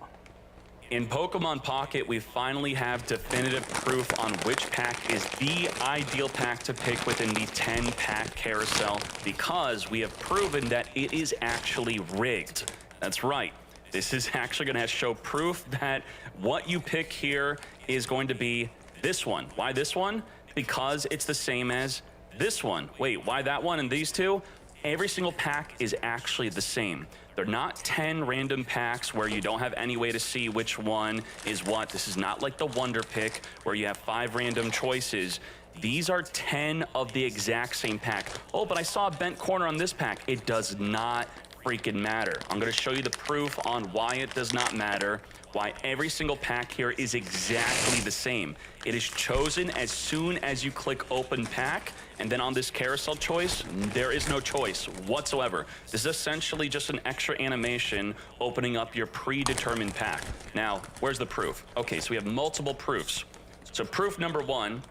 In Pokemon Pocket, we finally have definitive proof on which pack is the ideal pack to pick within the 10-pack carousel, because we have proven that it is actually rigged. That's right. This is actually going to show proof that what you pick here is going to be this one. Why this one? Because it's the same as this one. Wait, why that one and these two? Every single pack is actually the same. They're not 10 random packs where you don't have any way to see which one is what. This is not like the Wonder Pick where you have 5 random choices. These are 10 of the exact same pack. Oh, but I saw a bent corner on this pack. It does not freaking matter. I'm going to show you the proof on why it does not matter, why every single pack here is exactly the same. It is chosen as soon as you click open pack, and then on this carousel choice, there is no choice whatsoever. This is essentially just an extra animation opening up your predetermined pack. Now, where's the proof? Okay, so we have multiple proofs. So proof number 1,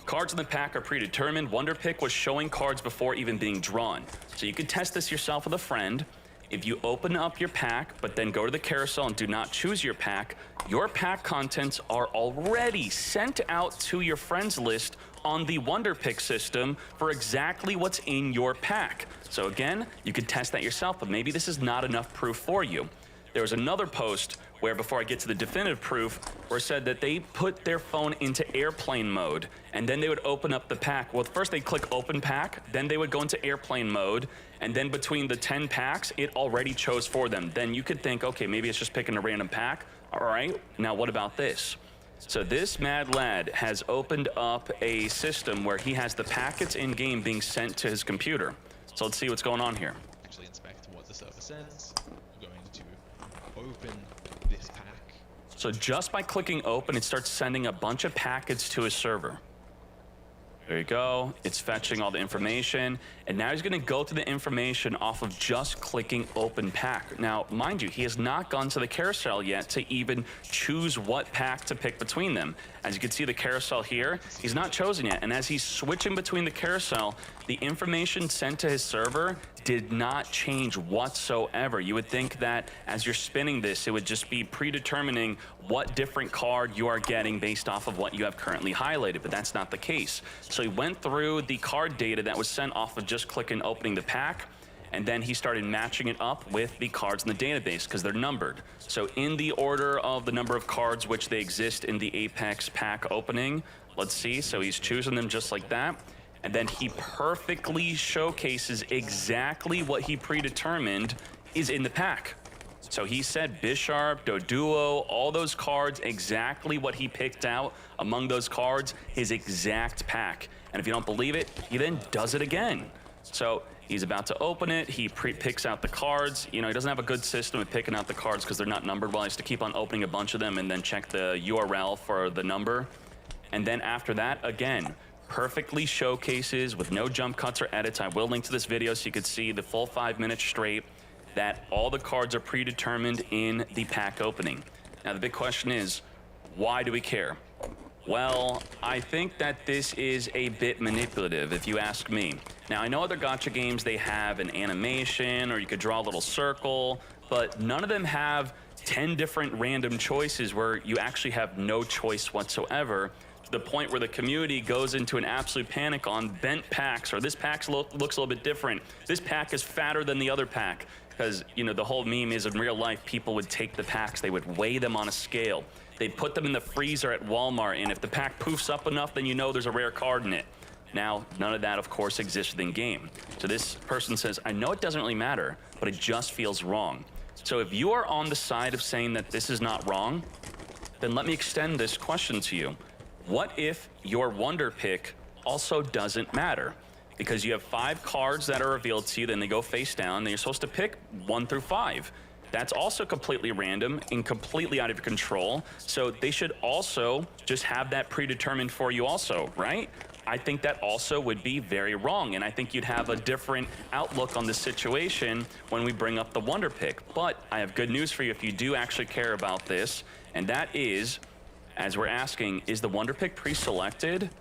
cards in the pack are predetermined. Wonder Pick was showing cards before even being drawn. So you can test this yourself with a friend. If you open up your pack, but then go to the carousel and do not choose your pack contents are already sent out to your friends list on the Wonder Pick system for exactly what's in your pack. So again, you can test that yourself, but maybe this is not enough proof for you. There was another post where, before I get to the definitive proof, where it said that they put their phone into airplane mode, and then they would open up the pack. Well, first they'd click open pack, then they would go into airplane mode, and then between the 10 packs, it already chose for them. Then you could think, okay, maybe it's just picking a random pack. All right, now what about this? So this mad lad has opened up a system where he has the packets in-game being sent to his computer. So let's see what's going on here. Actually inspect what the server sends. I'm going to open this pack. So just by clicking open, it starts sending a bunch of packets to his server. There you go. It's fetching all the information. And now he's going to go through the information off of just clicking open pack. Now, mind you, he has not gone to the carousel yet to even choose what pack to pick between them. As you can see the carousel here, he's not chosen yet. And as he's switching between the carousel, the information sent to his server did not change whatsoever. You would think that as you're spinning this, it would just be predetermining what different card you are getting based off of what you have currently highlighted, but that's not the case. So he went through the card data that was sent off of just clicking opening the pack, and then he started matching it up with the cards in the database because they're numbered. So in the order of the number of cards which they exist in the Apex pack opening, let's see, so he's choosing them just like that. And then he perfectly showcases exactly what he predetermined is in the pack. So he said Bisharp, Doduo, all those cards, exactly what he picked out among those cards, his exact pack. And if you don't believe it, he then does it again. So he's about to open it, he picks out the cards. You know, he doesn't have a good system of picking out the cards because they're not numbered well. He has to keep on opening a bunch of them and then check the URL for the number. And then after that, again, perfectly showcases with no jump cuts or edits. I will link to this video so you can see the full 5 minutes straight that all the cards are predetermined in the pack opening. Now the big question is, why do we care? Well, I think that this is a bit manipulative if you ask me. Now I know other gacha games, they have an animation or you could draw a little circle, but none of them have 10 different random choices where you actually have no choice whatsoever. To the point where the community goes into an absolute panic on bent packs, or this pack looks a little bit different. This pack is fatter than the other pack. Because, you know, the whole meme is in real life, people would take the packs, they would weigh them on a scale. They'd put them in the freezer at Walmart, and if the pack poofs up enough, then you know there's a rare card in it. Now, none of that, of course, existed in game. So this person says, I know it doesn't really matter, but it just feels wrong. So if you are on the side of saying that this is not wrong, then let me extend this question to you. What if your Wonder Pick also doesn't matter? Because you have 5 cards that are revealed to you, then they go face down, then you're supposed to pick 1 through 5. That's also completely random and completely out of your control. So they should also just have that predetermined for you also, right? I think that also would be very wrong, and I think you'd have a different outlook on the situation when we bring up the Wonder Pick. But I have good news for you if you do actually care about this, and that is, as we're asking, is the Wonder Pick pre-selected?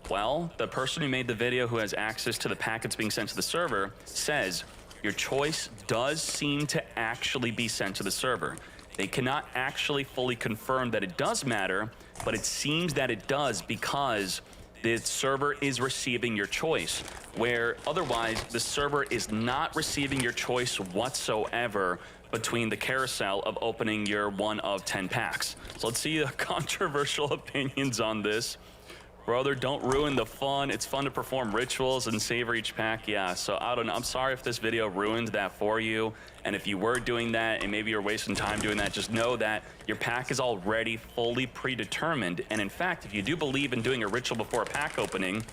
Well, the person who made the video who has access to the packets being sent to the server says your choice does seem to actually be sent to the server. They cannot actually fully confirm that it does matter, but it seems that it does because the server is receiving your choice, where otherwise the server is not receiving your choice whatsoever between the carousel of opening your 1 of 10 packs. So let's see the controversial opinions on this. Brother, don't ruin the fun. It's fun to perform rituals and savor each pack. Yeah, so I don't know. I'm sorry if this video ruined that for you. And if you were doing that and maybe you're wasting time doing that, just know that your pack is already fully predetermined. And in fact, if you do believe in doing a ritual before a pack opening,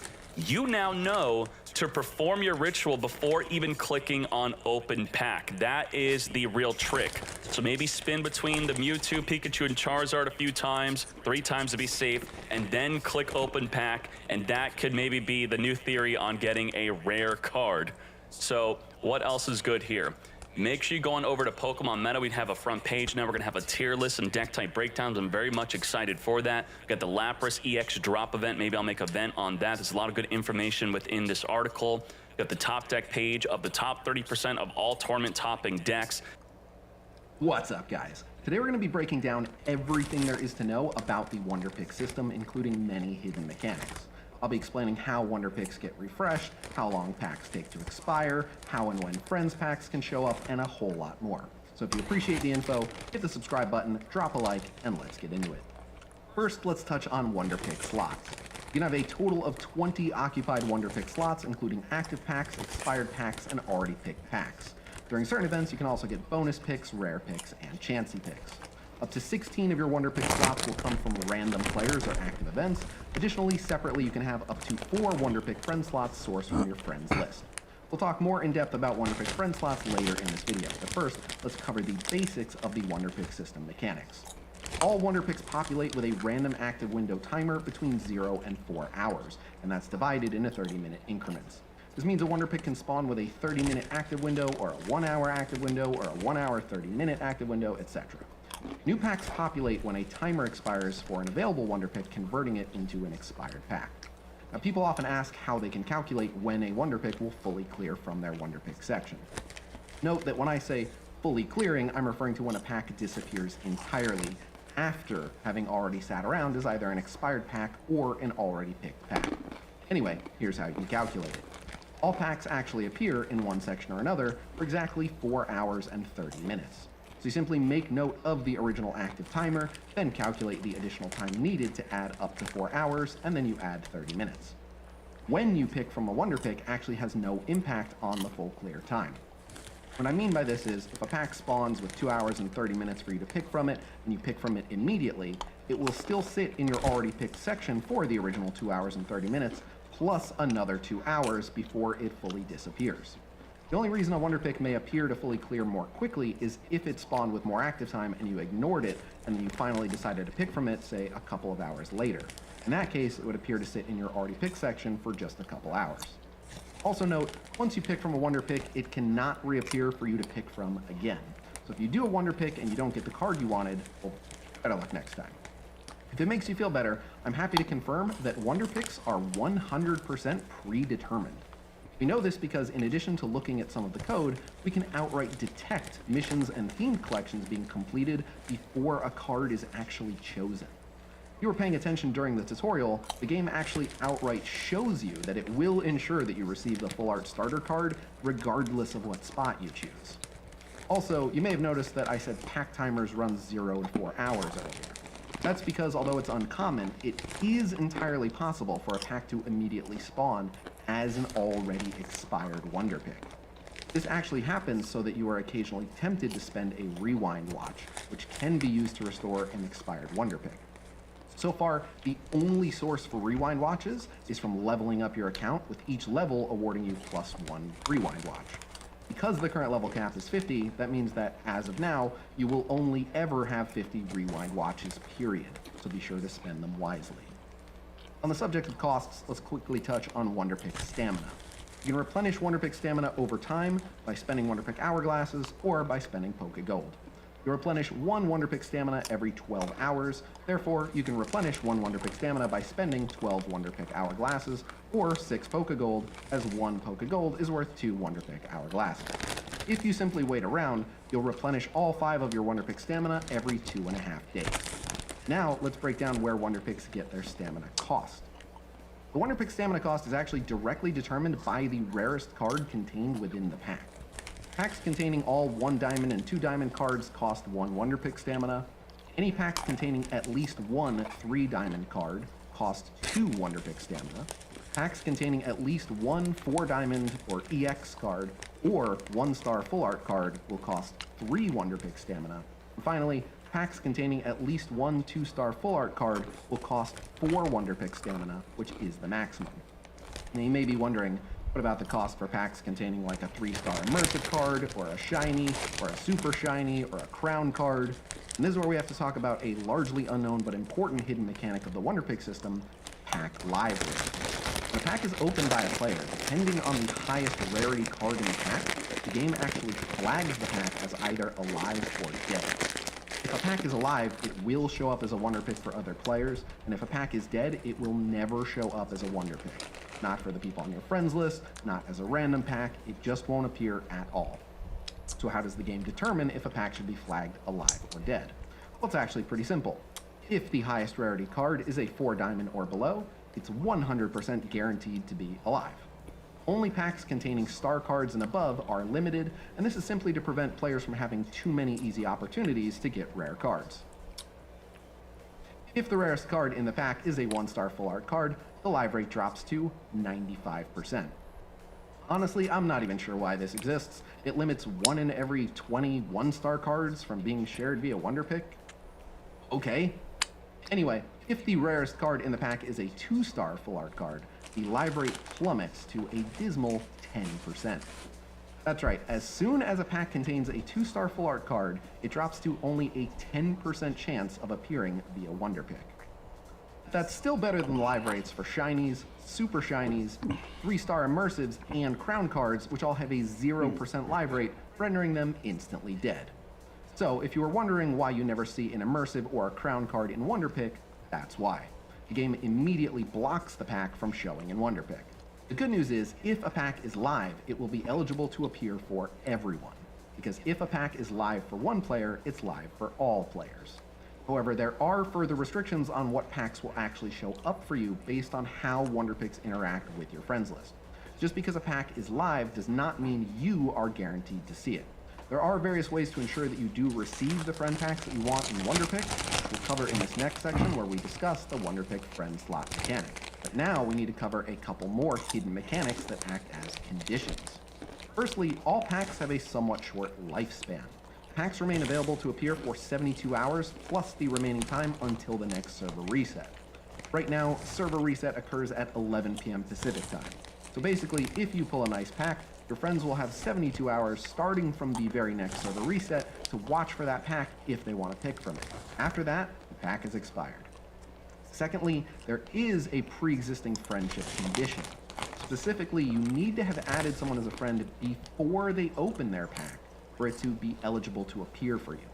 you now know to perform your ritual before even clicking on open pack. That is the real trick. So maybe spin between the Mewtwo, Pikachu, and Charizard a few times, 3 times to be safe, and then click open pack, and that could maybe be the new theory on getting a rare card. So what else is good here? Make sure you go on over to Pokemon Meta. We have a front page now. We're going to have a tier list and deck type breakdowns. I'm very much excited for that. We got the Lapras EX drop event. Maybe I'll make an event on that. There's a lot of good information within this article. We got the top deck page of the top 30% of all tournament topping decks. What's up, guys? Today we're going to be breaking down everything there is to know about the Wonder Pick system, including many hidden mechanics. I'll be explaining how Wonder Picks get refreshed, how long packs take to expire, how and when Friends packs can show up, and a whole lot more. So if you appreciate the info, hit the subscribe button, drop a like, and let's get into it. First, let's touch on Wonder Pick slots. You can have a total of 20 occupied Wonder Pick slots, including active packs, expired packs, and already picked packs. During certain events, you can also get bonus picks, rare picks, and chancy picks. Up to 16 of your Wonder Pick slots will come from random players or active events. Additionally, separately, you can have up to 4 Wonder Pick friend slots sourced from your friends list. We'll talk more in depth about Wonder Pick friend slots later in this video, but first, let's cover the basics of the Wonder Pick system mechanics. All Wonder Picks populate with a random active window timer between 0 and 4 hours, and that's divided into 30-minute increments. This means a Wonder Pick can spawn with a 30-minute active window, or a 1-hour active window, or a 1-hour 30-minute active window, etc. New packs populate when a timer expires for an available Wonder Pick, converting it into an expired pack. Now, people often ask how they can calculate when a Wonder Pick will fully clear from their Wonder Pick section. Note that when I say fully clearing, I'm referring to when a pack disappears entirely after having already sat around as either an expired pack or an already picked pack. Anyway, here's how you can calculate it. All packs actually appear in one section or another for exactly 4 hours and 30 minutes. So you simply make note of the original active timer, then calculate the additional time needed to add up to 4 hours, and then you add 30 minutes. When you pick from a Wonder Pick actually has no impact on the full clear time. What I mean by this is, if a pack spawns with 2 hours and 30 minutes for you to pick from it, and you pick from it immediately, it will still sit in your already picked section for the original 2 hours and 30 minutes, plus another 2 hours before it fully disappears. The only reason a Wonder Pick may appear to fully clear more quickly is if it spawned with more active time and you ignored it, and then you finally decided to pick from it, say, a couple of hours later. In that case, it would appear to sit in your already picked section for just a couple hours. Also note, once you pick from a Wonder Pick, it cannot reappear for you to pick from again. So if you do a Wonder Pick and you don't get the card you wanted, well, better luck next time. If it makes you feel better, I'm happy to confirm that Wonder Picks are 100% predetermined. We know this because in addition to looking at some of the code, we can outright detect missions and themed collections being completed before a card is actually chosen. If you were paying attention during the tutorial, the game actually outright shows you that it will ensure that you receive the full art starter card regardless of what spot you choose. Also, you may have noticed that I said pack timers run 0 to 4 hours earlier. That's because although it's uncommon, it is entirely possible for a pack to immediately spawn as an already expired Wonder Pick. This actually happens so that you are occasionally tempted to spend a Rewind Watch, which can be used to restore an expired Wonder Pick. So far, the only source for Rewind Watches is from leveling up your account, with each level awarding you +1 Rewind Watch. Because the current level cap is 50, that means that as of now, you will only ever have 50 rewind watches, period. So be sure to spend them wisely. On the subject of costs, let's quickly touch on Wonderpick stamina. You can replenish Wonderpick stamina over time by spending Wonderpick hourglasses or by spending Poké Gold. You replenish 1 Wonderpick stamina every 12 hours, therefore you can replenish 1 Wonderpick stamina by spending 12 Wonderpick hourglasses, or 6 Poké Gold, as 1 Poké Gold is worth 2 Wonderpick hourglasses. If you simply wait around, you'll replenish all 5 of your Wonderpick stamina every 2.5 days. Now let's break down where Wonderpicks get their stamina cost. The Wonderpick stamina cost is actually directly determined by the rarest card contained within the pack. Packs containing all 1 diamond and 2 diamond cards cost 1 Wonderpick stamina. Any packs containing at least 1 3 diamond card cost 2 Wonderpick stamina. Packs containing at least 1 4 diamond or EX card or 1 star full art card will cost 3 Wonderpick stamina. And finally, packs containing at least 1 2 star full art card will cost 4 Wonderpick stamina, which is the maximum. Now you may be wondering, what about the cost for packs containing like a 3-star immersive card, or a shiny, or a super shiny, or a crown card? And this is where we have to talk about a largely unknown but important hidden mechanic of the Wonderpick system, pack live rate. When a pack is opened by a player, depending on the highest rarity card in the pack, the game actually flags the pack as either alive or dead. If a pack is alive, it will show up as a Wonderpick for other players, and if a pack is dead, it will never show up as a Wonderpick. Not for the people on your friends list, not as a random pack, it just won't appear at all. So how does the game determine if a pack should be flagged alive or dead? Well, it's actually pretty simple. If the highest rarity card is a 4 diamond or below, it's 100% guaranteed to be alive. Only packs containing star cards and above are limited, and this is simply to prevent players from having too many easy opportunities to get rare cards. If the rarest card in the pack is a 1-star full art card, the live rate drops to 95%. Honestly, I'm not even sure why this exists. It limits 1 in every 20 1-star cards from being shared via Wonderpick. Okay. Anyway, if the rarest card in the pack is a 2-star full art card, the live rate plummets to a dismal 10%. That's right, as soon as a pack contains a 2-star full art card, it drops to only a 10% chance of appearing via Wonderpick. That's still better than live rates for shinies, super shinies, 3-star immersives, and crown cards, which all have a 0% live rate, rendering them instantly dead. So if you were wondering why you never see an immersive or a crown card in Wonderpick, that's why. The game immediately blocks the pack from showing in Wonderpick. The good news is, if a pack is live, it will be eligible to appear for everyone. Because if a pack is live for one player, it's live for all players. However, there are further restrictions on what packs will actually show up for you based on how Wonderpicks interact with your friends list. Just because a pack is live does not mean you are guaranteed to see it. There are various ways to ensure that you do receive the friend packs that you want in Wonderpick, which we'll cover in this next section where we discuss the Wonderpick friend slot mechanic. But now we need to cover a couple more hidden mechanics that act as conditions. Firstly, all packs have a somewhat short lifespan. Packs remain available to appear for 72 hours, plus the remaining time until the next server reset. Right now, server reset occurs at 11 p.m. Pacific time. So basically, if you pull a nice pack, your friends will have 72 hours starting from the very next server reset to watch for that pack if they want to pick from it. After that, the pack is expired. Secondly, there is a pre-existing friendship condition. Specifically, you need to have added someone as a friend before they open their pack for it to be eligible to appear for you.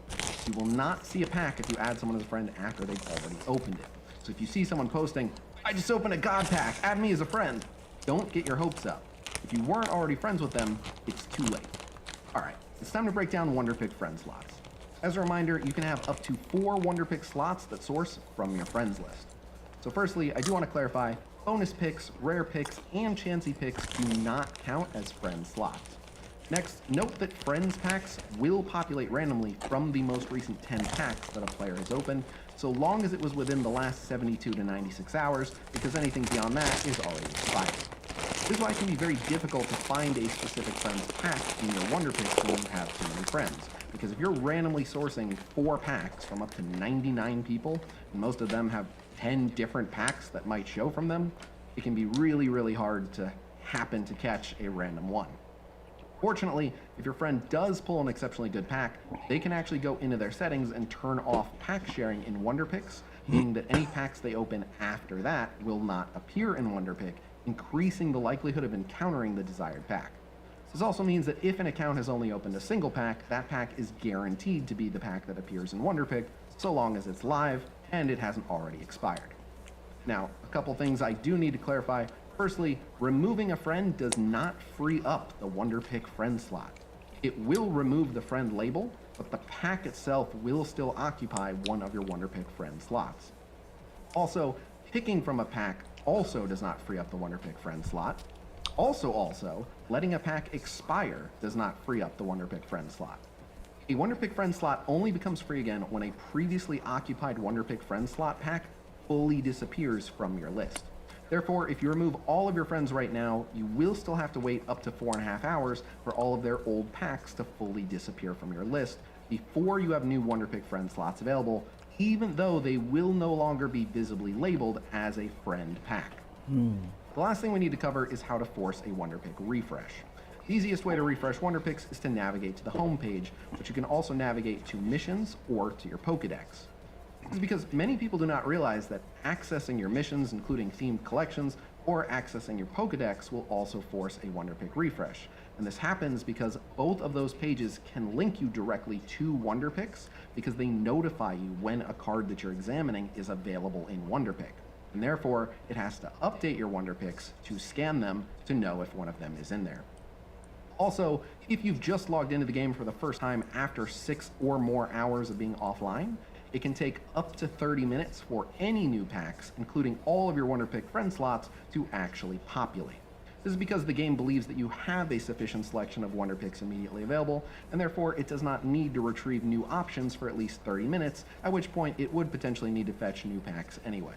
You will not see a pack if you add someone as a friend after they've already opened it. So if you see someone posting, "I just opened a God pack, add me as a friend," don't get your hopes up. If you weren't already friends with them, it's too late. Alright, it's time to break down Wonderpick friend slots. As a reminder, you can have up to 4 Wonderpick slots that source from your friends list. So firstly, I do want to clarify, bonus picks, rare picks, and chancy picks do not count as friend slots. Next, note that friends packs will populate randomly from the most recent 10 packs that a player has opened, so long as it was within the last 72 to 96 hours, because anything beyond that is already expired. This is why it can be very difficult to find a specific friend's pack in your Wonderpicks when you have too many friends. Because if you're randomly sourcing 4 packs from up to 99 people, and most of them have 10 different packs that might show from them, it can be really, really hard to happen to catch a random one. Fortunately, if your friend does pull an exceptionally good pack, they can actually go into their settings and turn off pack sharing in WonderPicks, meaning that any packs they open after that will not appear in WonderPick, increasing the likelihood of encountering the desired pack. This also means that if an account has only opened a single pack, that pack is guaranteed to be the pack that appears in WonderPick, so long as it's live and it hasn't already expired. Now, a couple things I do need to clarify. Firstly, removing a friend does not free up the WonderPick friend slot. It will remove the friend label, but the pack itself will still occupy one of your WonderPick friend slots. Also, picking from a pack also does not free up the WonderPick friend slot. Also, letting a pack expire does not free up the WonderPick friend slot. A WonderPick friend slot only becomes free again when a previously occupied WonderPick friend slot pack fully disappears from your list. Therefore, if you remove all of your friends right now, you will still have to wait up to 4.5 hours for all of their old packs to fully disappear from your list before you have new WonderPick friend slots available, even though they will no longer be visibly labeled as a friend pack. The last thing we need to cover is how to force a WonderPick refresh. The easiest way to refresh WonderPicks is to navigate to the home page, but you can also navigate to missions or to your Pokedex. This is because many people do not realize that accessing your missions, including themed collections, or accessing your Pokedex will also force a WonderPick refresh. And this happens because both of those pages can link you directly to WonderPicks because they notify you when a card that you're examining is available in WonderPick. And therefore, it has to update your WonderPicks to scan them to know if one of them is in there. Also, if you've just logged into the game for the first time after 6 or more hours of being offline, it can take up to 30 minutes for any new packs, including all of your WonderPick friend slots, to actually populate. This is because the game believes that you have a sufficient selection of WonderPicks immediately available, and therefore it does not need to retrieve new options for at least 30 minutes, at which point it would potentially need to fetch new packs anyway.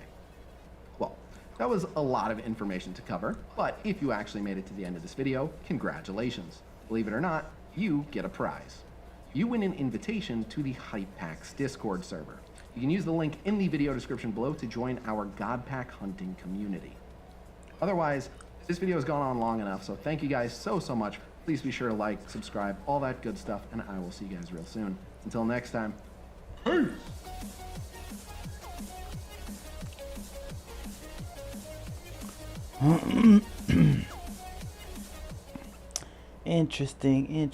Well, that was a lot of information to cover, but if you actually made it to the end of this video, congratulations. Believe it or not, you get a prize. You win an invitation to the Hype Packs Discord server. You can use the link in the video description below to join our God Pack hunting community. Otherwise, this video has gone on long enough, so thank you guys so much. Please be sure to like, subscribe, all that good stuff, and I will see you guys real soon. Until next time, peace! Interesting.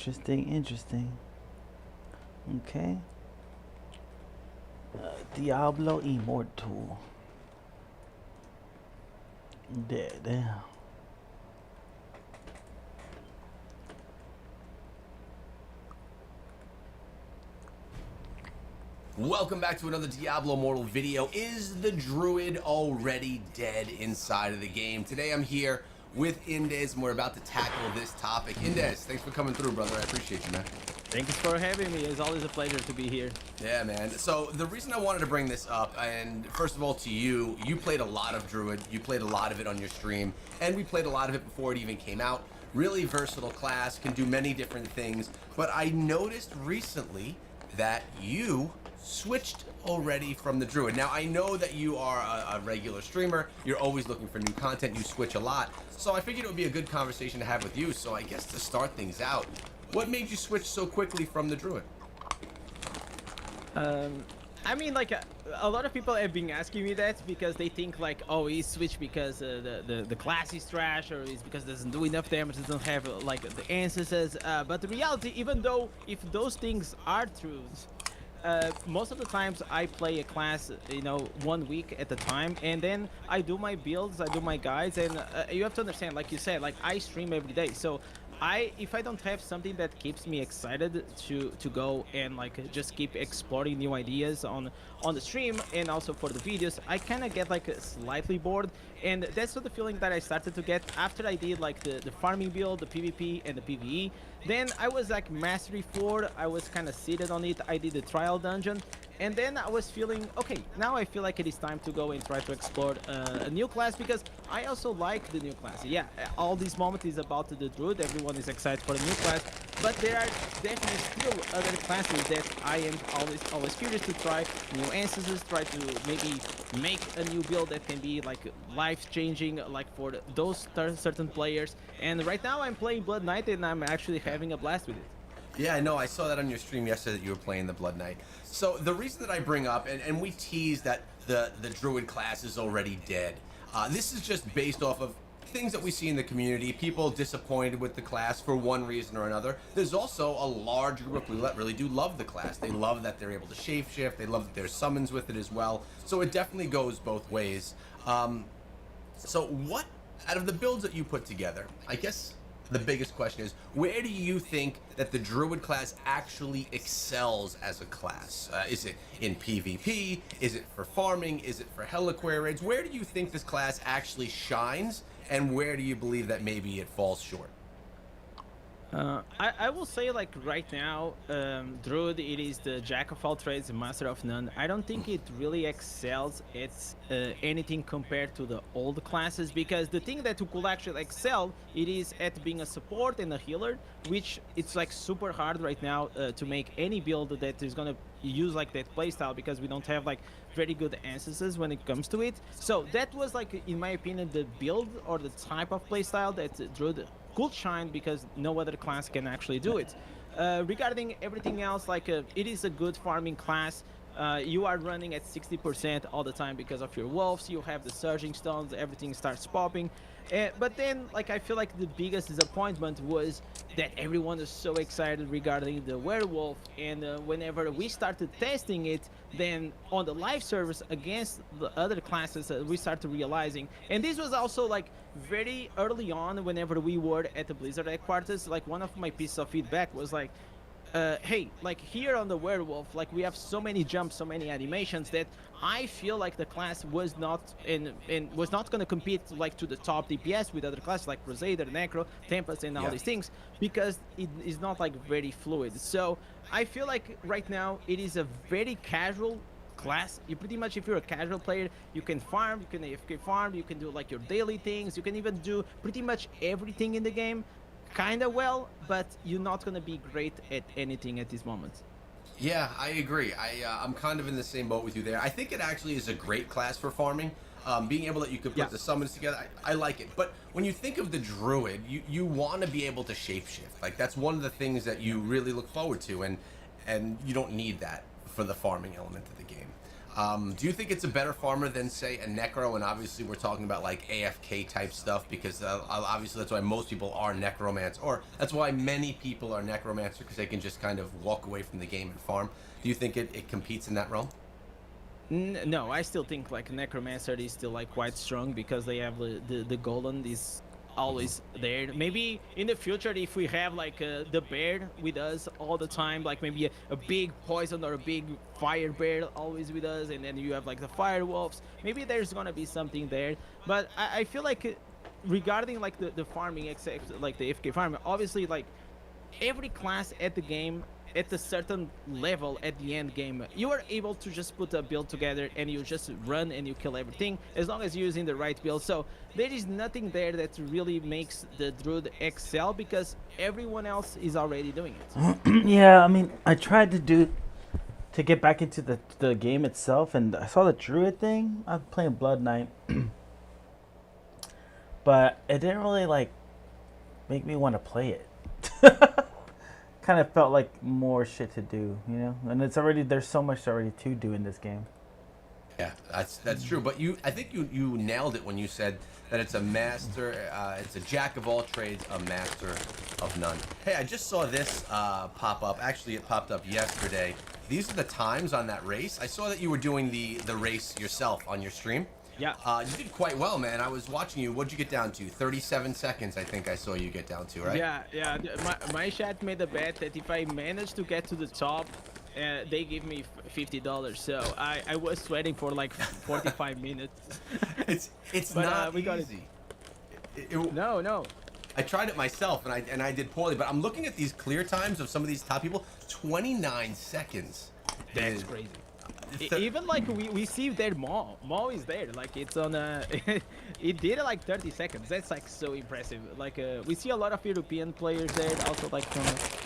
Okay. Diablo Immortal. Damn. Welcome back to another Diablo Immortal video. Is the druid already dead inside of the game? Today I'm here with Indez and we're about to tackle this topic. Indez, thanks for coming through, brother. I appreciate you, man. Thanks for having me. It's always a pleasure to be here. Yeah, man. So the reason I wanted to bring this up, and first of all to you, you played a lot of Druid. You played a lot of it on your stream, and we played a lot of it before it even came out. Really versatile class, can do many different things. But I noticed recently that you switched already from the Druid. Now, I know that you are a regular streamer. You're always looking for new content. You switch a lot. So I figured it would be a good conversation to have with you. So I guess to start things out, what made you switch so quickly from the Druid? I mean, like, a lot of people have been asking me that because they think, like, oh, he switched because the class is trash, or it's because it doesn't do enough damage, it doesn't have, like, the ancestors. But the reality, even though if those things are true, most of the times I play a class, you know, 1 week at a time, and then I do my builds, I do my guides, and you have to understand, like you said, like, I stream every day, so if I don't have something that keeps me excited to go and like just keep exploring new ideas on the stream and also for the videos, I kind of get like slightly bored, and that's the feeling that I started to get after I did like the farming build, the PvP and the PvE. Then I was like Mastery 4, I was kind of seated on it, I did the trial dungeon, And then I was feeling, okay, now I feel like it is time to go and try to explore a new class, because I also like the new class. Yeah, all this moment is about the Druid, everyone is excited for a new class, but there are definitely still other classes that I am always curious to try, new ancestors, try to maybe make a new build that can be like life-changing, like for those certain players. And right now I'm playing Blood Knight and I'm actually having a blast with it. Yeah, no, I saw that on your stream yesterday that you were playing the Blood Knight. So the reason that I bring up, and we tease that the Druid class is already dead, this is just based off of things that we see in the community, people disappointed with the class for one reason or another. There's also a large group of people that really do love the class. They love that they're able to shapeshift, they love that there's summons with it as well. So it definitely goes both ways. So what, out of the builds that you put together, I guess the biggest question is, where do you think that the Druid class actually excels as a class? Is it in PvP? Is it for farming? Is it for Helliquare raids? Where do you think this class actually shines, and where do you believe that maybe it falls short? I will say, like, right now, Druid, it is the jack of all trades, master of none. I don't think it really excels at anything compared to the old classes, because the thing that you could actually excel, it is at being a support and a healer, which it's like super hard right now to make any build that is gonna use like that playstyle, because we don't have like very good ancestors when it comes to it. So that was, like, in my opinion, the build or the type of playstyle that Druid could shine, because no other class can actually do it. Regarding everything else, like, it is a good farming class. You are running at 60% all the time because of your wolves, you have the surging stones, everything starts popping. But then, like, I feel like the biggest disappointment was that everyone is so excited regarding the werewolf, and whenever we started testing it, then on the live servers against the other classes, we started realizing, and this was also like very early on whenever we were at the Blizzard headquarters, like one of my pieces of feedback was like, hey, like here on the werewolf, like we have so many jumps, so many animations, that I feel like the class was not was not going to compete like to the top DPS with other classes like Crusader, Necro, Tempest, and all these things, because it is not like very fluid. So I feel like right now it is a very casual class. You pretty much, if you're a casual player, you can farm, you can AFK farm, you can do like your daily things, you can even do pretty much everything in the game kind of well, but you're not going to be great at anything at this moment. Yeah, I agree. I'm kind of in the same boat with you there. I think it actually is a great class for farming. Being able that you could put the summons together, I like it. But when you think of the Druid, you want to be able to shapeshift. Like, that's one of the things that you really look forward to, and you don't need that for the farming element of the game. Do you think it's a better farmer than, say, a Necro? And obviously we're talking about like AFK type stuff, because obviously that's why most people are Necromancer, or that's why many people are Necromancer, because they can just kind of walk away from the game and farm. Do you think it competes in that realm? No, I still think like Necromancer is still like quite strong, because they have the golden is always there. Maybe in the future, if we have like the bear with us all the time, like maybe a big poison or a big fire bear always with us, and then you have like the fire wolves, maybe there's gonna be something there. But I feel like regarding like the farming, except like the AFK farming, obviously like every class at the game, at a certain level at the end game, you are able to just put a build together and you just run and you kill everything, as long as you're using the right build. So there is nothing there that really makes the Druid excel, because everyone else is already doing it. Yeah, I mean, I tried to get back into the game itself, and I saw the Druid thing. I'm playing Blood Knight, but it didn't really like make me want to play it. Kind of felt like more shit to do, you know, and it's already, there's so much already to do in this game. Yeah, that's true. But I think you nailed it when you said that it's a master, it's a jack of all trades, a master of none. Hey, I just saw this pop up. Actually, it popped up yesterday. These are the times on that race. I saw that you were doing the race yourself on your stream. Yeah. You did quite well, man. I was watching you. What'd you get down to? 37 seconds, I think I saw you get down to, right? Yeah. My chat made a bet that if I managed to get to the top, they give me $50. So I was sweating for like 45 minutes. It's but, not we got easy. No. I tried it myself, and I did poorly. But I'm looking at these clear times of some of these top people. 29 seconds. That's crazy. Even like we see their Maw is there, like it's on it did like 30 seconds. That's like so impressive. Like we see a lot of European players there, also like from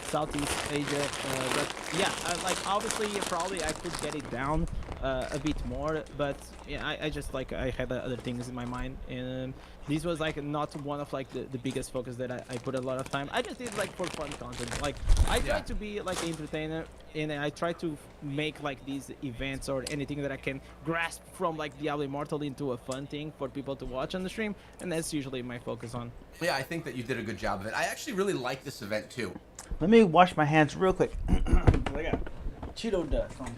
Southeast Asia, but yeah, like obviously probably I could get it down a bit more, but yeah, I just like I had other things in my mind, and this was like not one of like the biggest focus that I put a lot of time. I just did like for fun content. Like I try to be like an entertainer, and I try to make like these events or anything that I can grasp from like Diablo Immortal into a fun thing for people to watch on the stream, and that's usually my focus on. Yeah, I think that you did a good job of it. I actually really like this event too. Let me wash my hands real quick. I got Cheeto dust on.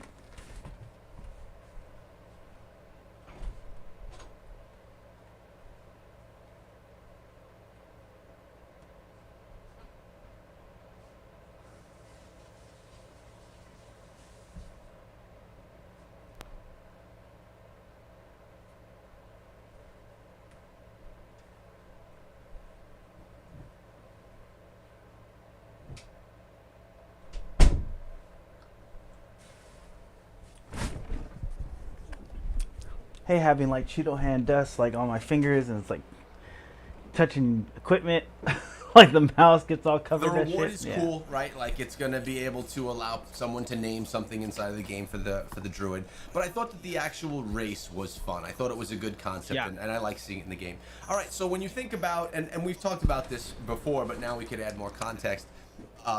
Hey, having like Cheeto hand dust like on my fingers, and it's like touching equipment. Like the mouse gets all covered. The reward is shit. cool, right? Like it's gonna be able to allow someone to name something inside of the game for the druid. But I thought that the actual race was fun. I thought it was a good concept, and I like seeing it in the game. All right, so when you think about, and we've talked about this before, but now we could add more context.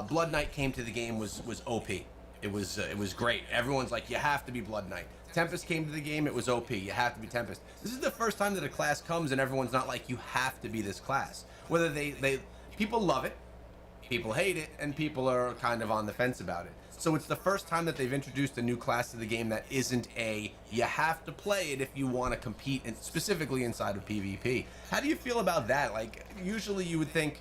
Blood Knight came to the game was OP. It was great. Everyone's like, you have to be Blood Knight. Tempest came to the game, it was OP. You have to be Tempest. This is the first time that a class comes and everyone's not like, you have to be this class. Whether people love it, people hate it, and people are kind of on the fence about it. So it's the first time that they've introduced a new class to the game that isn't you have to play it if you want to compete, and specifically inside of PvP. How do you feel about that? Like, usually you would think,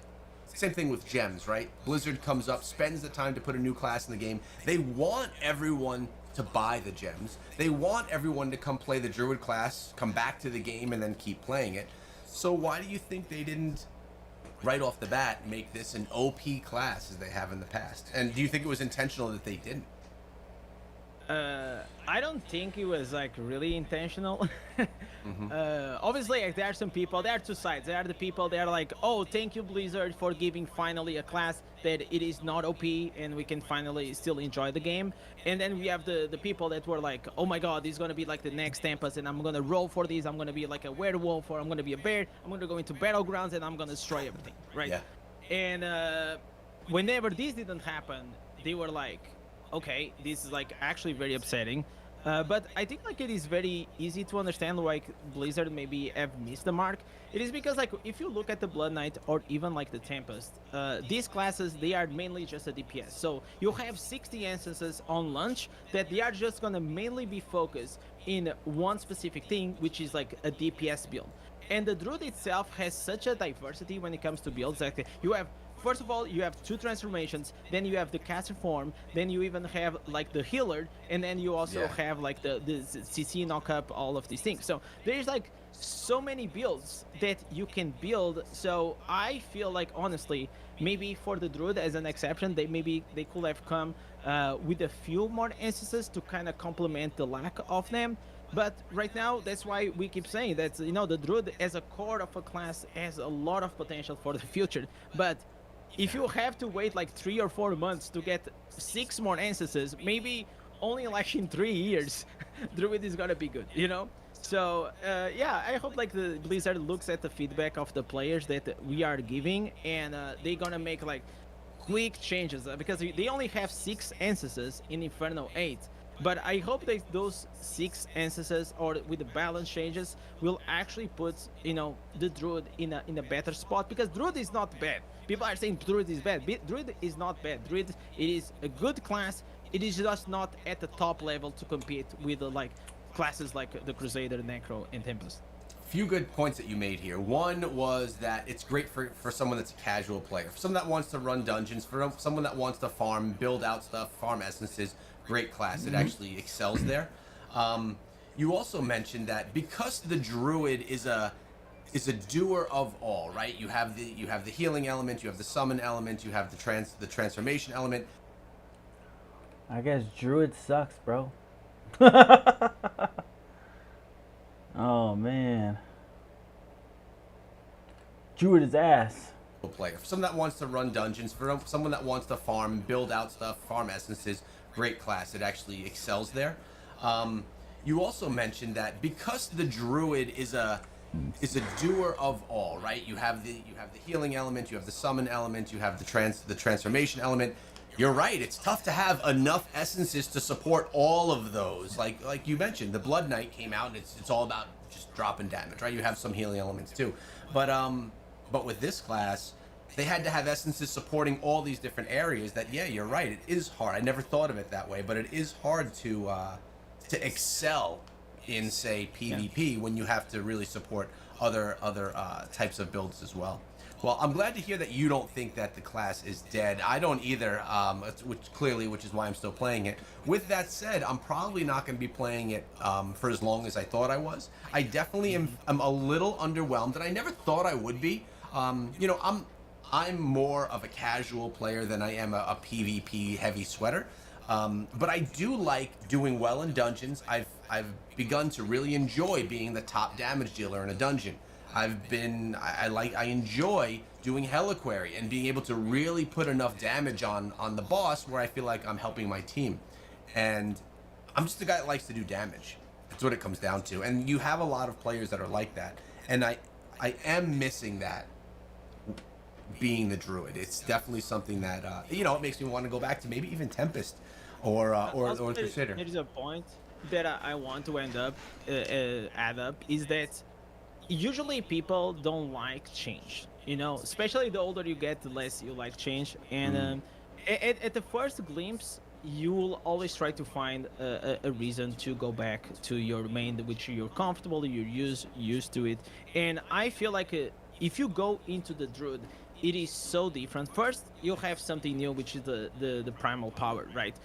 same thing with gems, right? Blizzard comes up, spends the time to put a new class in the game. They want everyone to buy the gems. They want everyone to come play the druid class, come back to the game, and then keep playing it. So why do you think they didn't, right off the bat, make this an OP class as they have in the past? And do you think it was intentional that they didn't? I don't think it was like really intentional. Obviously, like, there are some people, there are two sides. There are the people that are like, oh, thank you Blizzard for giving finally a class that it is not OP and we can finally still enjoy the game. And then we have the people that were like, oh my god, this is gonna be like the next Tempest, and I'm gonna roll for this, I'm gonna be like a werewolf, or I'm gonna be a bear, I'm gonna go into battlegrounds and I'm gonna destroy everything, right? Yeah. And whenever this didn't happen, they were like, okay, this is like actually very upsetting. But I think like it is very easy to understand why Blizzard maybe have missed the mark. It is because like if you look at the Blood Knight or even like the Tempest, these classes, they are mainly just a DPS. So you have 60 instances on launch that they are just gonna mainly be focused in one specific thing, which is like a DPS build. And the Druid itself has such a diversity when it comes to builds. Like you have, first of all, you have 2 transformations, then you have the caster form, then you even have like the healer, and then you also have like the CC knock up, all of these things. So there's like so many builds that you can build. So I feel like honestly, maybe for the Druid as an exception, they could have come with a few more instances to kind of complement the lack of them. But right now, that's why we keep saying that, you know, the Druid as a core of a class has a lot of potential for the future. But if you have to wait like 3 or 4 months to get 6 more instances, maybe only like in 3 years, Druid is gonna be good, you know? So yeah, I hope like the Blizzard looks at the feedback of the players that we are giving, and they're gonna make like quick changes, because they only have 6 instances in Inferno 8. But I hope that those 6 instances, or with the balance changes, will actually put, you know, the Druid in a better spot, because Druid is not bad. People are saying Druid is bad. Druid is not bad. Druid, it is a good class. It is just not at the top level to compete with like classes like the Crusader, Necro, and Tempest. Few good points that you made here. One was that it's great for someone that's a casual player, for someone that wants to run dungeons, for someone that wants to farm, build out stuff, farm essences. Great class. It actually excels there. You also mentioned that because the Druid is a doer of all, right? You have the healing element, you have the summon element, you have the transformation element. I guess Druid sucks, bro. Oh man. Druid is ass. Player. For someone that wants to run dungeons, for someone that wants to farm, build out stuff, farm essences, great class. It actually excels there. You also mentioned that because the druid is a doer of all, right? You have the healing element, you have the summon element, you have the transformation element. You're right. It's tough to have enough essences to support all of those. Like you mentioned, the Blood Knight came out, and it's all about just dropping damage, right? You have some healing elements too, but with this class, they had to have essences supporting all these different areas. That, yeah, you're right. It is hard. I never thought of it that way, but it is hard to excel in, say, PvP when you have to really support other types of builds as well. Well, I'm glad to hear that you don't think that the class is dead. I don't either, which is why I'm still playing it. With that said, I'm probably not going to be playing it for as long as I thought I was. I definitely am a little underwhelmed, and I never thought I would be. You know, I'm more of a casual player than I am a PvP heavy sweater. But I do like doing well in dungeons. I've begun to really enjoy being the top damage dealer in a dungeon. I enjoy doing Helliquary and being able to really put enough damage on the boss where I feel like I'm helping my team. And I'm just a guy that likes to do damage. That's what it comes down to. And you have a lot of players that are like that. And I am missing that being the druid. It's definitely something that, you know, it makes me want to go back to maybe even Tempest or Crusader. There is a point that I want to add up is that usually people don't like change, you know, especially the older you get, the less you like change. And at the first glimpse, you will always try to find a reason to go back to your main, which you're comfortable, you're used to it. And I feel like if you go into the druid, it is so different. First, you have something new, which is the primal power, right?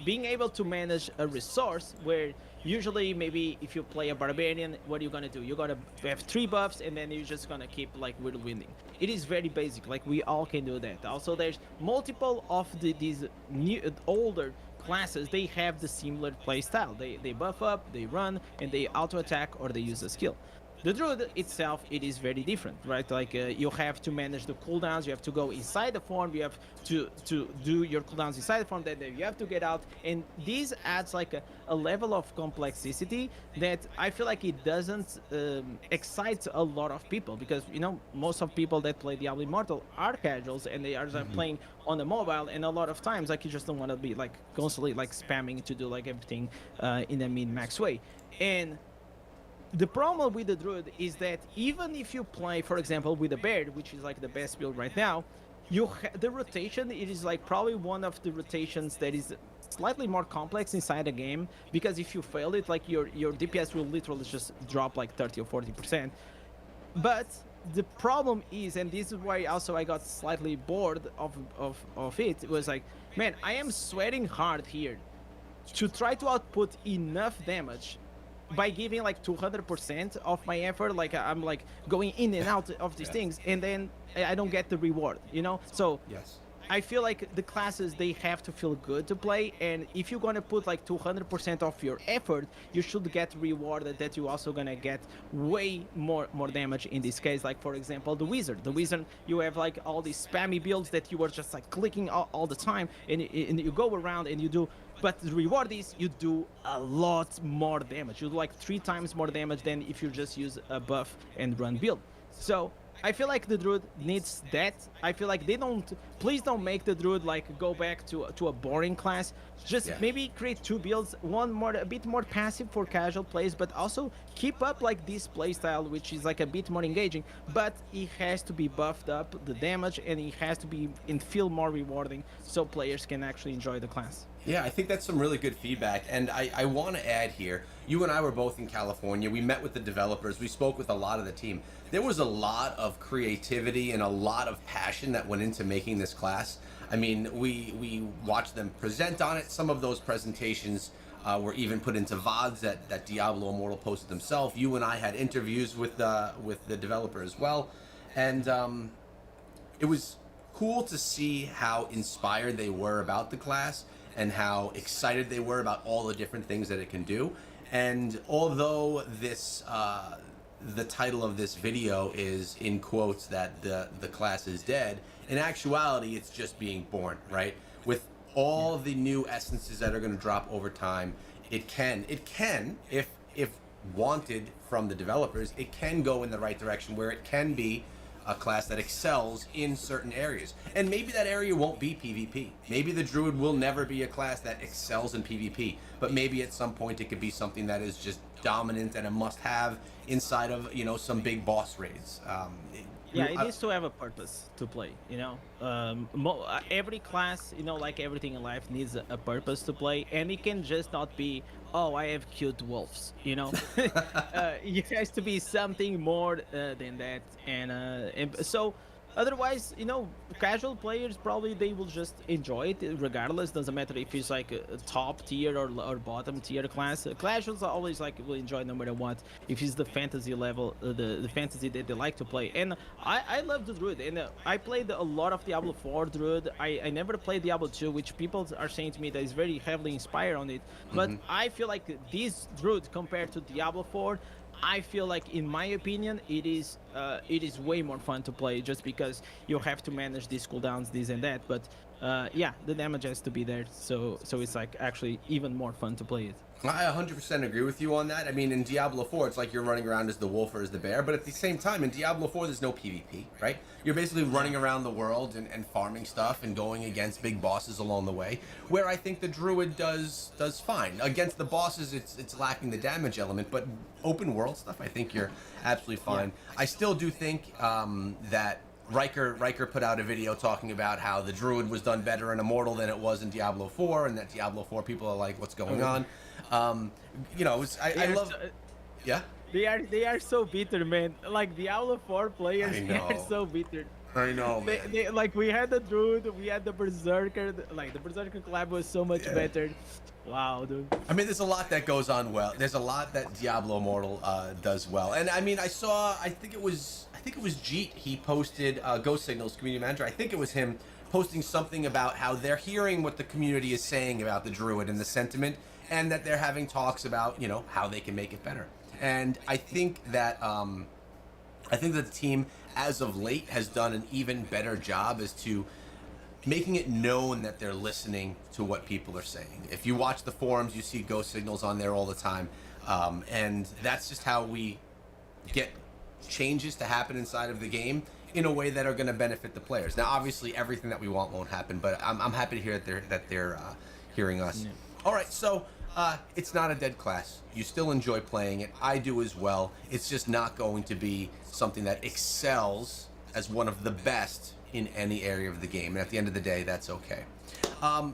Being able to manage a resource where usually maybe if you play a barbarian, what are you gonna do? You're gonna have 3 buffs and then you're just gonna keep like whirlwinding. It is very basic, like we all can do that. Also, there's multiple of these new older classes, they have the similar play style. They buff up, they run, and they auto attack or they use a skill. The druid itself, it is very different, right? Like you have to manage the cooldowns, you have to go inside the form, you have to do your cooldowns inside the form, then you have to get out, and this adds like a level of complexity that I feel like it doesn't excite a lot of people, because, you know, most of people that play Diablo Immortal are casuals and they are playing on the mobile, and a lot of times like you just don't want to be like constantly like spamming to do like everything in a min-max way. And the problem with the druid is that even if you play, for example, with a beard, which is like the best build right now, the rotation, it is like probably one of the rotations that is slightly more complex inside the game, because if you fail it, like your DPS will literally just drop like 30 or 40%. But the problem is, and this is why also I got slightly bored of it, was like, man, I am sweating hard here to try to output enough damage by giving like 200% of my effort. Like I'm like going in and out of these things, and then I don't get the reward, you know? So yes, I feel like the classes, they have to feel good to play, and if you're gonna put like 200% of your effort, you should get rewarded that you're also gonna get way more damage in this case. Like for example, the wizard, you have like all these spammy builds that you are just like clicking all the time, and you go around and you do. But the reward is you do a lot more damage. You do like 3 times more damage than if you just use a buff and run build. So I feel like the druid needs that. I feel like please don't make the druid like go back to a boring class. Just maybe create 2 builds, a bit more passive for casual plays, but also keep up like this play style, which is like a bit more engaging, but it has to be buffed up, the damage, and it has to be and feel more rewarding so players can actually enjoy the class. Yeah, I think that's some really good feedback, and I want to add here, you and I were both in California, we met with the developers, we spoke with a lot of the team. There was a lot of creativity and a lot of passion that went into making this class. I mean, we watched them present on it. Some of those presentations were even put into VODs that Diablo Immortal posted themselves. You and I had interviews with the developer as well, and it was cool to see how inspired they were about the class. and how excited they were about all the different things that it can do. And although this the title of this video is in quotes that the class is dead, in actuality it's just being born, right? With all the new essences that are going to drop over time, it can if wanted from the developers, it can go in the right direction where it can be a class that excels in certain areas. And maybe that area won't be PvP. Maybe the Druid will never be a class that excels in PvP, but maybe at some point it could be something that is just dominant and a must-have inside of, you know, some big boss raids. Yeah, it needs to have a purpose to play, you know. Every class, you know, like everything in life, needs a purpose to play, and it can just not be, oh, I have cute wolves, you know. It has to be something more than that, and so otherwise, you know, casual players probably they will just enjoy it regardless. Doesn't matter if it's like a top tier or bottom tier class. Casuals are always like will enjoy no matter what. If it's the fantasy level, the fantasy that they like to play. And I love the Druid, and I played a lot of Diablo 4 Druid. I never played Diablo 2, which people are saying to me that is very heavily inspired on it. But I feel like this Druid compared to Diablo 4, I feel like, in my opinion, it is way more fun to play, just because you have to manage these cooldowns, this and that. But yeah, the damage has to be there, so it's like actually even more fun to play it. I 100% agree with you on that. I mean, in Diablo 4, it's like you're running around as the wolf or as the bear, but at the same time, in Diablo 4, there's no PvP, right? You're basically running around the world and farming stuff and going against big bosses along the way, where I think the Druid does fine. Against the bosses, it's lacking the damage element, but open world stuff, I think you're absolutely fine. Yeah. I still do think that Riker put out a video talking about how the Druid was done better in Immortal than it was in Diablo 4, and that Diablo 4 people are like, what's going on? You know, I love... Yeah? They are so bitter, man. Like, Diablo 4 players, they are so bitter. I know, man. They, like, we had the Druid, we had the Berserker. Like, the Berserker collab was so much better. Wow, dude. I mean, there's a lot that goes on well. There's a lot that Diablo Immortal does well. And, I mean, I think it was Jeet. He posted, Ghost Signals community manager. I think it was him posting something about how they're hearing what the community is saying about the Druid and the sentiment, and that they're having talks about, you know, how they can make it better. And I think that the team, as of late, has done an even better job as to making it known that they're listening to what people are saying. If you watch the forums, you see Ghost Signals on there all the time, and that's just how we get changes to happen inside of the game in a way that are going to benefit the players. Now, obviously, everything that we want won't happen, but I'm happy to hear that they're hearing us. Yeah. All right, so it's not a dead class. You still enjoy playing it. I do as well. It's just not going to be something that excels as one of the best in any area of the game. And at the end of the day, that's okay.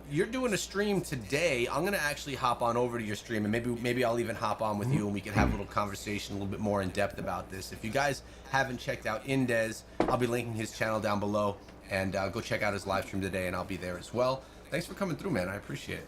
You're doing a stream today. I'm gonna actually hop on over to your stream, and maybe I'll even hop on with you, and we can have a little conversation a little bit more in depth about this. If you guys haven't checked out Indez, I'll be linking his channel down below, and go check out his live stream today, and I'll be there as well. Thanks for coming through, man. I appreciate it.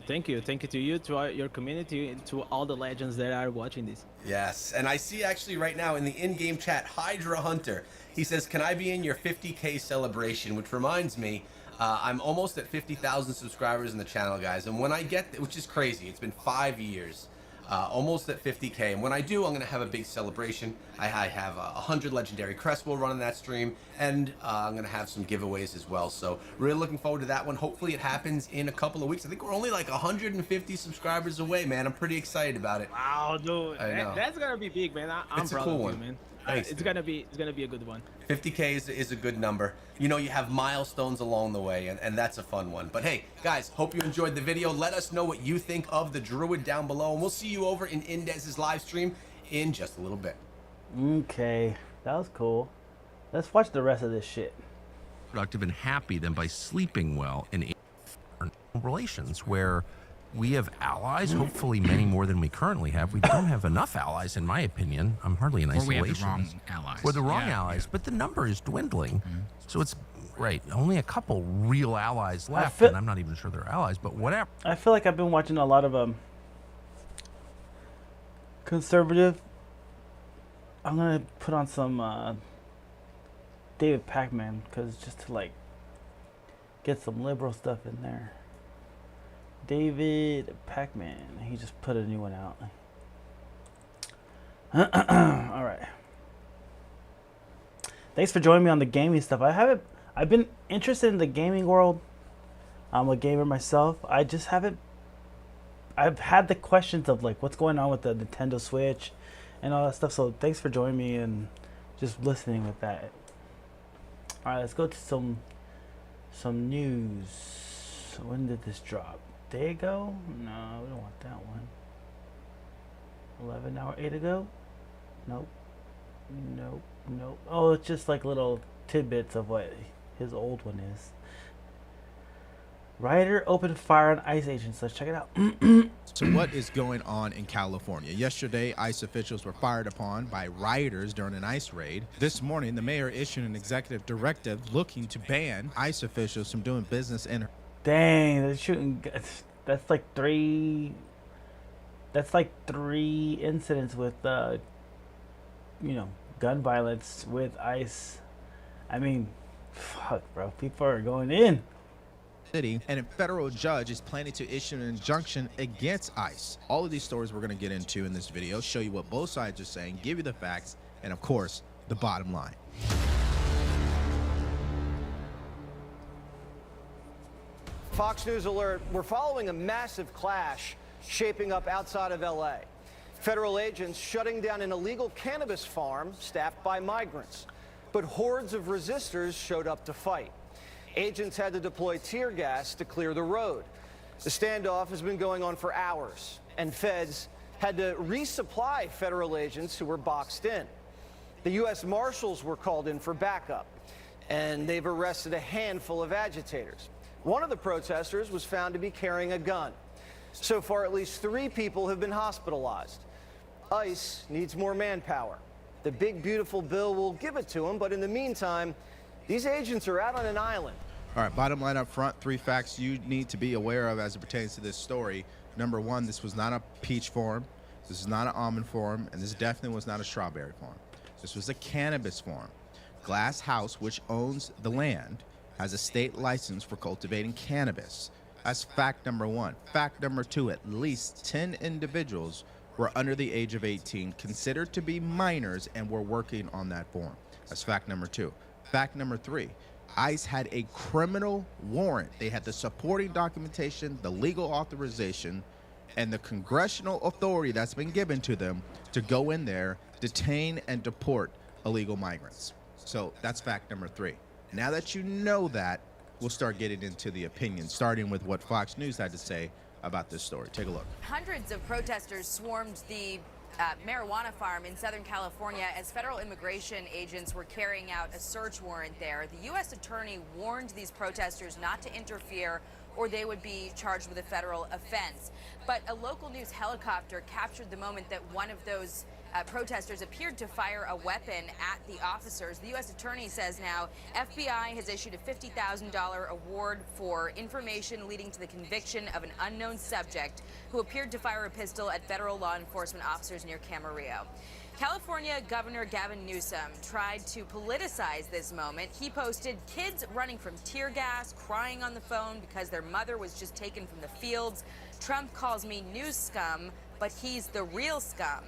Thank you to you, to your community, and to all the legends that are watching this. Yes, and I see actually right now in the in-game chat, Hydra Hunter, he says, can I be in your 50K celebration? Which reminds me, I'm almost at 50,000 subscribers in the channel, guys, and when I get, which is crazy, it's been 5 years, almost at 50K, and when I do, I'm going to have a big celebration. I have 100 legendary crests will run on that stream, and I'm going to have some giveaways as well, so really looking forward to that one. Hopefully it happens in a couple of weeks. I think we're only like 150 subscribers away, man. I'm pretty excited about it. Wow, dude, that's going to be big, man. I'm proud of you, man. Thanks, it's gonna be a good one. 50K is a good number. You know, you have milestones along the way, and that's a fun one. But hey, guys, hope you enjoyed the video. Let us know what you think of the Druid down below, and we'll see you over in Indez's live stream in just a little bit. Okay, that was cool. Let's watch the rest of this shit. Productive and happy than by sleeping well in relations where we have allies, hopefully many more than we currently have. We don't have enough allies, in my opinion. I'm hardly in isolation. Or we have the wrong allies. We're the wrong allies, but the number is dwindling. So it's, right, only a couple real allies left, and I'm not even sure they're allies, but whatever. I feel like I've been watching a lot of conservative. I'm going to put on some David Pakman, because just to, like, get some liberal stuff in there. David Pac-Man. He just put a new one out. All right. Thanks for joining me on the gaming stuff. I've been interested in the gaming world. I'm a gamer myself. I just haven't. I've had the questions of like what's going on with the Nintendo Switch and all that stuff. So thanks for joining me and just listening with that. All right, let's go to some news. When did this drop? Day ago? No, we don't want that one. 11 hour, 8 ago? Nope. Nope. Nope. Oh, it's just like little tidbits of what his old one is. Rider opened fire on ICE agents. Let's check it out. So what is going on in California? Yesterday, ICE officials were fired upon by rioters during an ICE raid. This morning, the mayor issued an executive directive looking to ban ICE officials from doing business in her. Dang, they're shooting. That's like three incidents with, gun violence with ICE. I mean, fuck, bro. People are going in. City, and a federal judge is planning to issue an injunction against ICE. All of these stories we're going to get into in this video, show you what both sides are saying, give you the facts, and of course, the bottom line. Fox News alert, we're following a massive clash shaping up outside of LA. Federal agents shutting down an illegal cannabis farm staffed by migrants. But hordes of resistors showed up to fight. Agents had to deploy tear gas to clear the road. The standoff has been going on for hours, and feds had to resupply federal agents who were boxed in. The U.S. Marshals were called in for backup, and they've arrested a handful of agitators. One of the protesters was found to be carrying a gun. So far, at least 3 people have been hospitalized. ICE needs more manpower. The big, beautiful bill will give it to them, but in the meantime, these agents are out on an island. All right, bottom line up front, 3 facts you need to be aware of as it pertains to this story. Number 1, this was not a peach farm, this is not an almond farm, and this definitely was not a strawberry farm. This was a cannabis farm. Glass House, which owns the land, has a state license for cultivating cannabis. That's fact number 1. Fact number 2, at least 10 individuals were under the age of 18, considered to be minors, and were working on that farm. That's fact number 2. Fact number 3, ICE had a criminal warrant. They had the supporting documentation, the legal authorization, and the congressional authority that's been given to them to go in there, detain, and deport illegal migrants. So that's fact number 3. Now that you know that, we'll start getting into the opinions, starting with what Fox News had to say about this story. Take a look. Hundreds of protesters swarmed the marijuana farm in Southern California as federal immigration agents were carrying out a search warrant there. The U.S. attorney warned these protesters not to interfere or they would be charged with a federal offense. But a local news helicopter captured the moment that one of those protesters appeared to fire a weapon at the officers. The U.S. attorney says now FBI has issued a $50,000 award for information leading to the conviction of an unknown subject who appeared to fire a pistol at federal law enforcement officers near Camarillo. California Governor Gavin Newsom tried to politicize this moment. He posted kids running from tear gas, crying on the phone because their mother was just taken from the fields. Trump calls me news scum, but he's the real scum.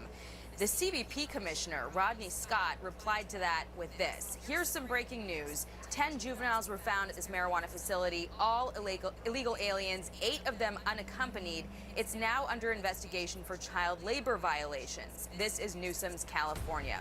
The CBP commissioner, Rodney Scott, replied to that with this. Here's some breaking news. 10 juveniles were found at this marijuana facility, all illegal aliens, 8 of them unaccompanied. It's now under investigation for child labor violations. This is Newsom's California.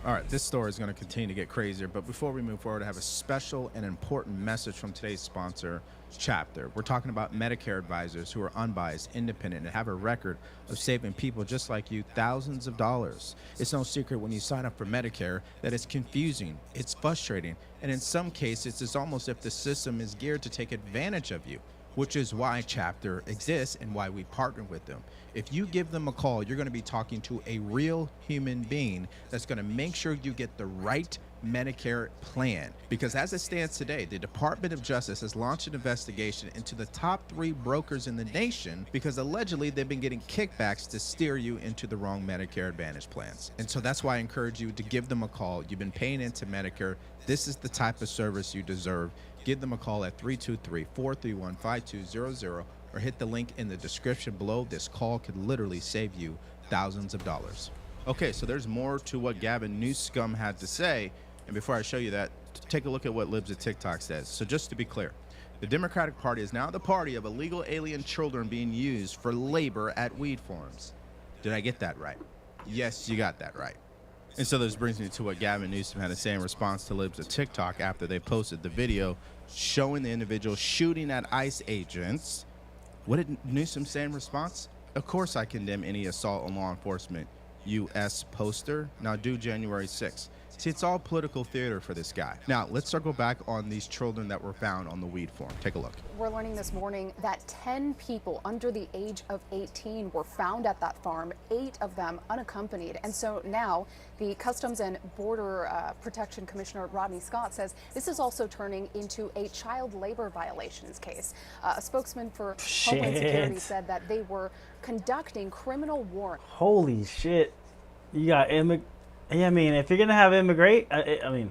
All right, this story is going to continue to get crazier, but before we move forward, I have a special and important message from today's sponsor, Chapter. We're talking about Medicare advisors who are unbiased, independent, and have a record of saving people just like you thousands of dollars. It's no secret when you sign up for Medicare that it's confusing, it's frustrating, and in some cases, it's almost as if the system is geared to take advantage of you, which is why Chapter exists and why we partner with them. If you give them a call, you're going to be talking to a real human being that's going to make sure you get the right Medicare plan. Because as it stands today, the Department of Justice has launched an investigation into the top 3 brokers in the nation because allegedly they've been getting kickbacks to steer you into the wrong Medicare Advantage plans. And so that's why I encourage you to give them a call. You've been paying into Medicare. This is the type of service you deserve. Give them a call at 323-431-5200 or hit the link in the description below. This call could literally save you thousands of dollars. Okay, so there's more to what Gavin Newsom had to say. And before I show you that, take a look at what Libs of TikTok says. So just to be clear, the Democratic Party is now the party of illegal alien children being used for labor at weed farms. Did I get that right? Yes, you got that right. And so this brings me to what Gavin Newsom had to say in response to Libs of TikTok after they posted the video showing the individual shooting at ICE agents. What did Newsom say in response? Of course I condemn any assault on law enforcement. U.S. poster. Now due January 6th. See, it's all political theater for this guy. Now, let's circle back on these children that were found on the weed farm. Take a look. We're learning this morning that 10 people under the age of 18 were found at that farm, 8 of them unaccompanied. And so now the Customs and Border Protection Commissioner Rodney Scott says this is also turning into a child labor violations case. A spokesman for Homeland Security said that they were conducting criminal warrants. Holy shit. You got yeah, I mean, if you're gonna have immigration. If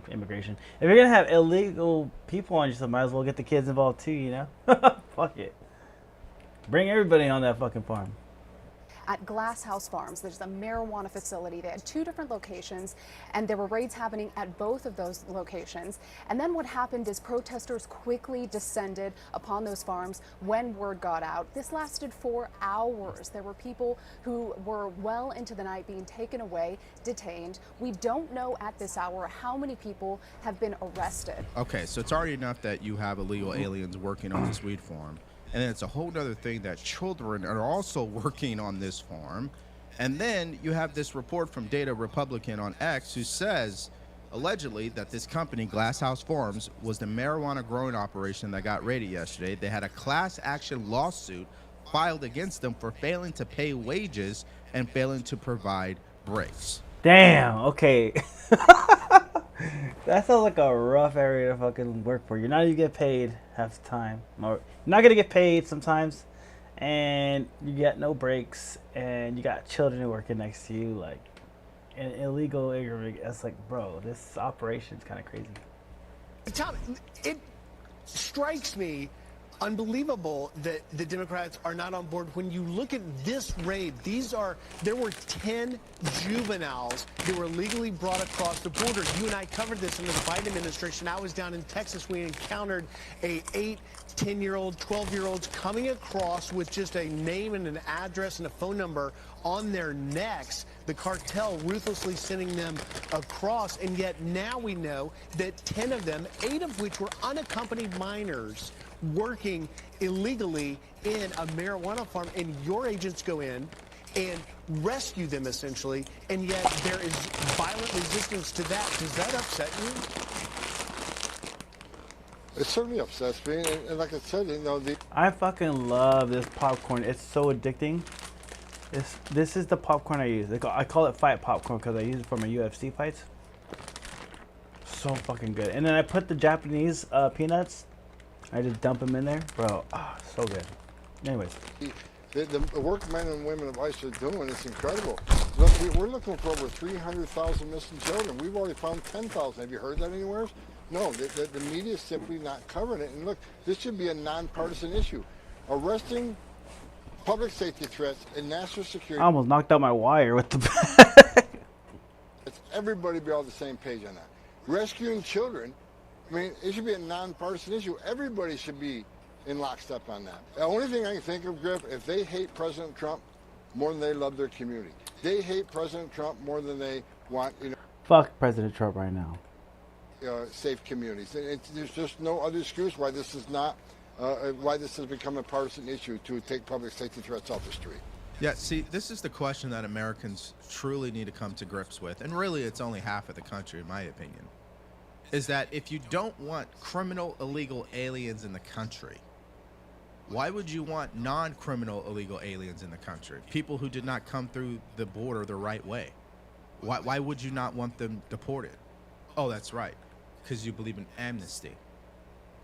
you're gonna have illegal people on you, so might as well get the kids involved too, you know? Fuck it. Bring everybody on that fucking farm. At Glass House Farms, there's a marijuana facility. They had 2 different locations, and there were raids happening at both of those locations. And then what happened is protesters quickly descended upon those farms when word got out. This lasted for hours. There were people who were well into the night being taken away, detained. We don't know at this hour how many people have been arrested. Okay, so it's already enough that you have illegal aliens working on this weed farm. And then it's a whole other thing that children are also working on this farm. And then you have this report from Data Republican on X who says, allegedly, that this company, Glass House Farms, was the marijuana growing operation that got raided yesterday. They had a class action lawsuit filed against them for failing to pay wages and failing to provide breaks. Damn, okay. That sounds like a rough area to fucking work for. You're not even get paid half the time. Or you're not gonna get paid sometimes, and you get no breaks, and you got children working next to you, like an illegal immigrant. It's like, bro, this operation's kind of crazy. Tom, it strikes me unbelievable that the Democrats are not on board. When you look at this raid, there were 10 juveniles that were legally brought across the border. You and I covered this in the Biden administration. I was down in Texas. We encountered 8, 10-year-old, 12-year-olds coming across with just a name and an address and a phone number on their necks. The cartel ruthlessly sending them across, and yet now we know that 10 of them, 8 of which were unaccompanied minors, working illegally in a marijuana farm, and your agents go in and rescue them essentially, and yet there is violent resistance to that. Does that upset you? It certainly upsets me, and like I said, you know, I fucking love this popcorn. It's so addicting. This is the popcorn I use. I call it fight popcorn because I use it for my UFC fights. So fucking good. And then I put the Japanese peanuts. I just dump them in there, bro. Ah, so good. Anyways, the work men and women of ICE are doing is incredible. Look, we're looking for over 300,000 missing children. We've already found 10,000. Have you heard that anywhere? No, the media is simply not covering it. And look, this should be a nonpartisan issue. Arresting public safety threats and national security. I almost knocked out my wire with the. Everybody be on the same page on that. Rescuing children. I mean, it should be a nonpartisan issue. Everybody should be in lockstep on that. The only thing I can think of, Griff, if they hate President Trump more than they love their community. They hate President Trump more than they want, you know. Fuck President Trump right now. Safe communities. And there's just no other excuse why this is not, why this has become a partisan issue to take public safety threats off the street. Yeah, see, this is the question that Americans truly need to come to grips with. And really, it's only half of the country, in my opinion. Is that if you don't want criminal illegal aliens in the country, why would you want non-criminal illegal aliens in the country? People who did not come through the border the right way. Why would you not want them deported? Oh, that's right, because you believe in amnesty.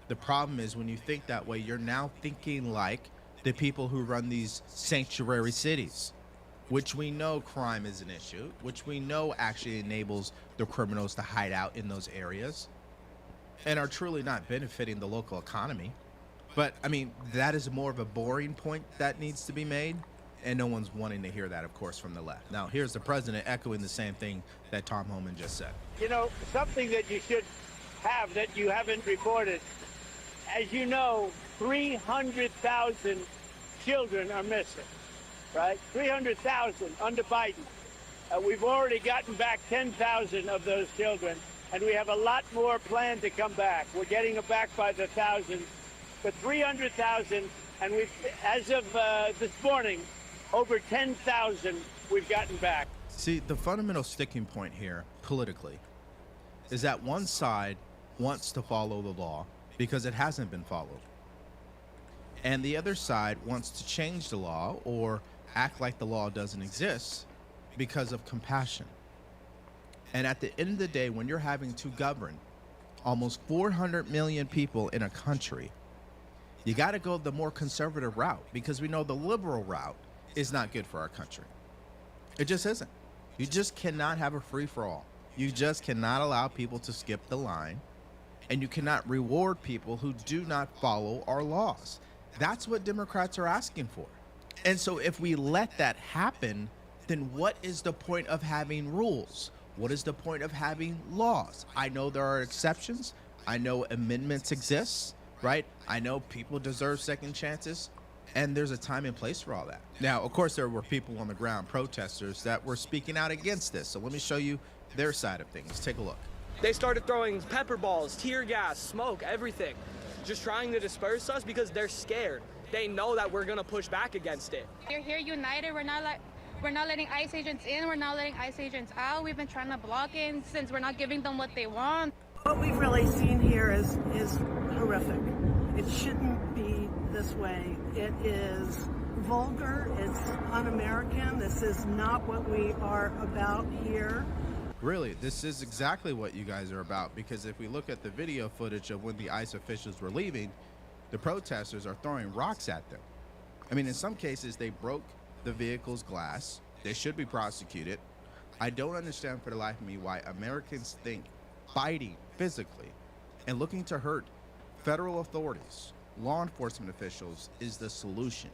The problem is when you think that way, you're now thinking like the people who run these sanctuary cities, which we know crime is an issue, which we know actually enables the criminals to hide out in those areas and are truly not benefiting the local economy. But I mean, that is more of a boring point that needs to be made, and no one's wanting to hear that, of course, from the left. Now, here's the president echoing the same thing that Tom Homan just said. You know, something that you should have that you haven't reported. As you know, 300,000 children are missing, right? 300,000 under Biden. We've already gotten back 10,000 of those children, and we have a lot more planned to come back. We're getting them back by the thousands, but 300,000, and we've, as of this morning, over 10,000 we've gotten back. See, the fundamental sticking point here, politically, is that one side wants to follow the law because it hasn't been followed. And the other side wants to change the law or act like the law doesn't exist because of compassion. And at the end of the day, when you're having to govern almost 400 million people in a country, you got to go the more conservative route, because we know the liberal route is not good for our country. It just isn't. You just cannot have a free-for-all. You just cannot allow people to skip the line, and you cannot reward people who do not follow our laws. That's what Democrats are asking for. And so if we let that happen, then what is the point of having rules? What is the point of having laws? I know there are exceptions. I know amendments exist, right? I know people deserve second chances, and there's a time and place for all that. Now, of course, there were people on the ground, protesters, that were speaking out against this. So let me show you their side of things. Take a look. They started throwing pepper balls, tear gas, smoke, everything, just trying to disperse us because they're scared. They know that we're gonna push back against it. We're here united. We're not letting ICE agents in. We're not letting ICE agents out. We've been trying to block in since we're not giving them what they want. What we've really seen here is horrific. It shouldn't be this way. It is vulgar. It's un-American. This is not what we are about here. Really, this is exactly what you guys are about, because if we look at the video footage of when the ICE officials were leaving, the protesters are throwing rocks at them. I mean, in some cases, they broke the vehicle's glass. They should be prosecuted. I don't understand for the life of me why Americans think fighting physically and looking to hurt federal authorities, law enforcement officials, is the solution.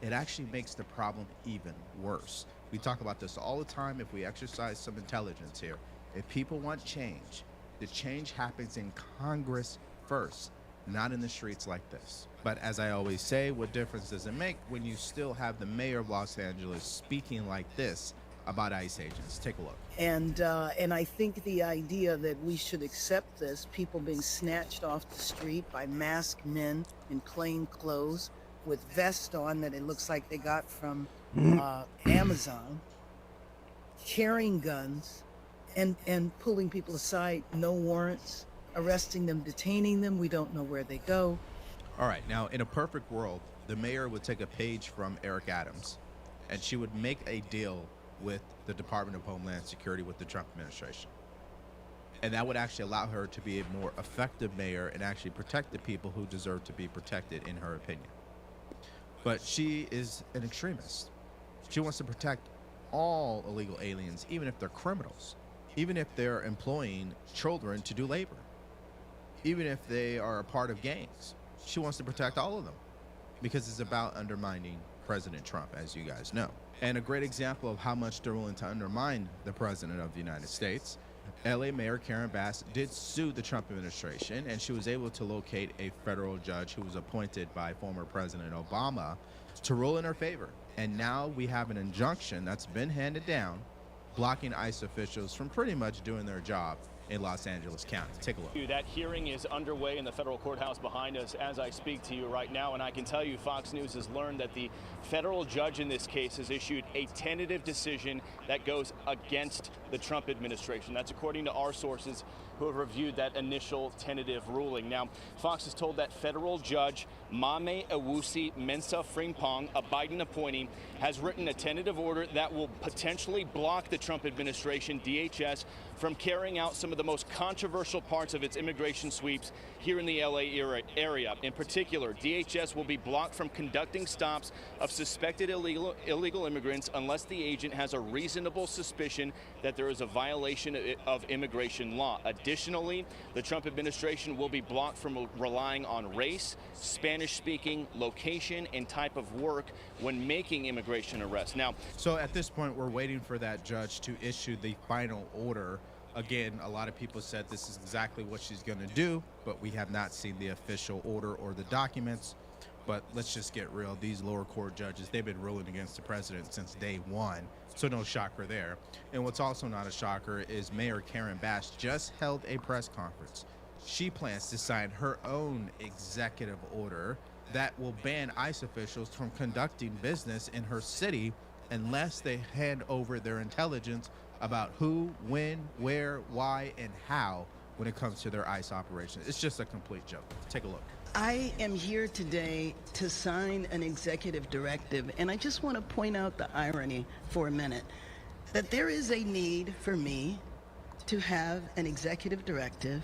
It actually makes the problem even worse. We talk about this all the time. If we exercise some intelligence here, if people want change, the change happens in Congress first, not in the streets like this. But as I always say, what difference does it make when you still have the mayor of Los Angeles speaking like this about ICE agents? Take a look. And I think the idea that we should accept this, people being snatched off the street by masked men in plain clothes with vests on that it looks like they got from Amazon, carrying guns and pulling people aside, no warrants, arresting them, detaining them. We don't know where they go. All right, now in a perfect world, the mayor would take a page from Eric Adams, and she would make a deal with the Department of Homeland Security, with the Trump administration. And that would actually allow her to be a more effective mayor and actually protect the people who deserve to be protected, in her opinion. But she is an extremist. She wants to protect all illegal aliens, even if they're criminals, even if they're employing children to do labor, even if they are a part of gangs. She wants to protect all of them because it's about undermining President Trump, as you guys know. And a great example of how much they're willing to undermine the President of the United States, LA Mayor Karen Bass did sue the Trump administration, and she was able to locate a federal judge who was appointed by former President Obama to rule in her favor. And now we have an injunction that's been handed down blocking ICE officials from pretty much doing their job in Los Angeles County. Take a look. That hearing is underway in the federal courthouse behind us as I speak to you right now, and I can tell you Fox News has learned that the federal judge in this case has issued a tentative decision that goes against the Trump administration. That's according to our sources who have reviewed that initial tentative ruling. Now, Fox is told that federal judge Mame Awusi Mensah Frimpong, a Biden appointee, has written a tentative order that will potentially block the Trump administration, DHS, from carrying out some of the most controversial parts of its immigration sweeps here in the LA area. In particular, DHS will be blocked from conducting stops of suspected illegal immigrants unless the agent has a reasonable suspicion that there is a violation of immigration law. Additionally, the Trump administration will be blocked from relying on race, Spanish Spanish-speaking, location, and type of work when making immigration arrests. Now, so at this point, we're waiting for that judge to issue the final order. Again, a lot of people said this is exactly what she's going to do, but we have not seen the official order or the documents. But let's just get real. These lower court judges, they've been ruling against the president since day one. So no shocker there. And what's also not a shocker is Mayor Karen Bass just held a press conference. She plans to sign her own executive order that will ban ICE officials from conducting business in her city unless they hand over their intelligence about who, when, where, why, and how when it comes to their ICE operations. It's just a complete joke. Take a look. I am here today to sign an executive directive, and I just want to point out the irony for a minute, that there is a need for me to have an executive directive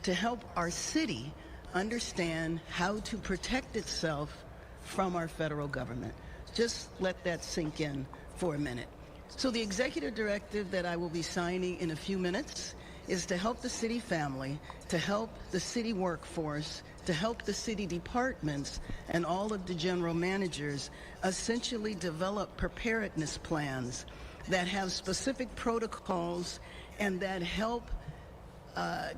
to help our city understand how to protect itself from our federal government. Just let that sink in for a minute. So the executive directive that I will be signing in a few minutes is to help the city family, to help the city workforce, to help the city departments and all of the general managers essentially develop preparedness plans that have specific protocols and that help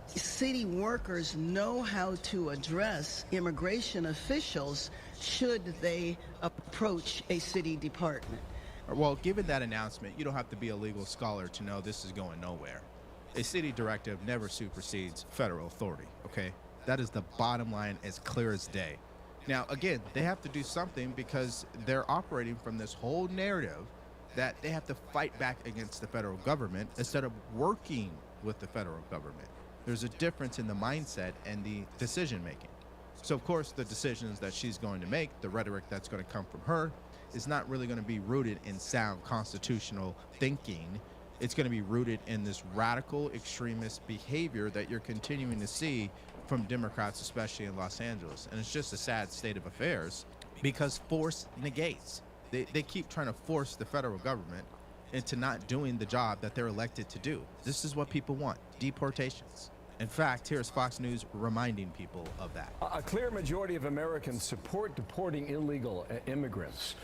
city workers know how to address immigration officials should they approach a city department. Well, given that announcement, you don't have to be a legal scholar to know this is going nowhere. A city directive never supersedes federal authority, okay? That is the bottom line, as clear as day. Now, again, they have to do something because they're operating from this whole narrative that they have to fight back against the federal government instead of working with the federal government. There's a difference in the mindset and the decision making. So, of course, the decisions that she's going to make, the rhetoric that's going to come from her, is not really going to be rooted in sound constitutional thinking. It's going to be rooted in this radical extremist behavior that you're continuing to see from Democrats, especially in Los Angeles. And it's just a sad state of affairs because force negates. They keep trying to force the federal government into not doing the job that they're elected to do. This is what people want, deportations. In fact, here's Fox News reminding people of that. A clear majority of Americans support deporting illegal immigrants.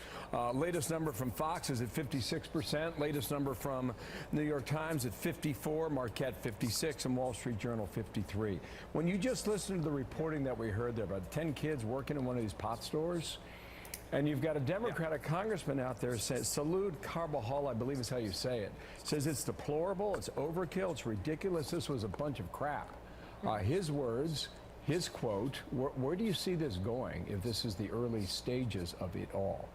Latest number from Fox is at 56%. Latest number from New York Times at 54%, Marquette 56%, and Wall Street Journal 53%. When you just listen to the reporting that we heard there about 10 kids working in one of these pot stores, and you've got a Democratic congressman out there saying, Salud Carbajal, I believe is how you say it, says it's deplorable, it's overkill, it's ridiculous, this was a bunch of crap. His words, his quote, where do you see this going if this is the early stages of it all?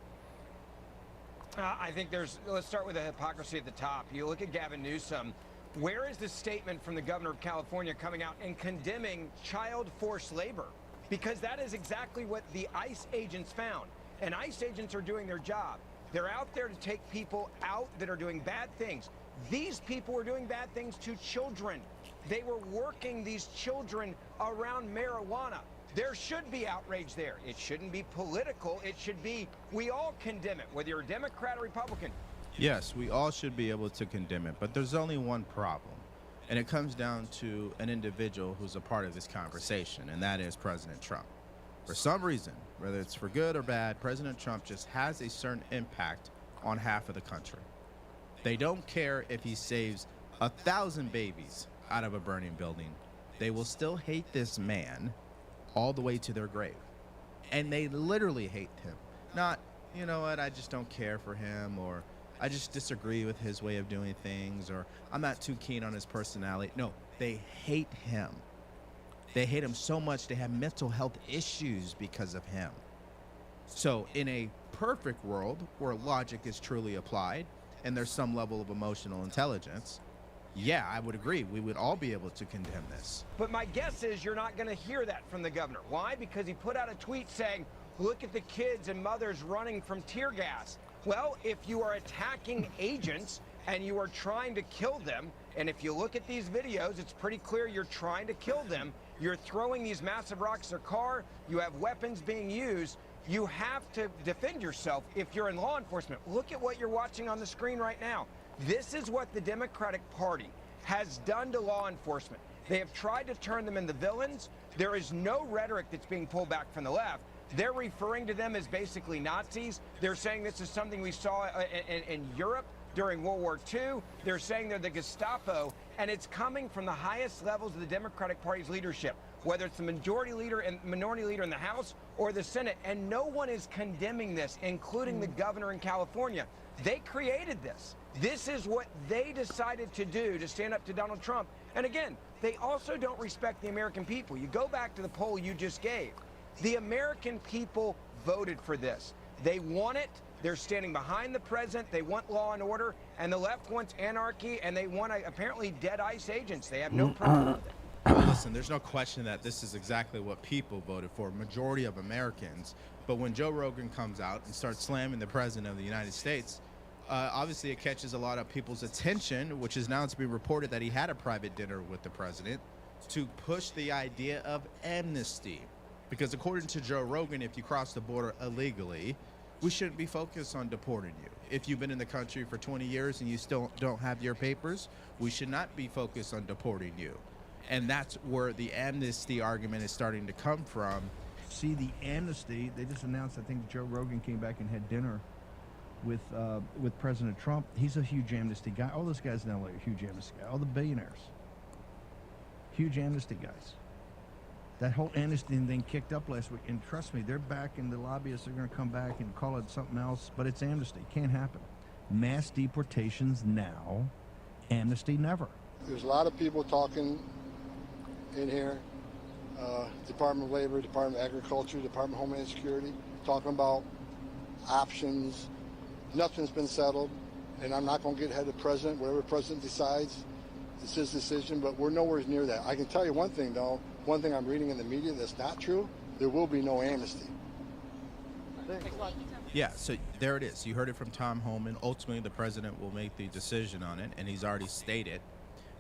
I think let's start with the hypocrisy at the top. You look at Gavin Newsom. Where is the statement from the governor of California coming out and condemning child forced labor? Because that is exactly what the ICE agents found. And ICE agents are doing their job. They're out there to take people out that are doing bad things. These people were doing bad things to children. They were working these children around marijuana. There should be outrage there. It shouldn't be political. It should be, we all condemn it, whether you're a Democrat or Republican. Yes, we all should be able to condemn it, but there's only one problem. And it comes down to an individual who's a part of this conversation, and that is President Trump. For some reason, whether it's for good or bad, President Trump just has a certain impact on half of the country. They don't care if he saves 1,000 babies out of a burning building. They will still hate this man all the way to their grave. And they literally hate him. Not, you know what, I just don't care for him, or I just disagree with his way of doing things, or I'm not too keen on his personality. No, they hate him. They hate him so much they have mental health issues because of him. So in a perfect world where logic is truly applied and there's some level of emotional intelligence, yeah, I would agree. We would all be able to condemn this. But my guess is you're not going to hear that from the governor. Why? Because he put out a tweet saying, look at the kids and mothers running from tear gas. Well, if you are attacking agents and you are trying to kill them, and if you look at these videos, it's pretty clear you're trying to kill them. You're throwing these massive rocks at their car. You have weapons being used. You have to defend yourself if you're in law enforcement. Look at what you're watching on the screen right now. This is what the Democratic Party has done to law enforcement. They have tried to turn them into villains. There is no rhetoric that's being pulled back from the left. They're referring to them as basically Nazis. They're saying this is something we saw in Europe during World War II. They're saying they're the Gestapo, and it's coming from the highest levels of the Democratic Party's leadership, whether it's the majority leader and minority leader in the House or the Senate. And no one is condemning this, including the governor in California. They created this. This is what they decided to do to stand up to Donald Trump. And again, they also don't respect the American people. You go back to the poll you just gave. The American people voted for this. They want it. They're standing behind the president. They want law and order. And the left wants anarchy, and they want apparently dead ICE agents. They have no problem with it. Listen, there's no question that this is exactly what people voted for, majority of Americans. But when Joe Rogan comes out and starts slamming the president of the United States, obviously it catches a lot of people's attention, which is now to be reported that he had a private dinner with the president to push the idea of amnesty. Because according to Joe Rogan, if you cross the border illegally, we shouldn't be focused on deporting you. If you've been in the country for 20 years and you still don't have your papers, we should not be focused on deporting you. And that's where the amnesty argument is starting to come from. See, the amnesty, they just announced, I think Joe Rogan came back and had dinner with President Trump. He's a huge amnesty guy. All those guys in LA are huge amnesty guys. All the billionaires. Huge amnesty guys. That whole amnesty thing kicked up last week, and trust me, they're back, and the lobbyists are going to come back and call it something else, but it's amnesty. Can't happen. Mass deportations now, amnesty never. There's a lot of people talking in here, Department of Labor, Department of Agriculture, Department of Homeland Security, talking about options. Nothing's been settled, and I'm not going to get ahead of the president. Whatever the president decides, it's his decision, but we're nowhere near that. I can tell you one thing, though. One thing I'm reading in the media that's not true, there will be no amnesty. Yeah, so there it is. You heard it from Tom Homan. Ultimately, the president will make the decision on it, and he's already stated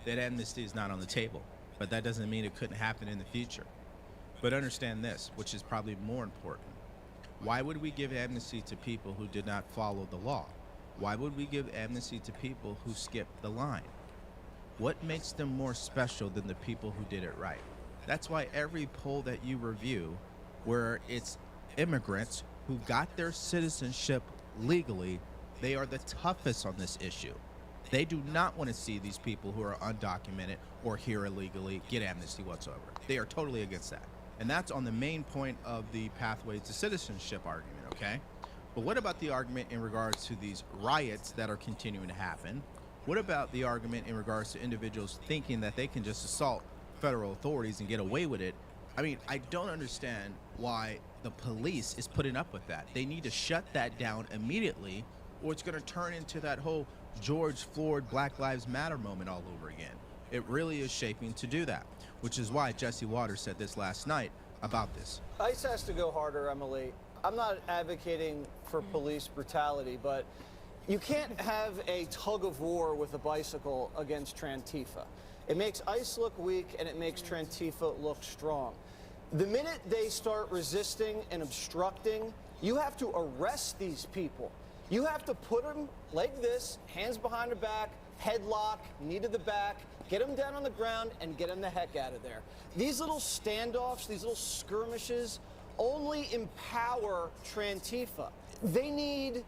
that amnesty is not on the table. But that doesn't mean it couldn't happen in the future. But understand this, which is probably more important. Why would we give amnesty to people who did not follow the law? Why would we give amnesty to people who skipped the line? What makes them more special than the people who did it right? That's why every poll that you review, where it's immigrants who got their citizenship legally, they are the toughest on this issue. They do not want to see these people who are undocumented or here illegally get amnesty whatsoever. They are totally against that. And that's on the main point of the pathway to citizenship argument, okay? But what about the argument in regards to these riots that are continuing to happen? What about the argument in regards to individuals thinking that they can just assault federal authorities and get away with it? I mean, I don't understand why the police is putting up with that. They need to shut that down immediately, or it's going to turn into that whole George Floyd Black Lives Matter moment all over again. It really is shaping to do that, which is why Jesse Waters said this last night about this. ICE has to go harder, Emily. I'm not advocating for police brutality, but you can't have a tug of war with a bicycle against Trantifa. It makes ICE look weak, and it makes Trantifa look strong. The minute they start resisting and obstructing, you have to arrest these people. You have to put them like this, hands behind their back, headlock, knee to the back, get them down on the ground, and get them the heck out of there. These little standoffs, these little skirmishes, only empower Trantifa. They need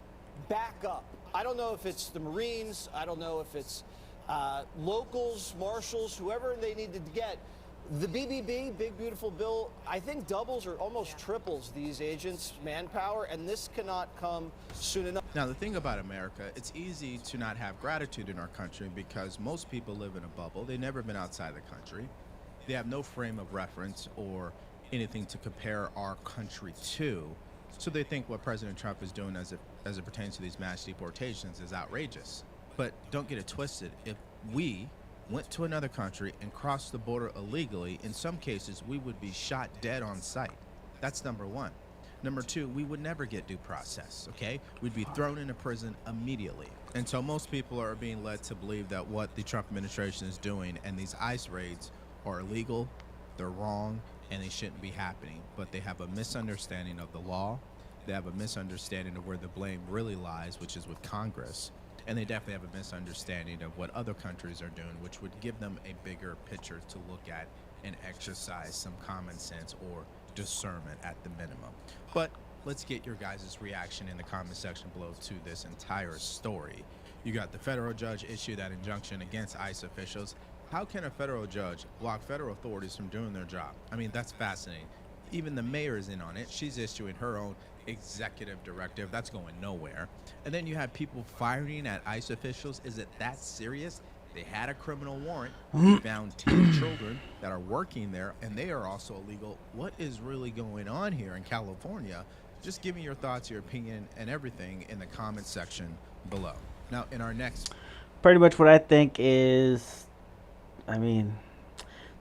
backup. I don't know if it's the Marines, I don't know if it's locals, marshals, whoever they need to get. The BBB, Big Beautiful Bill, I think doubles or almost triples these agents' manpower, and this cannot come soon enough. Now, the thing about America, it's easy to not have gratitude in our country because most people live in a bubble. They've never been outside the country. They have no frame of reference or anything to compare our country to. So they think what President Trump is doing as it pertains to these mass deportations is outrageous. But don't get it twisted. If we went to another country and crossed the border illegally, in some cases we would be shot dead on sight. That's number one. Number two, we would never get due process, okay? We'd be thrown into prison immediately. And so most people are being led to believe that what the Trump administration is doing and these ICE raids are illegal, they're wrong, and they shouldn't be happening. But they have a misunderstanding of the law. They have a misunderstanding of where the blame really lies, which is with Congress. And they definitely have a misunderstanding of what other countries are doing, which would give them a bigger picture to look at and exercise some common sense or discernment at the minimum. But let's get your guys' reaction in the comment section below to this entire story. You got the federal judge issue that injunction against ICE officials. How can a federal judge block federal authorities from doing their job? I mean, that's fascinating. Even the mayor is in on it. She's issuing her own executive directive. That's going nowhere. And then you have people firing at ICE officials. Is it that serious? They had a criminal warrant. They found 10 children that are working there, and they are also illegal. What is really going on here in California? Just give me your thoughts, your opinion, and everything in the comment section below. Now, in our next... Pretty much what I think is, I mean,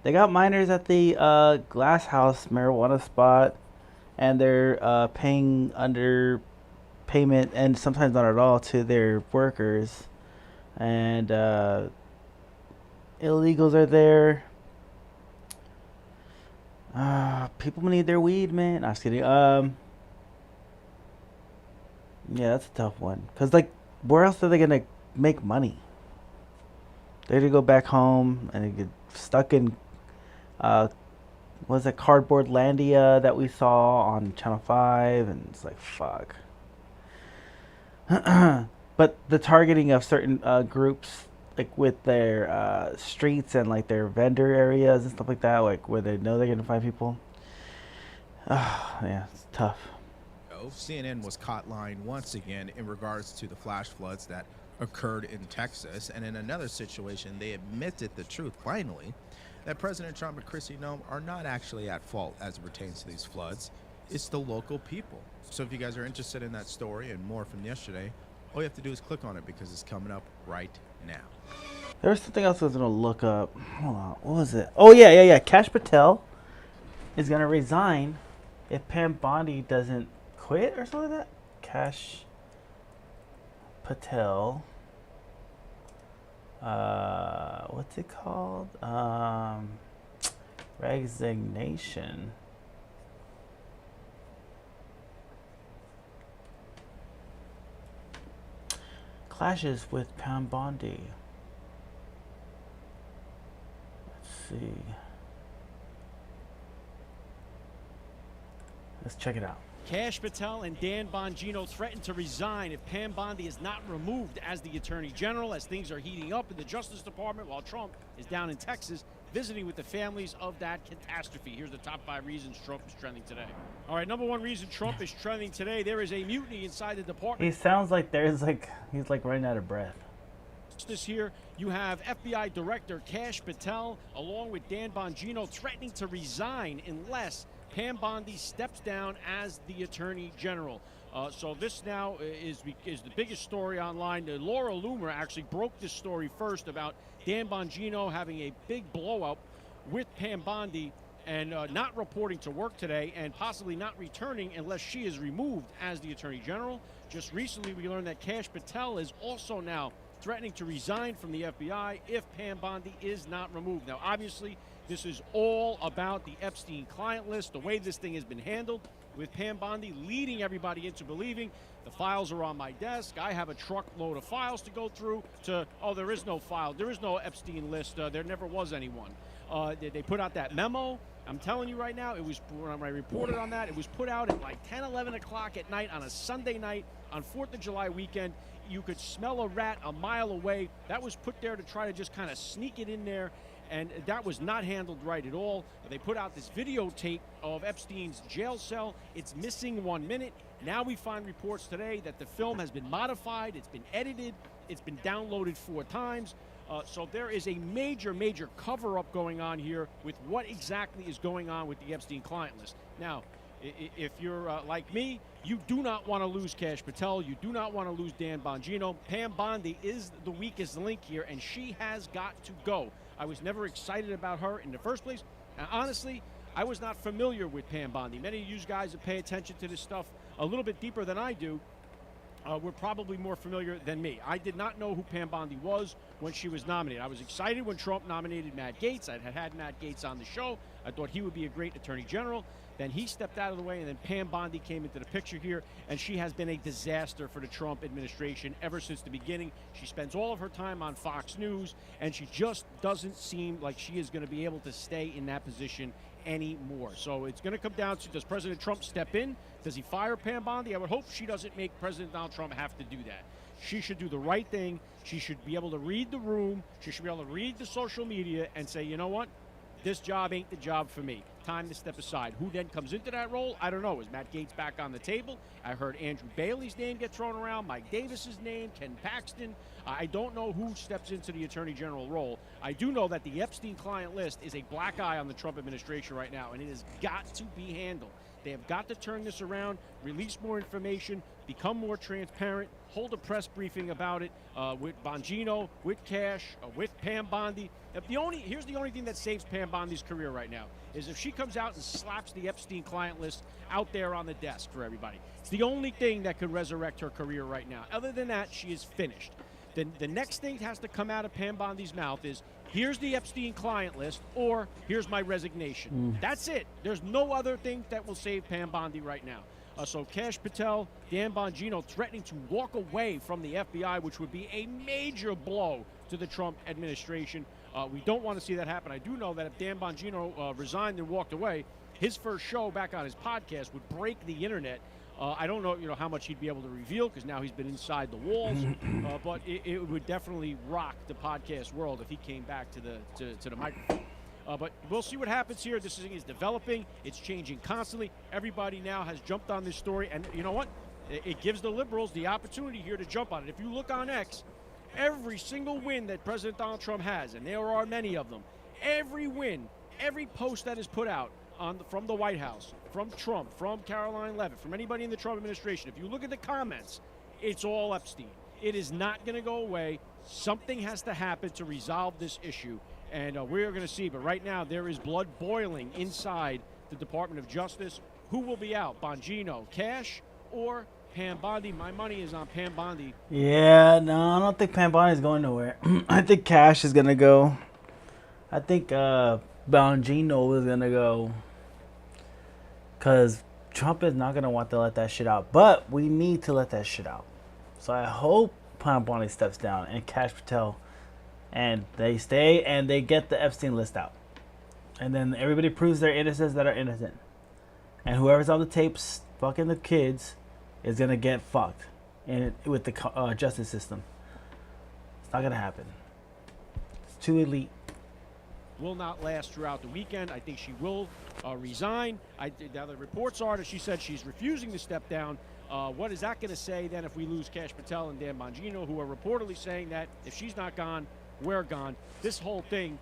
they got minors at the Glass House marijuana spot, and they're paying under payment, and sometimes not at all, to their workers. And illegals are there. People need their weed, man. I'm just kidding. Yeah, that's a tough one. Because, like, where else are they going to make money? They're going to go back home and they get stuck in, was it Cardboard Landia that we saw on Channel 5? And it's like, fuck. But the targeting of certain groups, like with their streets and like their vendor areas and stuff like that, like where they know they're going to find people. Yeah, it's tough. CNN was caught lying once again in regards to the flash floods that occurred in Texas. And in another situation, they admitted the truth, finally, that President Trump and Kristi Noem are not actually at fault as it pertains to these floods. It's the local people. So if you guys are interested in that story and more from yesterday, all you have to do is click on it because it's coming up right now. There was something else I was going to look up. Hold on. What was it? Oh, yeah. Kash Patel is going to resign if Pam Bondi doesn't quit or something like that. Kash Patel. What's it called? Resignation. Clashes with Pam Bondi. Let's see. Let's check it out. Kash Patel and Dan Bongino threatened to resign if Pam Bondi is not removed as the Attorney General, as things are heating up in the Justice Department while Trump is down in Texas visiting with the families of that catastrophe. Here's the top 5 reasons Trump is trending today. All right, number 1 reason Trump is trending today, there is a mutiny inside the department. He sounds like he's like running out of breath. This here, you have FBI Director Kash Patel along with Dan Bongino threatening to resign unless Pam Bondi steps down as the Attorney General. So this now is the biggest story online. Laura Loomer actually broke this story first about Dan Bongino having a big blowout with Pam Bondi and not reporting to work today and possibly not returning unless she is removed as the Attorney General. Just recently, we learned that Kash Patel is also now threatening to resign from the FBI if Pam Bondi is not removed. Now, obviously, this is all about the Epstein client list, the way this thing has been handled, with Pam Bondi leading everybody into believing the files are on my desk. I have a truckload of files to go through to, oh, there is no file. There is no Epstein list. There never was anyone. They put out that memo. I'm telling you right now, it was, when I reported on that, it was put out at like 10, 11 o'clock at night on a Sunday night on 4th of July weekend. You could smell a rat a mile away. That was put there to try to just kind of sneak it in there. And that was not handled right at all. They put out this videotape of Epstein's jail cell. It's missing 1 minute. Now we find reports today that the film has been modified, it's been edited, it's been downloaded 4 times. So there is a major, major cover-up going on here with what exactly is going on with the Epstein client list. Now, if you're like me, you do not want to lose Kash Patel. You do not want to lose Dan Bongino. Pam Bondi is the weakest link here, and she has got to go. I was never excited about her in the first place. And honestly, I was not familiar with Pam Bondi. Many of you guys that pay attention to this stuff a little bit deeper than I do were probably more familiar than me. I did not know who Pam Bondi was when she was nominated. I was excited when Trump nominated Matt Gaetz. I had Matt Gaetz on the show. I thought he would be a great Attorney General. Then he stepped out of the way, and then Pam Bondi came into the picture here, and she has been a disaster for the Trump administration ever since the beginning. She spends all of her time on Fox News, and she just doesn't seem like she is going to be able to stay in that position anymore. So it's going to come down to, does President Trump step in? Does he fire Pam Bondi? I would hope she doesn't make President Donald Trump have to do that. She should do the right thing. She should be able to read the room. She should be able to read the social media and say, you know what? This job ain't the job for me. Time to step aside. Who then comes into that role? I don't know. Is Matt Gaetz back on the table? I heard Andrew Bailey's name get thrown around, Mike Davis's name, Ken Paxton. I don't know who steps into the Attorney General role. I do know that the Epstein client list is a black eye on the Trump administration right now, and it has got to be handled. They have got to turn this around, release more information, become more transparent, hold a press briefing about it with Bongino, with Cash, with Pam Bondi. Here's the only thing that saves Pam Bondi's career right now is if she comes out and slaps the Epstein client list out there on the desk for everybody. It's the only thing that could resurrect her career right now. Other than that, she is finished. The next thing has to come out of Pam Bondi's mouth is, here's the Epstein client list, or here's my resignation. That's it. There's no other thing that will save Pam Bondi right now. So Kash Patel, Dan Bongino threatening to walk away from the FBI, which would be a major blow to the Trump administration. We don't want to see that happen. I do know that if Dan Bongino resigned and walked away, his first show back on his podcast would break the internet. I don't know, how much he'd be able to reveal because now he's been inside the walls. But it would definitely rock the podcast world if he came back to the microphone. But we'll see what happens here. This thing is developing. It's changing constantly. Everybody now has jumped on this story. And you know what? It gives the liberals the opportunity here to jump on it. If you look on X, every single win that President Donald Trump has, and there are many of them, every win, every post that is put out from the White House, from Trump, from Caroline Leavitt, from anybody in the Trump administration, if you look at the comments, it's all Epstein. It is not going to go away. Something has to happen to resolve this issue. And we're going to see. But right now, there is blood boiling inside the Department of Justice. Who will be out? Bongino, Cash, or Pam Bondi? My money is on Pam Bondi. Yeah, no, I don't think Pam Bondi is going nowhere. I think Cash is going to go. I think Bongino is going to go. Because Trump is not going to want to let that shit out. But we need to let that shit out. So I hope Pam Bondi steps down and Kash Patel, and they stay and they get the Epstein list out. And then everybody proves their innocence that are innocent. And whoever's on the tapes fucking the kids is going to get fucked with the justice system. It's not going to happen. It's too elite. Will not last throughout the weekend. I think she will resign. Now the reports are that she said she's refusing to step down. What is that going to say then if we lose Kash Patel and Dan Bongino, who are reportedly saying that if she's not gone, we're gone? This whole thing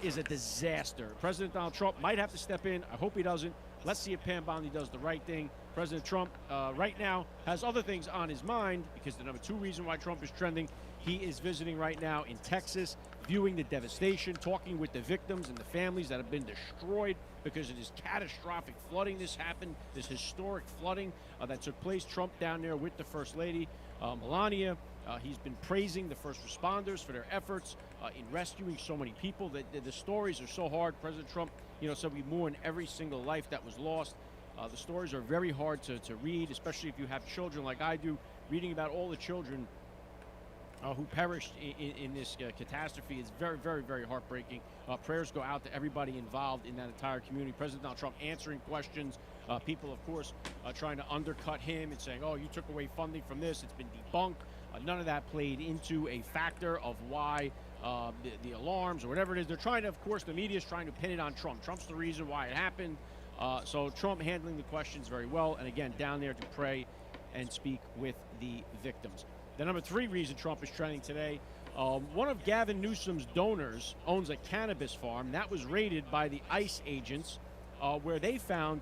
is a disaster. President Donald Trump might have to step in. I hope he doesn't. Let's see if Pam Bondi does the right thing. President Trump right now has other things on his mind because the number 2 reason why Trump is trending, he is visiting right now in Texas, viewing the devastation, talking with the victims and the families that have been destroyed because of this catastrophic flooding. This happened, this historic flooding that took place. Trump down there with the First Lady, Melania. He's been praising the first responders for their efforts in rescuing so many people. The stories are so hard. President Trump, said we mourn every single life that was lost. The stories are very hard to read, especially if you have children like I do. Reading about all the children who perished in this catastrophe is very, very, very heartbreaking. Prayers go out to everybody involved in that entire community. President Donald Trump answering questions. People, of course, trying to undercut him and saying, oh, you took away funding from this. It's been debunked. None of that played into a factor of why the alarms or whatever it is. They're trying to, of course, the media is trying to pin it on Trump. Trump's the reason why it happened. So Trump handling the questions very well. And again, down there to pray and speak with the victims. The number 3 reason Trump is trending today, one of Gavin Newsom's donors owns a cannabis farm. That was raided by the ICE agents where they found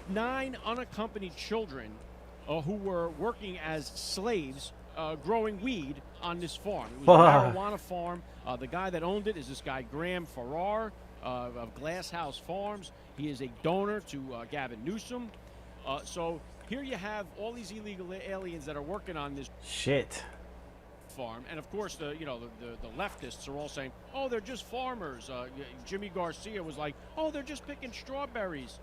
9 unaccompanied children who were working as slaves growing weed on this farm. It was a marijuana farm. The guy that owned it is this guy, Graham Farrar of Glass House Farms. He is a donor to Gavin Newsom. So here you have all these illegal aliens that are working on this shit farm, and of course the leftists are all saying, oh, they're just farmers. Jimmy Garcia was like, oh, they're just picking strawberries.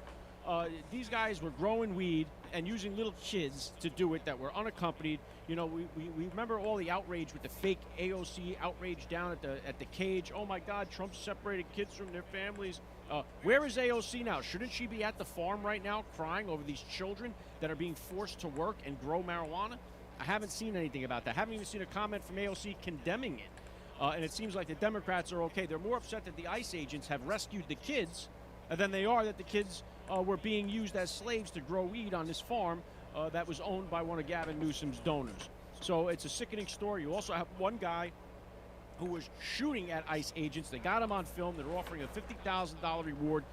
these guys were growing weed and using little kids to do it that were unaccompanied. You know, we remember all the outrage with the fake AOC outrage down at the cage. Oh my God, Trump separated kids from their families. Where is AOC now? Shouldn't she be at the farm right now crying over these children that are being forced to work and grow marijuana? I haven't seen anything about that. I haven't even seen a comment from AOC condemning it. And it seems like the Democrats are okay. They're more upset that the ICE agents have rescued the kids than they are that the kids were being used as slaves to grow weed on this farm that was owned by one of Gavin Newsom's donors. So it's a sickening story. You also have one guy who was shooting at ICE agents. They got him on film. They're offering a $50,000 reward.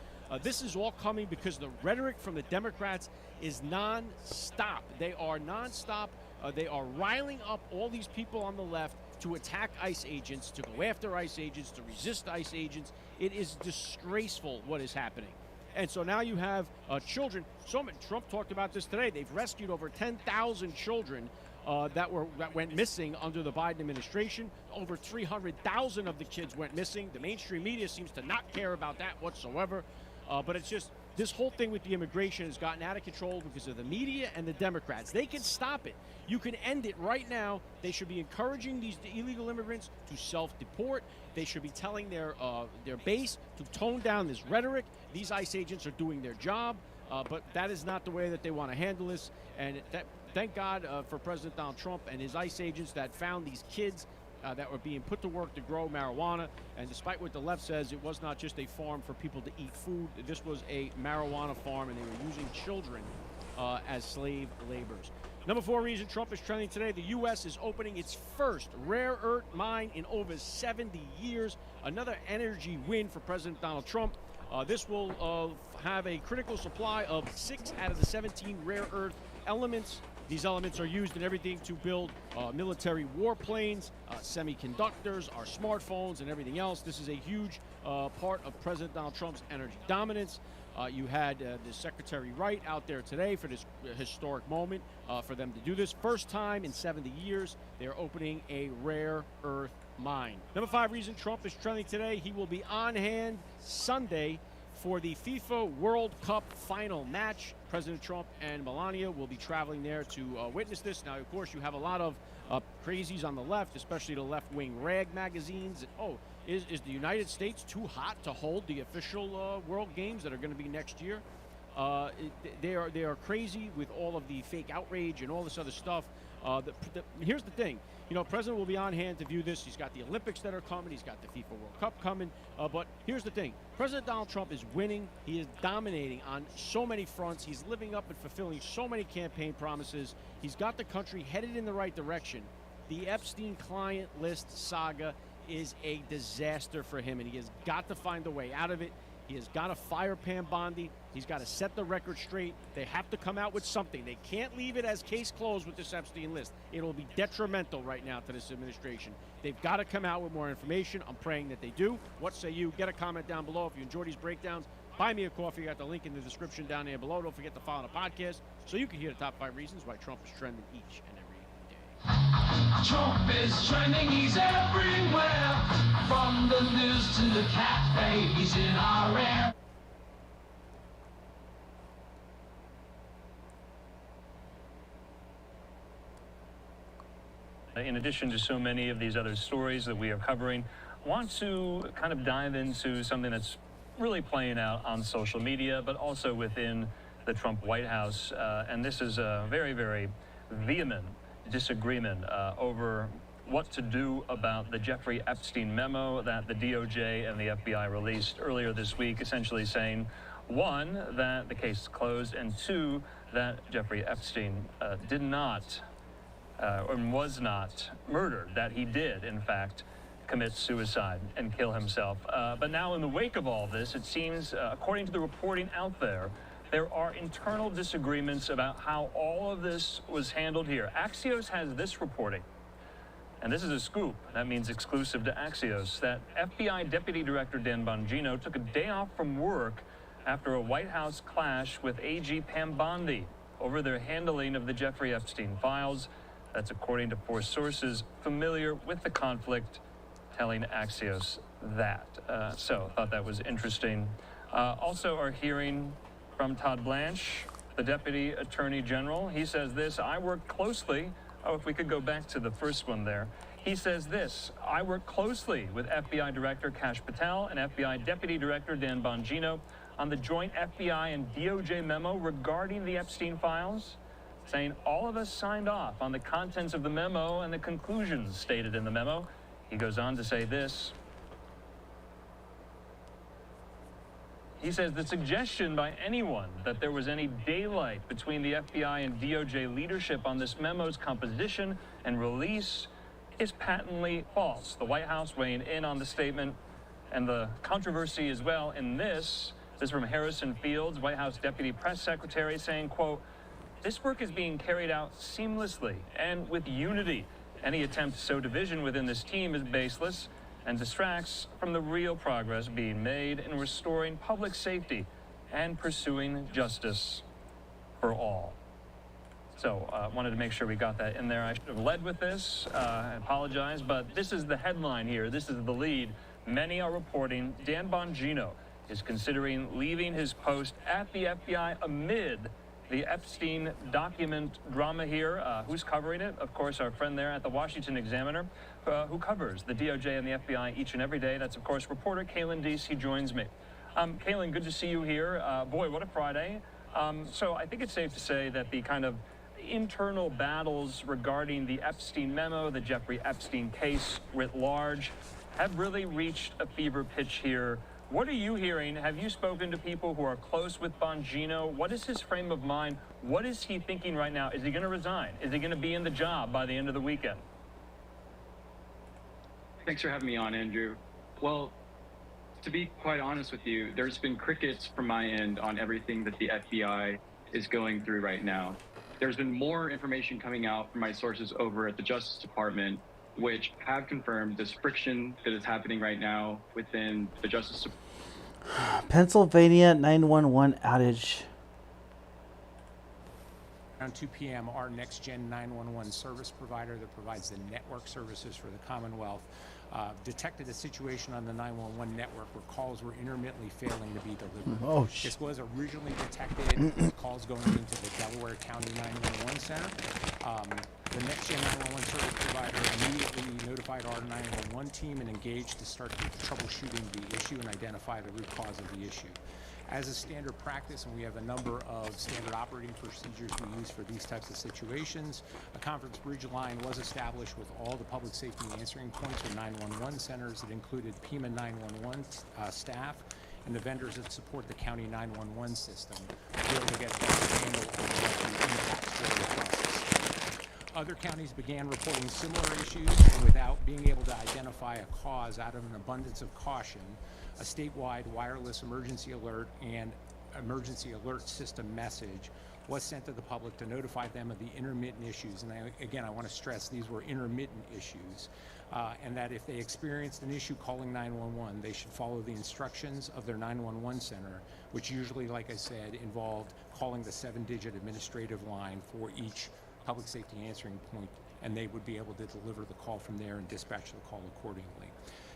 This is all coming because the rhetoric from the Democrats is non-stop. They are non-stop. They are riling up all these people on the left to attack ICE agents, to go after ICE agents, to resist ICE agents. It is disgraceful what is happening. And so now you have children. Trump talked about this today. They've rescued over 10,000 children that went missing under the Biden administration. Over 300,000 of the kids went missing. The mainstream media seems to not care about that whatsoever. But it's just, this whole thing with the immigration has gotten out of control because of the media and the Democrats. They can stop it. You can end it right now. They should be encouraging these illegal immigrants to self-deport. They should be telling their base to tone down this rhetoric. These ICE agents are doing their job, but that is not the way that they want to handle this. And thank God for President Donald Trump and his ICE agents that found these kids that were being put to work to grow marijuana. And despite what the left says, it was not just a farm for people to eat food. This was a marijuana farm, and they were using children as slave laborers. Number 4 reason Trump is trending today: the U.S. is opening its first rare earth mine in over 70 years. Another energy win for President Donald Trump. This will have a critical supply of 6 out of the 17 rare earth elements. These elements are used in everything to build military warplanes, semiconductors, our smartphones, and everything else. This is a huge part of President Donald Trump's energy dominance. You had the Secretary Wright out there today for this historic moment for them to do this. First time in 70 years, they're opening a rare earth mine. Number 5 reason Trump is trending today: he will be on hand Sunday for the FIFA World Cup final match. President Trump and Melania will be traveling there to witness this. Now, of course, you have a lot of crazies on the left, especially the left-wing rag magazines. Oh, is the United States too hot to hold the official World Games that are going to be next year? They are crazy with all of the fake outrage and all this other stuff. Here's the thing. You know, President will be on hand to view this. He's got the Olympics that are coming. He's got the FIFA World Cup coming. But here's the thing. President Donald Trump is winning. He is dominating on so many fronts. He's living up and fulfilling so many campaign promises. He's got the country headed in the right direction. The Epstein client list saga is a disaster for him, and he has got to find a way out of it. He has got to fire Pam Bondi. He's got to set the record straight. They have to come out with something. They can't leave it as case closed with this Epstein list. It'll be detrimental right now to this administration. They've got to come out with more information. I'm praying that they do. What say you? Get a comment down below if you enjoy these breakdowns. Buy me a coffee. I got the link in the description down there below. Don't forget to follow the podcast so you can hear the top 5 reasons why Trump is trending each and every day. Trump is trending, he's everywhere. From the news to the cafe, he's in our air. In addition to so many of these other stories that we are covering, I want to kind of dive into something that's really playing out on social media, but also within the Trump White House. And this is a very, very vehement disagreement over what to do about the Jeffrey Epstein memo that the DOJ and the FBI released earlier this week, essentially saying, 1, that the case is closed, and 2, that Jeffrey Epstein did not or was not murdered, that he did, in fact, commit suicide and kill himself. But now in the wake of all this, it seems, according to the reporting out there, there are internal disagreements about how all of this was handled here. Axios has this reporting, and this is a scoop. That means exclusive to Axios, that FBI Deputy Director Dan Bongino took a day off from work after a White House clash with AG Pam Bondi over their handling of the Jeffrey Epstein files. That's according to 4 sources familiar with the conflict telling Axios that. So I thought that was interesting. Also are hearing from Todd Blanche, the Deputy Attorney General. He says this: I work closely. Oh, if we could go back to the first one there. He says this: I work closely with FBI Director Kash Patel and FBI Deputy Director Dan Bongino on the joint FBI and DOJ memo regarding the Epstein files, saying all of us signed off on the contents of the memo and the conclusions stated in the memo. He goes on to say this. He says the suggestion by anyone that there was any daylight between the FBI and DOJ leadership on this memo's composition and release is patently false. The White House weighing in on the statement and the controversy as well in this. This is from Harrison Fields, White House Deputy Press Secretary, saying, quote, this work is being carried out seamlessly and with unity. Any attempt to sow division within this team is baseless and distracts from the real progress being made in restoring public safety and pursuing justice for all. So wanted to make sure we got that in there. I should have led with this. I apologize, but this is the headline here. This is the lead. Many are reporting Dan Bongino is considering leaving his post at the FBI amid the Epstein document drama here. Who's covering it? Of course, our friend there at the Washington Examiner, who covers the DOJ and the FBI each and every day. That's, of course, reporter Kaylin Deese. He joins me. Kaylin, good to see you here. Boy, what a Friday. So I think it's safe to say that the kind of internal battles regarding the Epstein memo, the Jeffrey Epstein case writ large, have really reached a fever pitch here. What are you hearing? Have you spoken to people who are close with Bongino? What is his frame of mind? What is he thinking right now? Is he going to resign? Is he going to be in the job by the end of the weekend? Thanks for having me on, Andrew. Well, to be quite honest with you, there's been crickets from my end on everything that the FBI is going through right now. There's been more information coming out from my sources over at the Justice Department, which have confirmed this friction that is happening right now within the Justice Department. Pennsylvania 911 outage. Around 2 p.m., our next-gen 911 service provider that provides the network services for the Commonwealth detected a situation on the 911 network where calls were intermittently failing to be delivered. Oh, shit. This was originally detected with calls going into the Delaware County 911 Center. The next-gen 911 service provider immediately notified our 911 team and engaged to start troubleshooting the issue and identify the root cause of the issue. As a standard practice, and we have a number of standard operating procedures we use for these types of situations, a conference bridge line was established with all the public safety answering points or 911 centers that included PEMA 911 staff and the vendors that support the county 911 system to be able to get a handle on what the impacts were across the state. Other counties began reporting similar issues, and without being able to identify a cause out of an abundance of caution, a statewide wireless emergency alert and emergency alert system message was sent to the public to notify them of the intermittent issues. And again, I want to stress these were intermittent issues, and that if they experienced an issue calling 911, they should follow the instructions of their 911 center, which usually, like I said, involved calling the 7-digit administrative line for each public safety answering point, and they would be able to deliver the call from there and dispatch the call accordingly.